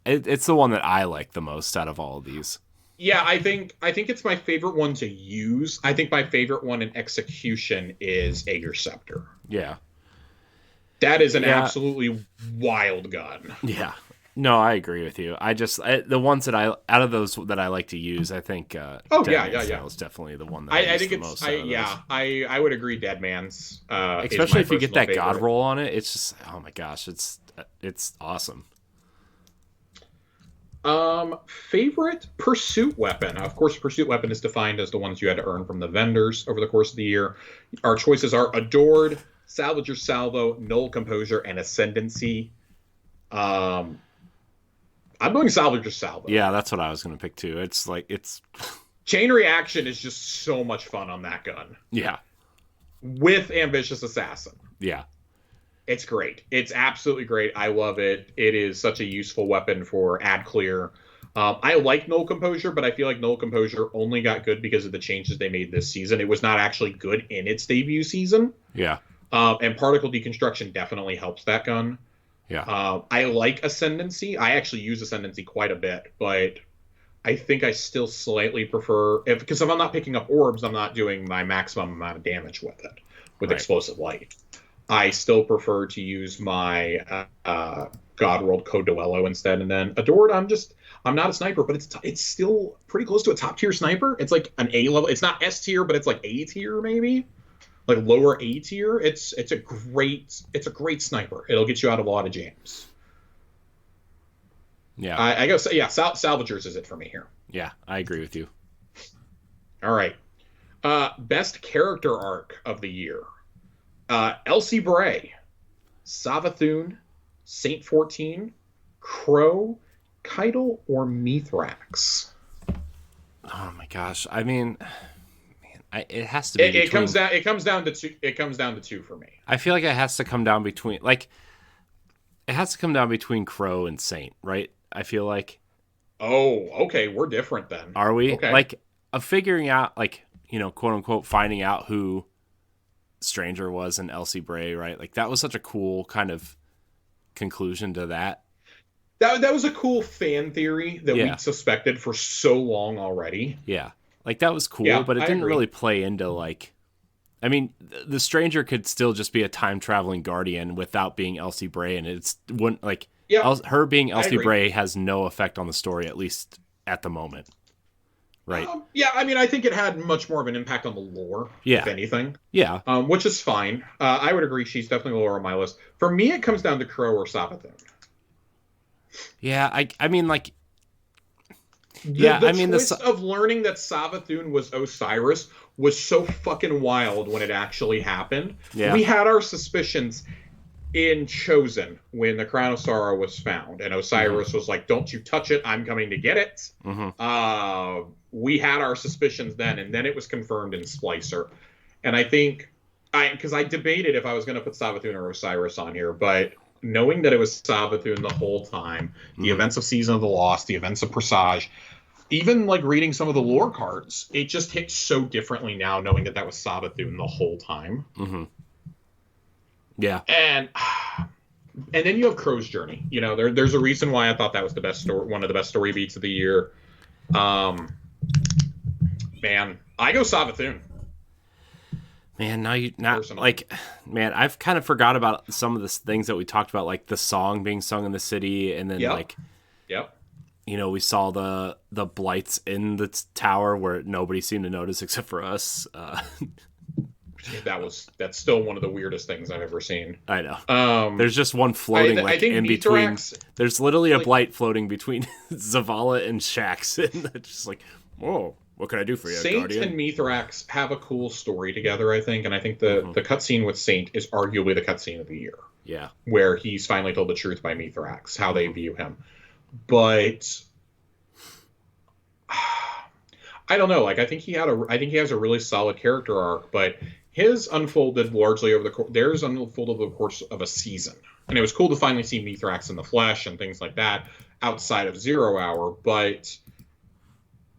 it's the one that I like the most out of all of these.
Yeah, I think it's my favorite one to use. I think my favorite one in execution is Aeger's Scepter.
Yeah.
That is an absolutely wild gun.
Yeah. No, I agree with you. The ones that out of those that I like to use, I think Dead Man's Tale is definitely the one that I think it's the most.
I would agree. Dead Man's,
especially if you get that God roll on it, it's just, oh my gosh, it's awesome.
Favorite pursuit weapon. Of course, pursuit weapon is defined as the ones you had to earn from the vendors over the course of the year. Our choices are Adored, Salvager Salvo, Null Composure, and Ascendancy. I'm going Salvager Salvo.
Yeah, that's what I was going to pick too. It's
Chain Reaction is just so much fun on that gun.
Yeah.
With Ambitious Assassin.
Yeah.
It's great. It's absolutely great. I love it. It is such a useful weapon for ad clear. I like Null Composure, but I feel like Null Composure only got good because of the changes they made this season. It was not actually good in its debut season.
Yeah.
And Particle Deconstruction definitely helps that gun.
Yeah.
I like Ascendancy. I actually use Ascendancy quite a bit, but I think I still slightly prefer... Because if I'm not picking up orbs, I'm not doing my maximum amount of damage with it, with Explosive Light. I still prefer to use my Godworld Code Duello instead, and then Adored, I'm not a sniper, but it's still pretty close to a top tier sniper. It's like an A level. It's not S tier, but it's like A tier maybe, like lower A tier. It's a great sniper. It'll get you out of a lot of jams.
Yeah,
I guess Salvagers is it for me here.
Yeah, I agree with you.
All right, best character arc of the year. Elsie Bray, Savathun, Saint 14, Crow, Keitel, or Mithrax?
Oh my gosh! I mean, man, it has to be.
It comes down to two. It comes down to two for me.
I feel like it has to come down between Crow and Saint, right? I feel like.
Oh, okay. We're different then.
Are we?
Okay.
Like, figuring out, like, quote unquote, finding out who Stranger was in Elsie Bray, right? Like, that was such a cool kind of conclusion to that.
That was a cool fan theory that we suspected for so long already.
Yeah. Like, that was cool, but it didn't really play into, like... I mean, the Stranger could still just be a time-traveling guardian without being Elsie Bray, and it's wouldn't, like... Yeah, her being Elsie Bray has no effect on the story, at least at the moment. Right.
Yeah, I mean, I think it had much more of an impact on the lore, if anything.
Yeah.
Which is fine. I would agree she's definitely lower on my list. For me, it comes down to Crow or Savathun.
Yeah, I mean, like...
The twist of learning that Savathun was Osiris was so fucking wild when it actually happened. Yeah. We had our suspicions in Chosen when the Crown of Sorrow was found, and Osiris was like, "Don't you touch it! I'm coming to get it." We had our suspicions then, and then it was confirmed in Splicer. And I think, because I debated if I was going to put Savathun or Osiris on here, but knowing that it was Savathun the whole time, the events of Season of the Lost, the events of Presage, even like reading some of the lore cards, it just hits so differently now, knowing that was Savathun the whole time.
Yeah.
And then you have Crow's Journey. There's a reason why I thought that was the best story, one of the best story beats of the year. Man, I go Savathun.
Man, man, I've kind of forgot about some of the things that we talked about, like the song being sung in the city, and then we saw the blights in the tower where nobody seemed to notice except for us.
That's still one of the weirdest things I've ever seen.
I know. There's just one floating in between. There's literally a blight floating between Zavala and Shax, and it's just like, whoa, what can I do for you,
Saint
Guardian?
and Mithrax have a cool story together, I think, and I think the cutscene with Saint is arguably the cutscene of the year.
Yeah,
where he's finally told the truth by Mithrax, how they view him. But I don't know. Like, I think he has a really solid character arc, but his unfolded largely over theirs unfolded over the course of a season. And it was cool to finally see Mithrax in the flesh and things like that outside of 0 Hour, but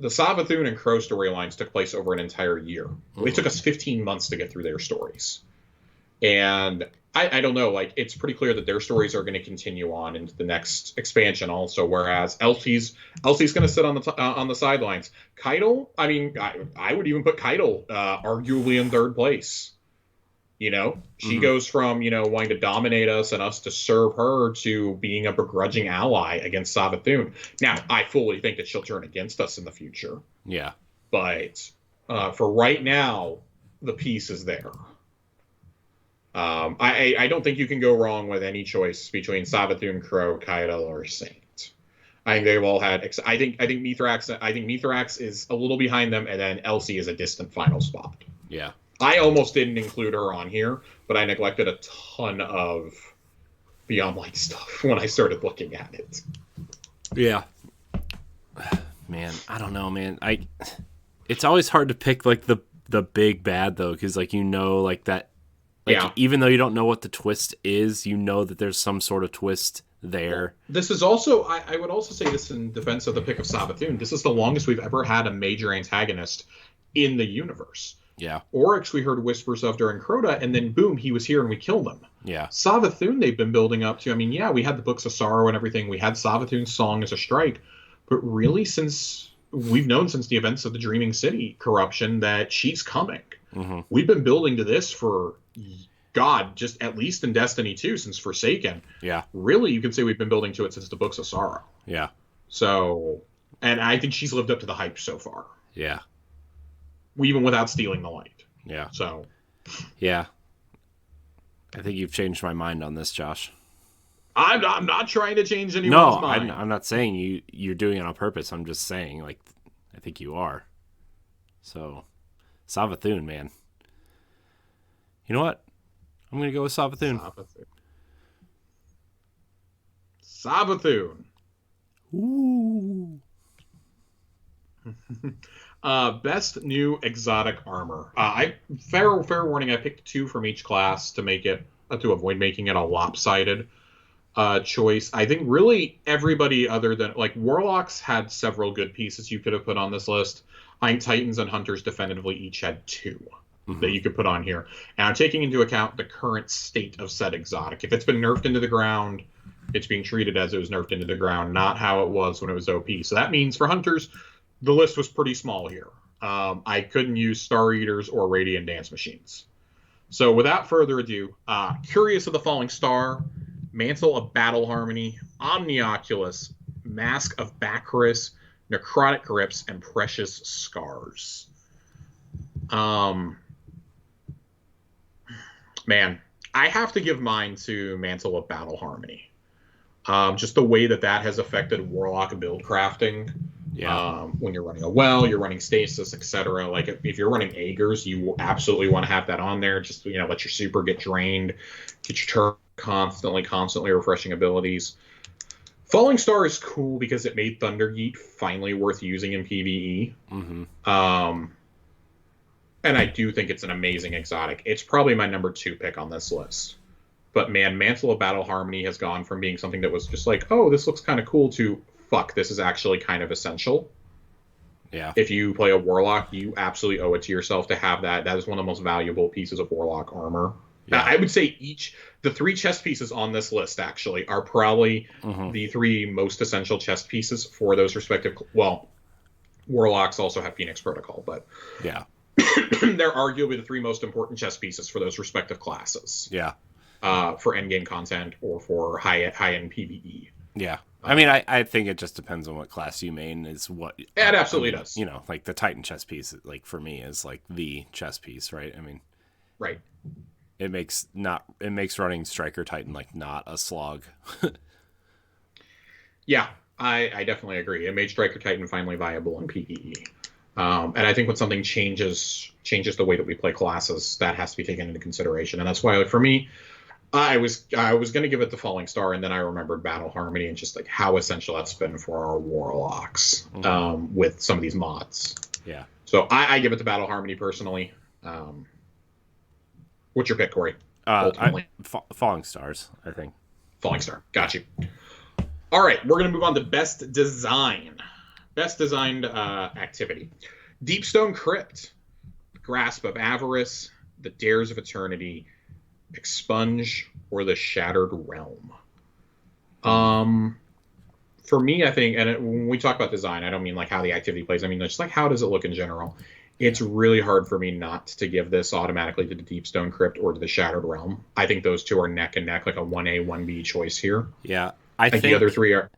the Savathun and Crow storylines took place over an entire year. It took us 15 months to get through their stories. And I don't know, like, it's pretty clear that their stories are going to continue on into the next expansion also, whereas Elsie's going to sit on the sidelines. Keitel, I mean, I would even put Keitel arguably in third place. She goes from, wanting to dominate us and us to serve her to being a begrudging ally against Savathun. Now, I fully think that she'll turn against us in the future.
Yeah.
But for right now, the piece is there. I don't think you can go wrong with any choice between Savathun, Crow, Keitel, or Saint. I think they've all had. I think Mithrax is a little behind them, and then Elsie is a distant final spot.
Yeah.
I almost didn't include her on here, but I neglected a ton of Beyond Light stuff when I started looking at it.
Yeah. Man, I don't know, man. It's always hard to pick like the big bad though, because like like that. Like,
yeah.
even though you don't know what the twist is, you know that there's some sort of twist there.
This is also, I would also say this in defense of the pick of Savathûn. This is the longest we've ever had a major antagonist in the universe.
Yeah.
Oryx we heard whispers of during Crota, and then boom, he was here and we killed him.
Yeah.
Savathûn they've been building up to. I mean, yeah, we had the Books of Sorrow and everything. We had Savathûn's song as a strike. But really, we've known since the events of the Dreaming City corruption that she's coming.
Mm-hmm.
We've been building to this for, God, just at least in Destiny 2 since Forsaken.
Yeah.
Really, you can say we've been building to it since the Books of Sorrow.
Yeah.
So, and I think she's lived up to the hype so far.
Yeah.
Even without stealing the light.
Yeah.
So.
Yeah. I think you've changed my mind on this, Josh.
I'm not trying to change anyone's mind.
I'm not saying you're doing it on purpose. I'm just saying, like, I think you are. So, Savathûn, man. You know what? I'm going to go with Savathûn.
Savathûn.
Ooh.
Best new exotic armor. Fair warning, I picked 2 from each class to avoid making it a lopsided choice. I think really everybody other than, like, Warlocks had several good pieces you could have put on this list. I think Titans and Hunters definitively each had 2 that you could put on here. And I'm taking into account the current state of said exotic. If it's been nerfed into the ground, it's being treated as it was nerfed into the ground, not how it was when it was OP. So that means for Hunters, the list was pretty small here. I couldn't use Star Eaters or Radiant Dance Machines. So without further ado, Curious of the Falling Star, Mantle of Battle Harmony, Omnioculus, Mask of Baccharis, Necrotic Grips, and Precious Scars. Man, I have to give mine to Mantle of Battle Harmony. Just the way that has affected Warlock build crafting.
Yeah.
When you're running a well, you're running stasis, etc. Like if you're running Aegers, you absolutely want to have that on there. Just, let your super get drained, get your turn constantly refreshing abilities. Falling Star is cool because it made Thundergeet finally worth using in PvE.
Mm-hmm.
And I do think it's an amazing exotic. It's probably my number 2 pick on this list. But man, Mantle of Battle Harmony has gone from being something that was just like, oh, this looks kind of cool, to fuck, this is actually kind of essential.
Yeah.
If you play a Warlock, you absolutely owe it to yourself to have that. That is one of the most valuable pieces of Warlock armor. Yeah. I would say the 3 chest pieces on this list actually are probably the 3 most essential chest pieces for those respective. Well, Warlocks also have Phoenix Protocol, but
yeah,
they're arguably the 3 most important chest pieces for those respective classes.
Yeah.
For endgame content or for high-end PvE.
Yeah. I mean, I think it just depends on what class you main is what.
It absolutely does.
Like the Titan chess piece, like for me, is like the chess piece, right? I mean,
right.
It makes running Striker Titan like not a slog.
Yeah, I definitely agree. It made Striker Titan finally viable in PvE. And I think when something changes the way that we play classes, that has to be taken into consideration. And that's why, like, for me, I was going to give it the Falling Star, and then I remembered Battle Harmony and just like how essential that's been for our Warlocks with some of these mods.
Yeah. So
I give it to Battle Harmony personally. What's your pick, Corey?
Falling Stars, I think.
Falling Star. Got you. All right, we're going to move on to Best Design. Best Designed Activity. Deepstone Crypt, Grasp of Avarice, The Dares of Eternity, Expunge, or The Shattered Realm. For me, I think, and when we talk about design, I don't mean like how the activity plays. I mean just like how does it look in general. It's really hard for me not to give this automatically to the Deepstone Crypt or to the Shattered Realm. I think those 2 are neck and neck, like a 1A, 1B choice here.
Yeah,
I think the other 3 are.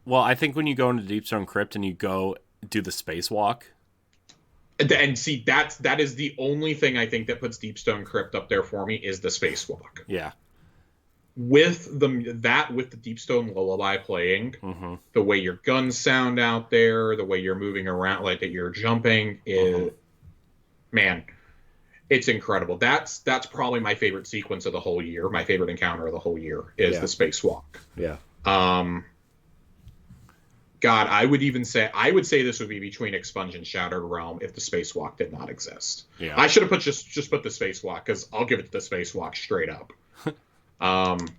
Well, I think when you go into Deepstone Crypt and you go do the spacewalk.
And see, that is the only thing I think that puts Deepstone Crypt up there for me is the spacewalk.
Yeah.
With the Deepstone Lullaby playing, the way your guns sound out there, the way you're moving around, like that you're jumping, is man, it's incredible. That's probably my favorite sequence of the whole year. My favorite encounter of the whole year is the spacewalk.
Yeah.
God, I would say this would be between Expunge and Shattered Realm if the Spacewalk did not exist.
Yeah.
I should have just put the Spacewalk, because I'll give it to the Spacewalk straight up. And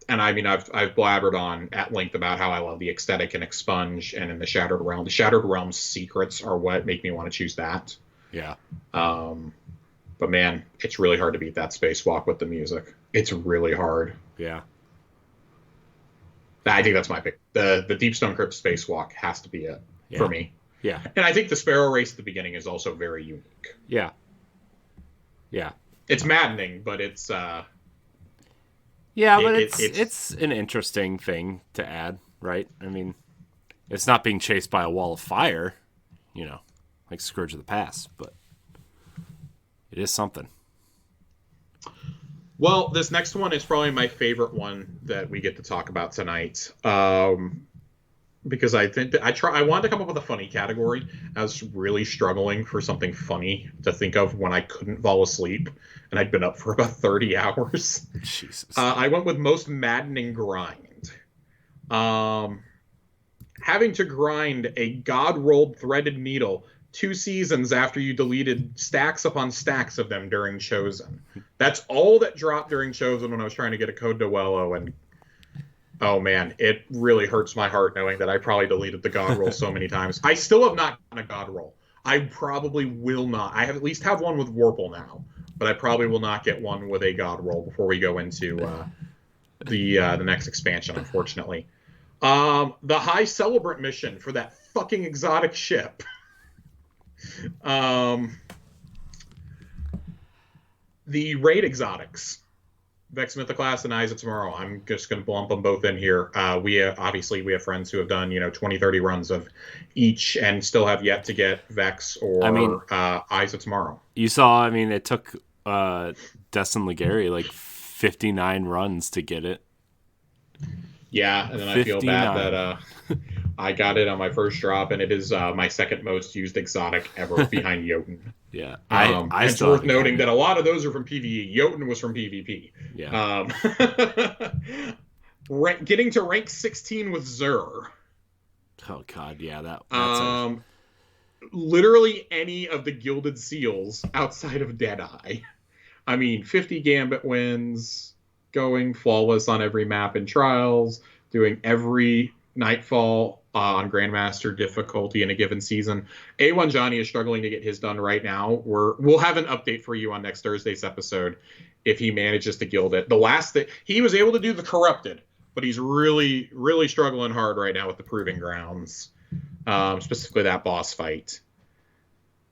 I mean, I've blabbered on at length about how I love the aesthetic in Expunge and in the Shattered Realm. The Shattered Realm's secrets are what make me want to choose that.
Yeah.
But man, it's really hard to beat that Spacewalk with the music. It's really hard.
Yeah.
I think that's my pick. The Deepstone Crypt Spacewalk has to be it for me.
Yeah.
And I think the Sparrow Race at the beginning is also very unique.
Yeah. Yeah.
It's maddening, but it's
but it's an interesting thing to add, right? I mean, it's not being chased by a wall of fire, like Scourge of the Past, but it is something.
Well, this next one is probably my favorite one that we get to talk about tonight. Because I think that I wanted to come up with a funny category. I was really struggling for something funny to think of when I couldn't fall asleep, and I'd been up for about 30 hours.
Jesus.
I went with most maddening grind. Having to grind a god-rolled threaded needle 2 seasons after you deleted stacks upon stacks of them during Chosen. That's all that dropped during Chosen when I was trying to get a code to Wello, and oh man, it really hurts my heart knowing that I probably deleted the god roll so many times. I still have not gotten a god roll. I probably will not. I have at least have one with Warple now, but I probably will not get one with a god roll before we go into the next expansion, unfortunately. The High Celebrant mission for that fucking exotic ship. The raid exotics, Vex Mythoclast and Eyes of Tomorrow. I'm just going to lump them both in here. We have friends who have done 20, 30 runs of each and still have yet to get Vex or Eyes of Tomorrow.
You saw, it took Destin Legary like 59 runs to get it.
Yeah, and then 59. I feel bad that I got it on my first drop, and it is my second most used exotic ever behind Jotun.
Yeah,
it's worth noting that a lot of those are from PvE. Jotun was from PvP.
Yeah.
Getting to rank 16 with Zur.
Oh God, yeah, that's
literally any of the Gilded Seals outside of Deadeye. 50 Gambit wins, going flawless on every map in Trials, doing every Nightfall on Grandmaster difficulty in a given season. A1 Johnny is struggling to get his done right now. We'll have an update for you on next Thursday's episode if he manages to gild it. The last thing he was able to do the Corrupted, but he's really, really struggling hard right now with the Proving Grounds, specifically that boss fight.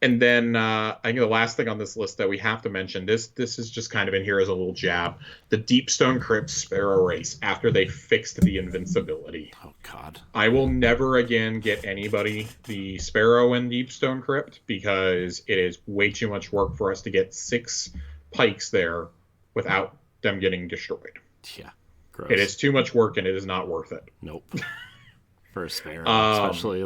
And then I think the last thing on this list that we have to mention, this is just kind of in here as a little jab, the Deepstone Crypt Sparrow Race after they fixed the invincibility.
Oh, God.
I will never again get anybody the Sparrow and Deepstone Crypt because it is way too much work for us to get 6 pikes there without them getting destroyed.
Yeah, gross.
It is too much work and it is not worth it.
Nope. For a Sparrow, especially,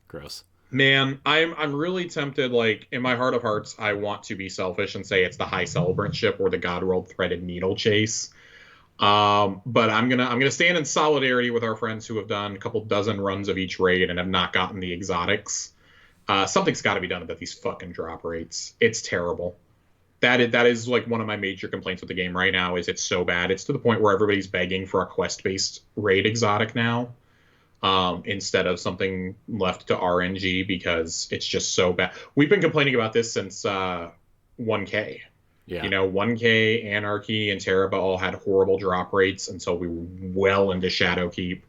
gross.
Man, I'm really tempted, in my heart of hearts, I want to be selfish and say it's the High Celebrant ship or the God-rolled Threaded Needle Chase. But I'm gonna stand in solidarity with our friends who have done a couple dozen runs of each raid and have not gotten the exotics. Something's got to be done about these fucking drop rates. It's terrible. That is one of my major complaints with the game right now is it's so bad. It's to the point where everybody's begging for a quest-based raid exotic now. Instead of something left to RNG because it's just so bad. We've been complaining about this since 1K.
Yeah.
1K, Anarchy, and Teraba all had horrible drop rates until we were well into Shadowkeep.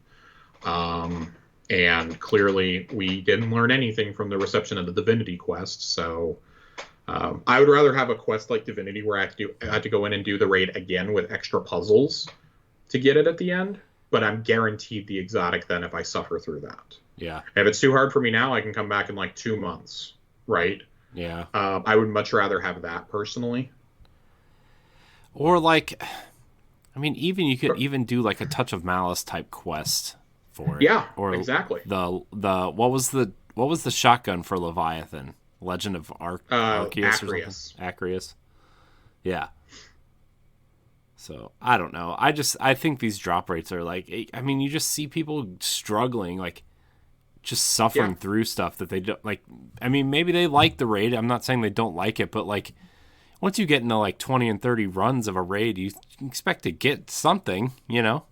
And clearly we didn't learn anything from the reception of the Divinity quest. So I would rather have a quest like Divinity where I had to go in and do the raid again with extra puzzles to get it at the end. But I'm guaranteed the exotic then if I suffer through that.
Yeah.
If it's too hard for me now, I can come back in 2 months, right?
Yeah.
I would much rather have that personally.
Or even you could even do a Touch of Malice type quest for it.
Yeah.
Or
exactly.
The what was the shotgun for Leviathan? Legend of Arceus or something? Acreus. Yeah. So I don't know. I think these drop rates are like, I mean, you just see people struggling, like just suffering through stuff that they don't like. I mean, maybe they like the raid. I'm not saying they don't like it, but like once you get into like 20 and 30 runs of a raid, you expect to get something, you know?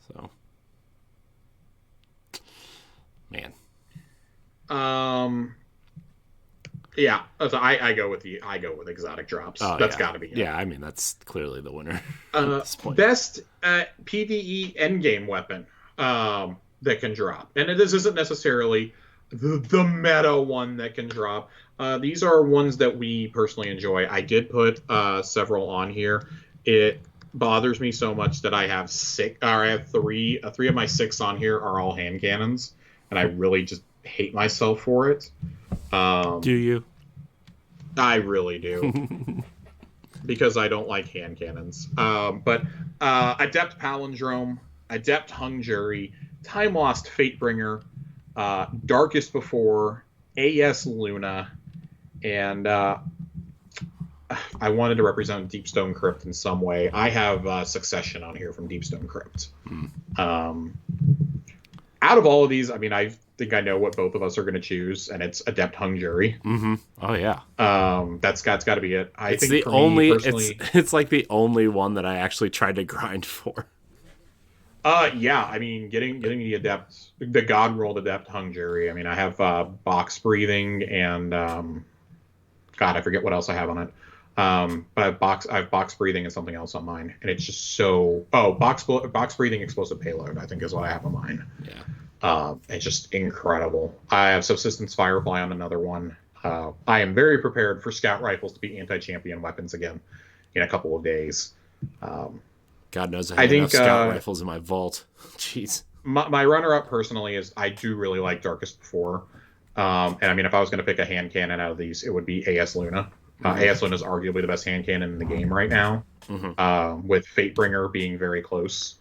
So, man.
Yeah, so I go with exotic drops. That's got to be it.
Yeah, I mean that's clearly the winner.
Best PvE endgame weapon that can drop, and this isn't necessarily the meta one that can drop. These are ones that we personally enjoy. I did put several on here. It bothers me so much that I have three of my 6 on here are all hand cannons, and I really just hate myself for it.
Do you?
I really do. Because I don't like hand cannons. But Adept Palindrome, Adept Hung Jury, Time Lost Fatebringer, Darkest Before, AS Luna, and I wanted to represent Deepstone Crypt in some way. I have Succession on here from Deepstone Crypt. Out of all of these, I mean, I think I know what both of us are going to choose, and it's Adept Hung Jury.
Mm-hmm. Oh yeah.
That's got to be it. I
it's
think
the
for
only.
me personally,
it's like the only one that I actually tried to grind for.
Yeah. I mean, getting the God rolled Adept Hung Jury. I mean, I have Box Breathing and God, I forget what else I have on it. But I have box breathing and something else on mine, and it's just so. Oh, box breathing, explosive payload, I think is what I have on mine.
Yeah.
It's just incredible. I have Subsistence Firefly on another one. I am very prepared for scout rifles to be anti-champion weapons again in a couple of days.
God knows I have enough scout rifles in my vault. Jeez.
My runner-up personally is I do really like Darkest Before, and I mean if I was going to pick a hand cannon out of these, it would be AS Luna. AS Luna is arguably the best hand cannon in the game right now, with Fatebringer being very close.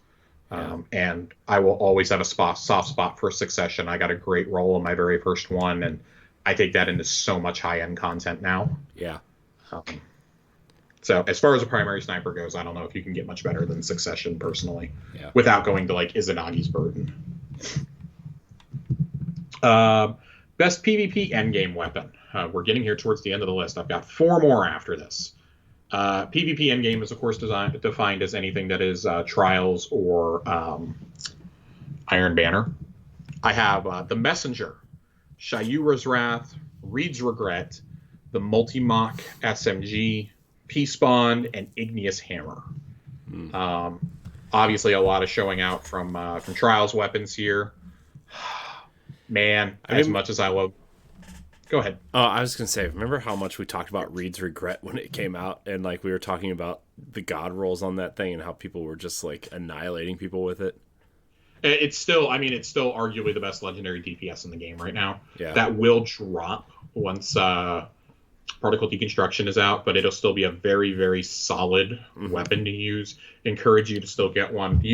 And I will always have a soft spot for Succession. I got a great roll on my very first one, and I take that into so much high-end content now.
Yeah.
So as far as a primary sniper goes, I don't know if you can get much better than Succession personally, without going to like Izanagi's Burden. Best PvP endgame weapon. We're getting here towards the end of the list. I've got 4 more after this. PvP endgame is, of course, defined as anything that is Trials or Iron Banner. I have the Messenger, Shayura's Wrath, Reed's Regret, the Multi-Mock SMG, Peace Bond, and Igneous Hammer. Obviously, a lot of showing out from Trials weapons here. Man, as much as I love... Go ahead.
Oh, I was going to say, remember how much we talked about Reed's Regret when it came out? And, like, we were talking about the God rolls on that thing and how people were just, like, annihilating people with it.
It's still arguably the best legendary DPS in the game right now.
Yeah.
That will drop once Particle Deconstruction is out, but it'll still be a very, very solid weapon to use. Encourage you to still get one.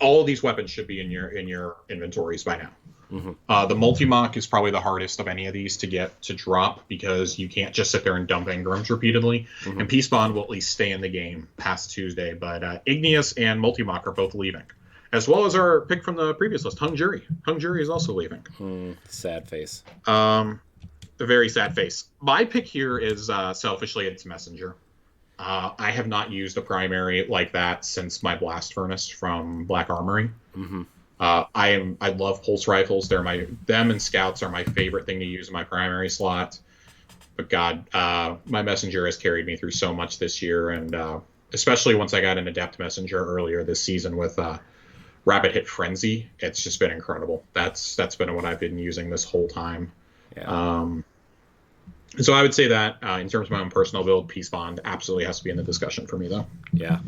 All of these weapons should be in your inventories by now. The Multi-Mock is probably the hardest of any of these to get to drop because you can't just sit there and dump engrams repeatedly. And Peace Bond will at least stay in the game past Tuesday, but Igneous and Multi-Mock are both leaving, as well as our pick from the previous list, Hung Jury. Hung Jury is also leaving.
Sad face.
A very sad face. My pick here is selfishly it's Messenger. I have not used a primary like that since my Blast Furnace from Black Armory. I love pulse rifles. Them and scouts are my favorite thing to use in my primary slot. But God, my Messenger has carried me through so much this year, and especially once I got an Adept Messenger earlier this season with Rapid Hit Frenzy, it's just been incredible. That's been what I've been using this whole time.
Yeah.
So I would say that in terms of my own personal build, Peace Bond absolutely has to be in the discussion for me, though.
Yeah,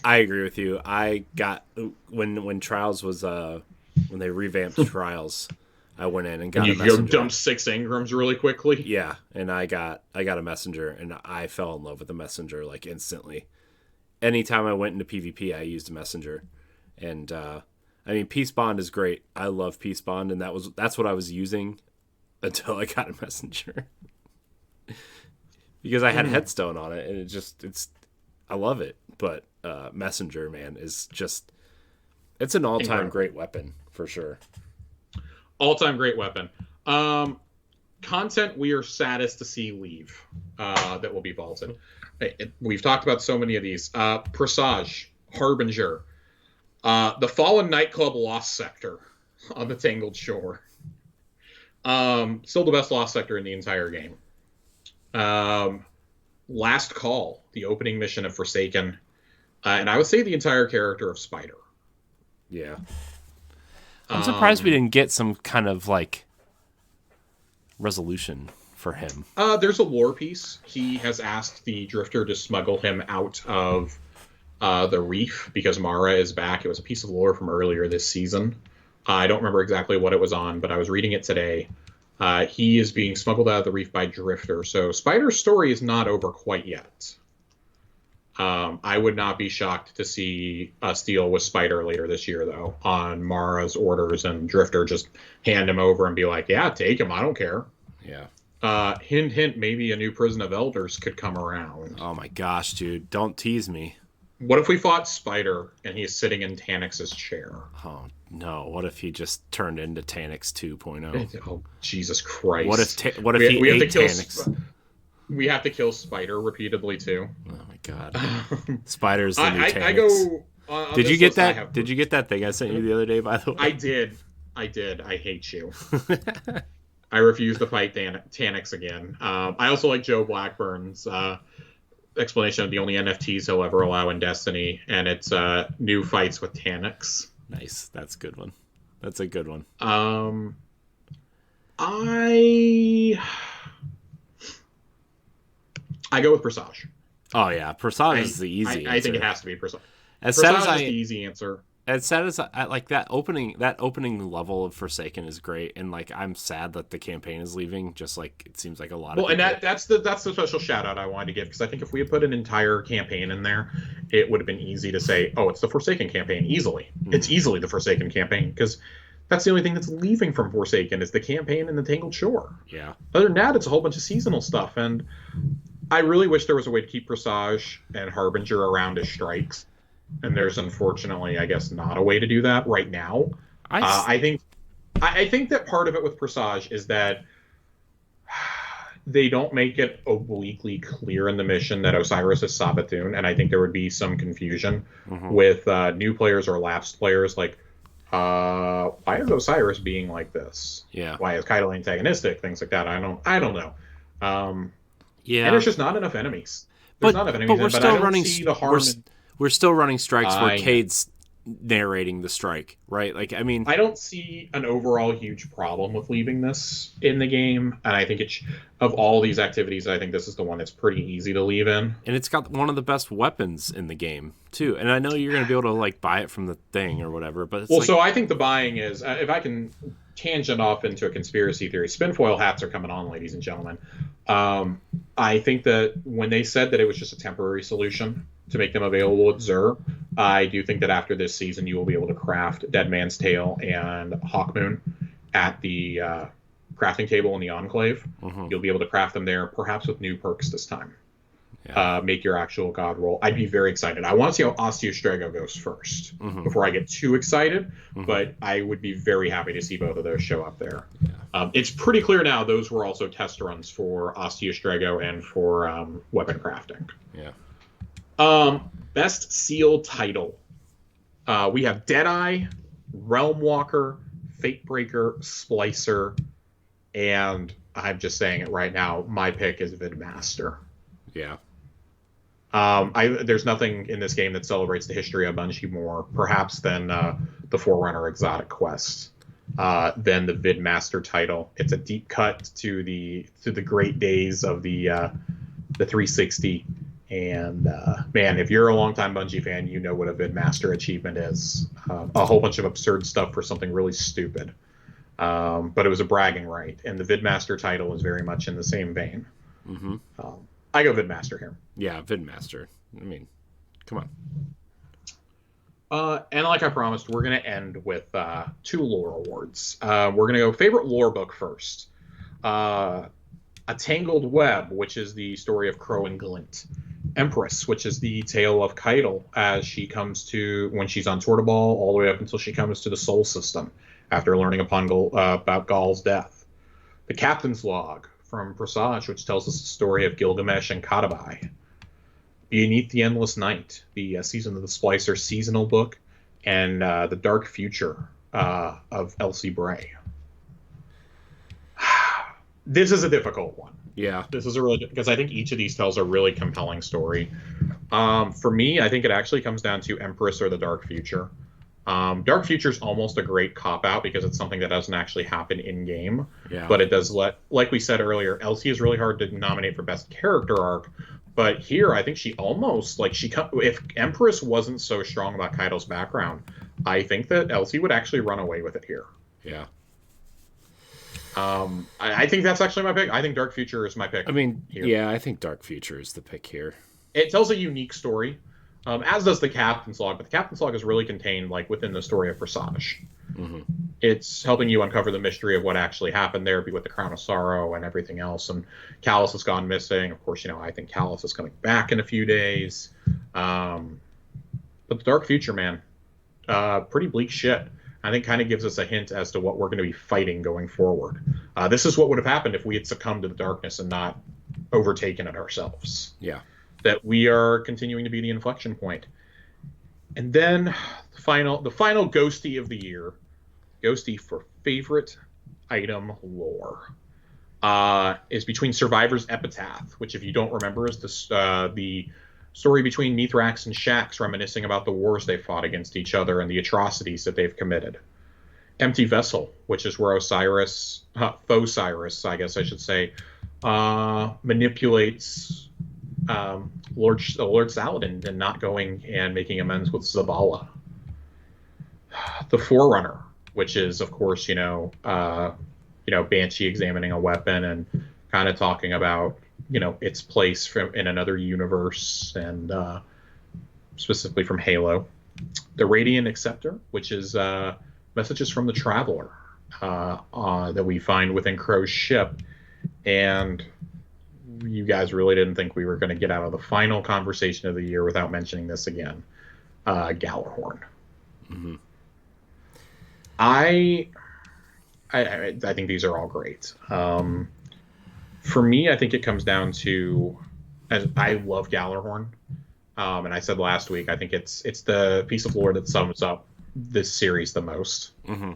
I agree with you. I got when Trials was when they revamped Trials, I went in and got a Messenger.
You dumped 6 engrams really quickly.
Yeah, and I got a Messenger, and I fell in love with the Messenger like instantly. Anytime I went into PvP, I used a Messenger, and I mean Peace Bond is great. I love Peace Bond, and that's what I was using until I got a Messenger. Because I had Headstone on it, and I love it, but Messenger, man, is just, it's an all-time
Incredible.
great weapon for sure.
All-time great weapon. Content we are saddest to see leave that will be vaulted. We've talked about so many of these. Presage, Harbinger, the Fallen Nightclub Lost Sector on the Tangled Shore. Still the best Lost Sector in the entire game. Last Call, the opening mission of Forsaken. And I would say the entire character of Spider.
Yeah. I'm surprised we didn't get some kind of like resolution for him.
There's a lore piece. He has asked the Drifter to smuggle him out of the reef because Mara is back. It was a piece of lore from earlier this season. I don't remember exactly what it was on, but I was reading it today. He is being smuggled out of the reef by Drifter. So Spider's story is not over quite yet. I would not be shocked to see us deal with Spider later this year, though, on Mara's orders and Drifter just hand him over and be like, yeah, take him. I don't care.
Yeah.
Hint, hint, maybe a new Prison of Elders could come around.
Oh my gosh, dude. Don't tease me.
What if we fought Spider and he's sitting in Tannix's chair?
Oh, no. What if he just turned into Tannix 2.0?
Oh, Jesus Christ.
What if he ate Tannix?
We have to kill Spider repeatedly, too.
Oh, my God. Spider's the new Tannix.
I go...
Did you get that? Did you get that thing I sent you the other day, by the way?
I did. I hate you. I refuse to fight Tannix again. I also like Joe Blackburn's explanation of the only NFTs he'll ever allow in Destiny, and it's new fights with Tannix.
Nice. That's a good one. That's a good one.
I go with Presage.
Oh, yeah. Presage is the easy answer.
I think it has to be Presage.
Presage
is the easy answer.
As sad as I like that opening level of Forsaken is great, and like I'm sad that the campaign is leaving. Just like it seems like a lot of people.
And that's the special shout out I wanted to give, because I think if we had put an entire campaign in there, it would have been easy to say, oh, it's the Forsaken campaign easily. Mm-hmm. It's easily the Forsaken campaign, because that's the only thing that's leaving from Forsaken is the campaign and the Tangled Shore.
Yeah.
Other than that, it's a whole bunch of seasonal stuff, and I really wish there was a way to keep Presage and Harbinger around as strikes. And there's unfortunately, I guess, not a way to do that right now. I think that part of it with Presage is that they don't make it obliquely clear in the mission that Osiris is Sabathun, and I think there would be some confusion with new players or lapsed players. Like, why is Osiris being like this?
Yeah.
Why is Kaido antagonistic? Things like that. I don't know.
Yeah.
And there's just not enough enemies. There's not enough enemies.
But we're still running.
See the harm
we're still running strikes where Cade's narrating the strike, right? Like, I mean,
I don't see an overall huge problem with leaving this in the game, and I think of all these activities, I think this is the one that's pretty easy to leave in.
And it's got one of the best weapons in the game too. And I know you're going to be able to like buy it from the thing or whatever, but it's
so I think the buying is, if I can tangent off into a conspiracy theory, spinfoil hats are coming on, ladies and gentlemen. I think that when they said that it was just a temporary solution to make them available at Xur, I do think that after this season you will be able to craft Dead Man's Tale and Hawkmoon at the crafting table in the Enclave. You'll be able to craft them there, perhaps with new perks this time. Yeah. Make your actual god roll. I'd be very excited. I want to see how Osteostrago goes first before I get too excited, but I would be very happy to see both of those show up there. Yeah. It's pretty clear now those were also test runs for Osteostrago and for weapon crafting.
Yeah.
Best seal title. We have Deadeye, Realm Walker, Fatebreaker, Splicer, and I'm just saying it right now, my pick is Vidmaster.
Yeah.
There's nothing in this game that celebrates the history of Bungie more, perhaps, than the Forerunner Exotic Quest, than the Vidmaster title. It's a deep cut to the great days of the 360. And man, if you're a longtime Bungie fan, you know what a Vidmaster achievement is. A whole bunch of absurd stuff for something really stupid. But it was a bragging right, and the Vidmaster title is very much in the same vein. I go Vidmaster here.
Yeah, Vidmaster. I mean, come
on. And like I promised, we're going to end with 2 lore awards. We're going to go favorite lore book first. A Tangled Web, which is the story of Crow and Glint. Empress, which is the tale of Keitel as she comes to, when she's on Tortoball, all the way up until she comes to the Sol System after learning about Gaul's death. The Captain's Log from Presage, which tells us the story of Gilgamesh and Katabai. Beneath the Endless Night, the Season of the Splicer seasonal book, and The Dark Future of Elsie Bray. This is a difficult one.
Yeah.
This is a really, because I think each of these tells a really compelling story. For me, I think it actually comes down to Empress or The Dark Future. Dark Future is almost a great cop-out because it's something that doesn't actually happen in-game.
Yeah.
But it does like we said earlier, Elsie is really hard to nominate for Best Character Arc. But here, I think she almost, if Empress wasn't so strong about Keitel's background, I think that Elsie would actually run away with it here.
Yeah.
I think that's actually my pick. I think Dark Future is my pick.
I mean,
here.
Yeah, I think Dark Future is the pick here.
It tells a unique story, as does the Captain's Log, but the Captain's Log is really contained within the story of Presage.
Mm-hmm.
It's helping you uncover the mystery of what actually happened there, with the Crown of Sorrow and everything else. And Callus has gone missing. Of course, I think Callus is coming back in a few days. But the Dark Future, man, pretty bleak shit. I think kind of gives us a hint as to what we're going to be fighting going forward. This is what would have happened if we had succumbed to the darkness and not overtaken it ourselves.
Yeah.
That we are continuing to be the inflection point. And then the final Ghostie of the year, Ghostie for favorite item lore, is between Survivor's Epitaph, which, if you don't remember, is the story between Mithrax and Shaxx reminiscing about the wars they fought against each other and the atrocities that they've committed. Empty Vessel, which is where Osiris, Osiris, I guess I should say, manipulates Lord Saladin and not going and making amends with Zavala. The Forerunner, which is, of course, Banshee examining a weapon and kind of talking about its place in another universe, and specifically from Halo. The Radiant Acceptor, which is messages from the Traveler that we find within Crow's ship. And you guys really didn't think we were going to get out of the final conversation of the year without mentioning this again. Gallarhorn.
Mm-hmm.
I think these are all great. For me, I think it comes down to, I love Gallarhorn, and I said last week, I think it's the piece of lore that sums up this series the most.
Mm-hmm.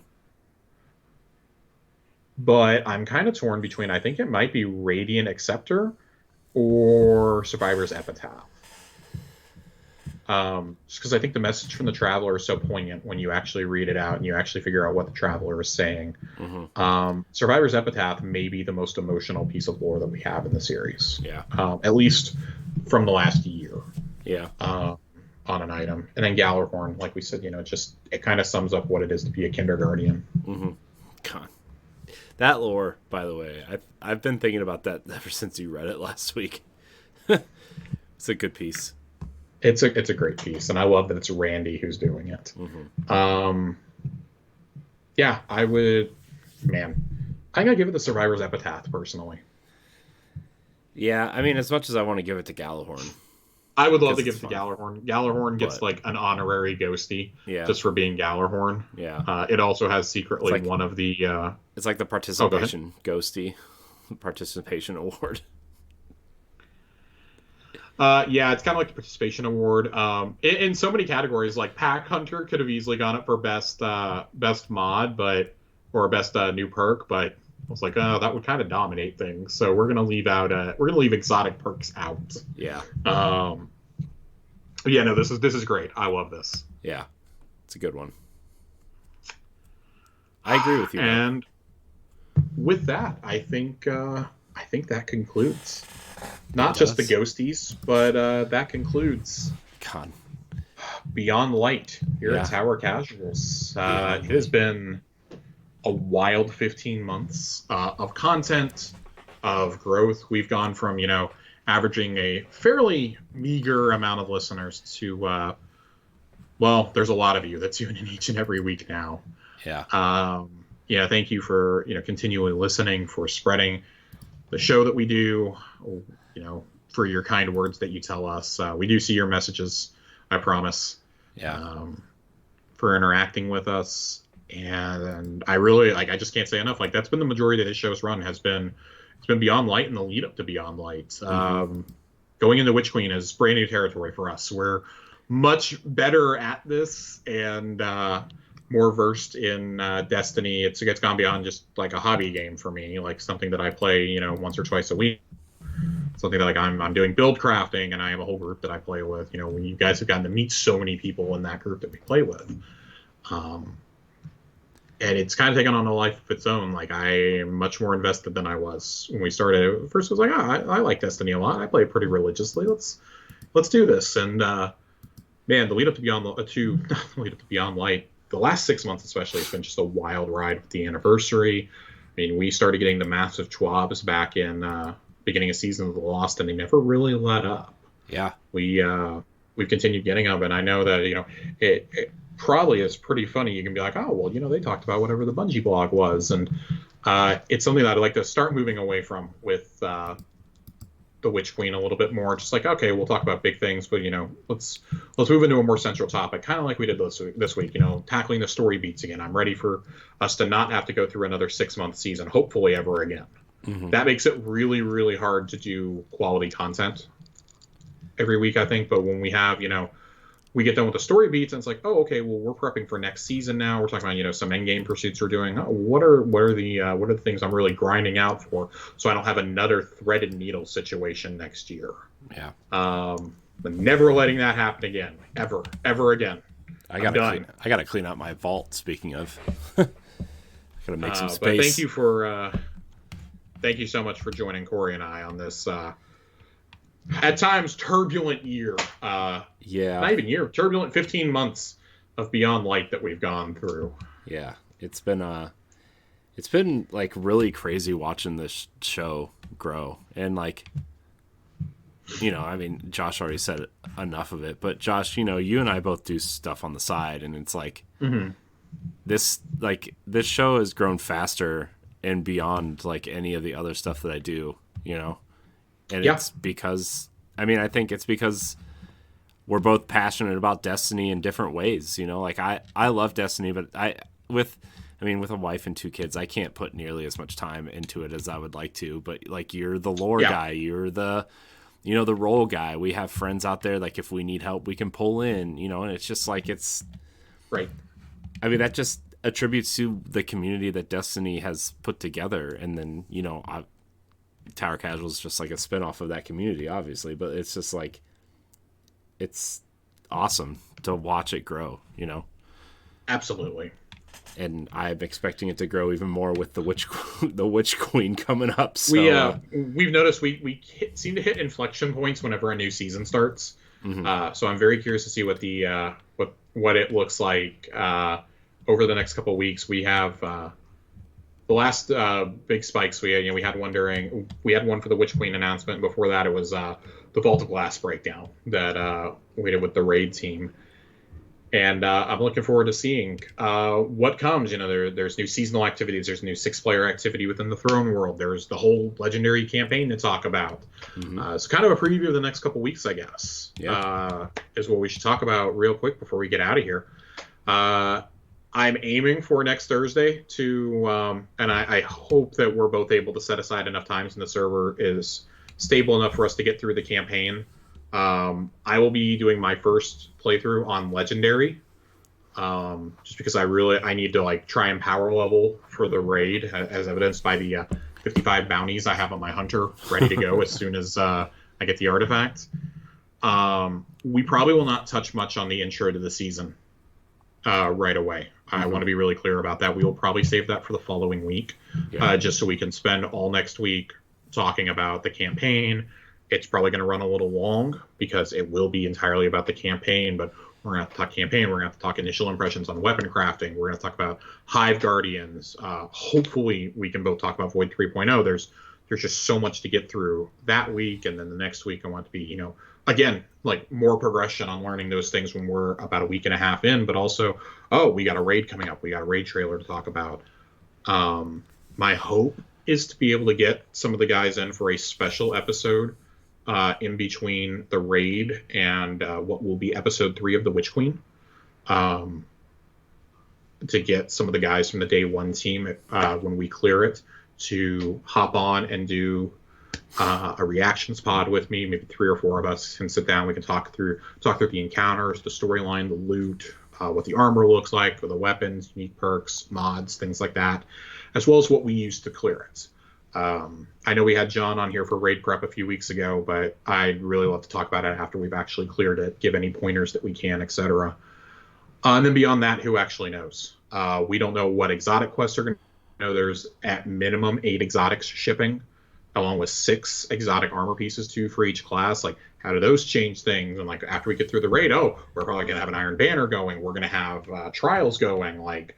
But I'm kind of torn between, I think it might be Radiant Acceptor or Survivor's Epitaph. Just because I think the message from the Traveler is so poignant when you actually read it out and you actually figure out what the Traveler is saying.
Mm-hmm.
Survivor's Epitaph may be the most emotional piece of lore that we have in the series.
Yeah.
At least from the last year.
Yeah.
On an item. And then Gallarhorn, like we said, it kind of sums up what it is to be a kindergarten.
Mm-hmm. God. That lore, by the way, I've been thinking about that ever since you read it last week. It's a good piece.
It's a great piece, and I love that it's Randy who's doing it.
Mm-hmm.
Yeah, I would. Man, I'm gonna give it the Survivor's Epitaph personally.
Yeah, I mean, as much as I want to give it to Gallarhorn,
I would love to give it to Gallarhorn. Gallarhorn gets an honorary Ghostie, just for being Gallarhorn.
Yeah.
It also has secretly one of the.
It's like the participation Ghostie, participation award.
Yeah, it's kind of like the participation award. In so many categories, like Pack Hunter could have easily gone up for best mod, or best new perk, but I was like, oh, that would kind of dominate things. So we're gonna leave exotic perks out.
Yeah.
Yeah, no, this is great. I love this.
Yeah, it's a good one. I agree with you.
And with that, I think that concludes. Not just the Ghosties, but that concludes
God.
Beyond Light here at Tower Casuals. It has been a wild 15 months of content, of growth. We've gone from, averaging a fairly meager amount of listeners to, there's a lot of you that tune in each and every week now.
Yeah.
Thank you for, continually listening, for spreading the show that we do, for your kind words that you tell us. We do see your messages, I promise.
Yeah.
For interacting with us. And I really, I just can't say enough. That's been the majority of this show's run it's been Beyond Light and the lead up to Beyond Light. Going into Witch Queen is brand new territory for us. We're much better at this and more versed in Destiny. It's gone beyond just a hobby game for me, something that I play, once or twice a week. Something that I'm doing build crafting, and I have a whole group that I play with. When you guys have gotten to meet so many people in that group that we play with, and it's kind of taken on a life of its own. I am much more invested than I was when we started. At first, I was I like Destiny a lot. I play it pretty religiously. Let's do this. And man, the lead up to Beyond Light, the last 6 months especially, it's been just a wild ride with the anniversary. I mean, we started getting the massive TWABs back in beginning of Season of the Lost, and they never really let up.
Yeah,
we've continued getting them, and I know that it probably is pretty funny. You can be like, oh well, they talked about whatever the Bungie blog was, and it's something that I'd like to start moving away from with the Witch Queen a little bit more. Just okay, we'll talk about big things, but let's move into a more central topic, kind of like we did this week. Tackling the story beats again. I'm ready for us to not have to go through another 6-month season, hopefully ever again. Mm-hmm. That makes it really, really hard to do quality content every week, I think. But when we have, we get done with the story beats, and it's oh, okay, well, we're prepping for next season now. We're talking about, some end game pursuits we're doing. Oh, what are the things I'm really grinding out for, so I don't have another threaded needle situation next year.
Yeah.
But never letting that happen again, ever again.
I gotta clean out my vault. Speaking of, I gotta make some space.
But thank you so much for joining Corey and I on this, at times, turbulent year. Not even year. Turbulent 15 months of Beyond Light that we've gone through.
Yeah. It's been really crazy watching this show grow. And Josh already said enough of it. But Josh, you and I both do stuff on the side. And it's
mm-hmm.
this show has grown faster and beyond any of the other stuff that I do, and it's because I think it's because we're both passionate about Destiny in different ways. I love Destiny, but with a wife and 2 kids, I can't put nearly as much time into it as I would like to. But you're the lore guy, you're the the role guy. We have friends out there if we need help, we can pull in. And it's just it's
right.
That just attributes to the community that Destiny has put together, and then Tower Casuals is just a spinoff of that community, obviously, but it's just it's awesome to watch it grow,
Absolutely.
And I'm expecting it to grow even more with the Witch Queen coming up. So
we've noticed we seem to hit inflection points whenever a new season starts.
Mm-hmm.
So I'm very curious to see what the what it looks like over the next couple of weeks. We have the last big spikes. We had one for the Witch Queen announcement. Before that, it was the Vault of Glass breakdown that we did with the raid team. And I'm looking forward to seeing what comes. There's new seasonal activities. There's new 6-player activity within the Throne world. There's the whole legendary campaign to talk about.
Mm-hmm.
It's kind of a preview of the next couple weeks, I guess.
Yeah.
Is what we should talk about real quick before we get out of here. I'm aiming for next Thursday to, and I hope that we're both able to set aside enough times and the server is stable enough for us to get through the campaign. I will be doing my first playthrough on Legendary, just because I need to try and power level for the raid, as evidenced by the 55 bounties I have on my hunter ready to go as soon as I get the artifact. We probably will not touch much on the intro to the season right away. I want to be really clear about that. We will probably save that for the following week, just so we can spend all next week talking about the campaign. It's probably going to run a little long because it will be entirely about the campaign, but we're going to have to talk campaign. We're going to have to talk initial impressions on weapon crafting. We're going to talk about Hive Guardians. Hopefully we can both talk about Void 3.0. There's just so much to get through that week. And then the next week I want to be, again, more progression on learning those things when we're about a week and a half in, but also, we got a raid coming up. We got a raid trailer to talk about. My hope is to be able to get some of the guys in for a special episode in between the raid and what will be episode 3 of the Witch Queen, to get some of the guys from the day 1 team when we clear it to hop on and do a reactions pod with me. Maybe 3 or 4 of us can sit down. We can talk through the encounters, the storyline, the loot, what the armor looks like, the weapons, unique perks, mods, things like that, as well as what we use to clear it. I know we had John on here for raid prep a few weeks ago, but I'd really love to talk about it after we've actually cleared it, give any pointers that we can, etc. And then beyond that, who actually knows? We don't know what exotic quests are going to know. There's at minimum 8 exotics shipping, along with 6 exotic armor pieces too for each class. Like, how do those change things? And like, after we get through the raid, we're probably going to have an Iron Banner going. We're going to have trials going. Like,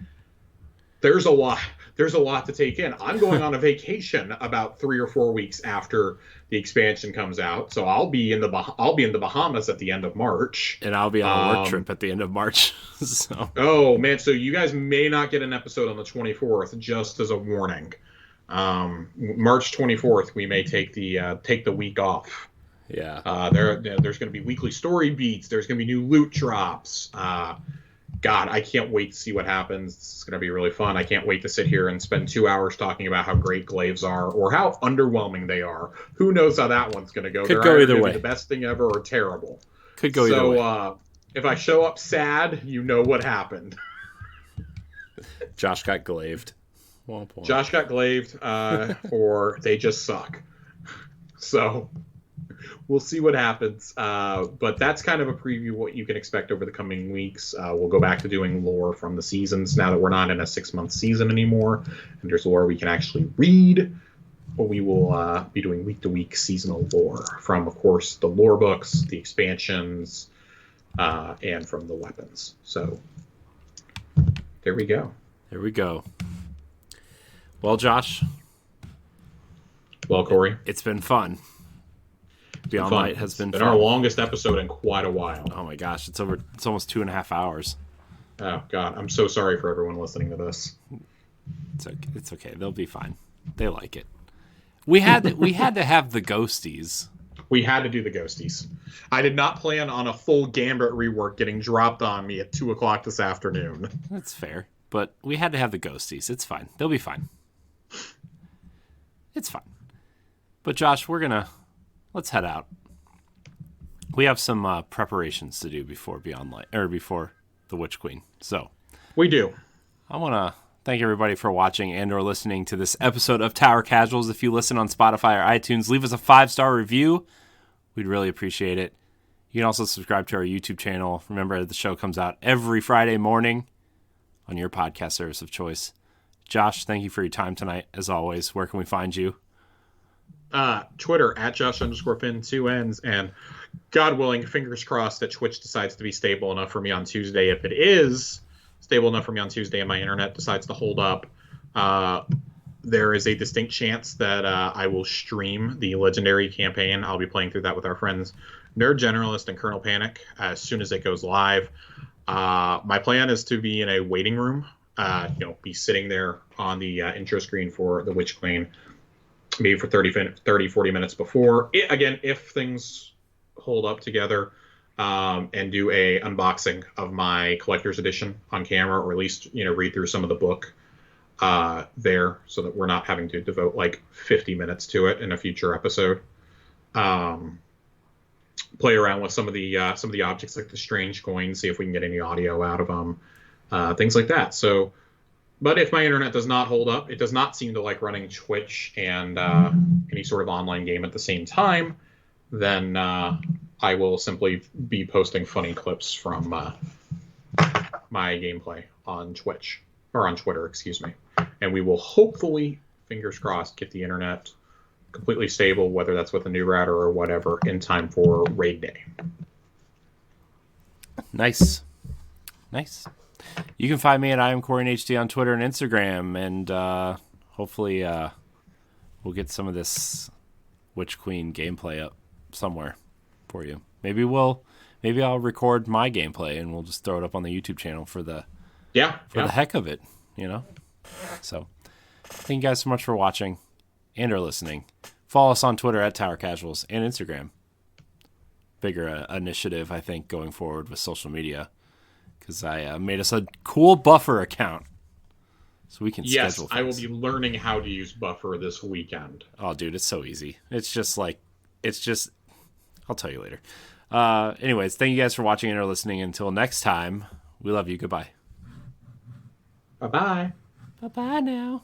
there's a lot to take in. I'm going on a vacation about 3 or 4 weeks after the expansion comes out, so I'll be in the Bahamas at the end of March,
and I'll be on a work trip at the end of March. So.
Oh man, so you guys may not get an episode on the 24th, just as a warning. March 24th, we may take the week off.
Yeah.
There's going to be weekly story beats. There's going to be new loot drops. God, I can't wait to see what happens. It's going to be really fun. I can't wait to sit here and spend 2 hours talking about how great glaives are or how underwhelming they are. Who knows how that one's going to go?
Could go either way.
The best thing ever or terrible.
Could go either way.
So if I show up sad, you know what happened.
Josh got glaved.
Josh got glaved, or they just suck. So we'll see what happens. But that's kind of a preview of what you can expect over the coming weeks. We'll go back to doing lore from the seasons now that we're not in a 6-month season anymore, and there's lore we can actually read. But we will be doing week-to-week seasonal lore from, of course, the lore books, the expansions, and from the weapons. So there we go.
There we go. Well, Josh.
Well, Corey.
It's been fun. Beyond Light has been fun.
Our longest episode in quite a while.
Oh my gosh, it's almost 2.5 hours.
Oh God, I'm so sorry for everyone listening to this.
It's okay. They'll be fine. They like it. We had to have the ghosties.
We had to do the ghosties. I did not plan on a full Gambit rework getting dropped on me at 2:00 this afternoon.
That's fair, but we had to have the ghosties. It's fine. They'll be fine. It's fine. But Josh, let's head out. We have some preparations to do before Beyond Light, or before the Witch Queen. So
we do.
I want to thank everybody for watching and or listening to this episode of Tower Casuals. If you listen on Spotify or iTunes, leave us a 5-star review. We'd really appreciate it. You can also subscribe to our YouTube channel. Remember, the show comes out every Friday morning on your podcast service of choice. Josh, thank you for your time tonight. As always, where can we find you?
Twitter at Josh_Finn 2 N's, and God willing, fingers crossed that Twitch decides to be stable enough for me on Tuesday. If it is stable enough for me on Tuesday and my internet decides to hold up, there is a distinct chance that I will stream the Legendary campaign. I'll be playing through that with our friends Nerd Generalist and Colonel Panic as soon as it goes live. My plan is to be in a waiting room, be sitting there on the intro screen for the Witch Queen, maybe for 40 minutes before. Again, if things hold up together, and do a unboxing of my collector's edition on camera, or at least, read through some of the book there, so that we're not having to devote like 50 minutes to it in a future episode. Play around with some of the objects like the strange coins, see if we can get any audio out of them, things like that. So, but if my internet does not hold up, it does not seem to like running Twitch and any sort of online game at the same time, then I will simply be posting funny clips from my gameplay on Twitch, or on Twitter, excuse me. And we will hopefully, fingers crossed, get the internet completely stable, whether that's with a new router or whatever, in time for raid day.
Nice. You can find me at I am Corey HD on Twitter and Instagram, and hopefully we'll get some of this Witch Queen gameplay up somewhere for you. Maybe I'll record my gameplay and we'll just throw it up on the YouTube channel for the heck of it, So, thank you guys so much for watching and or listening. Follow us on Twitter at Tower Casuals and Instagram bigger initiative, I think, going forward with social media. Because I made us a cool Buffer account. So we can schedule things.
I will be learning how to use Buffer this weekend.
Oh, dude, it's so easy. I'll tell you later. Anyways, thank you guys for watching and or listening. Until next time, we love you. Goodbye.
Bye-bye.
Bye-bye now.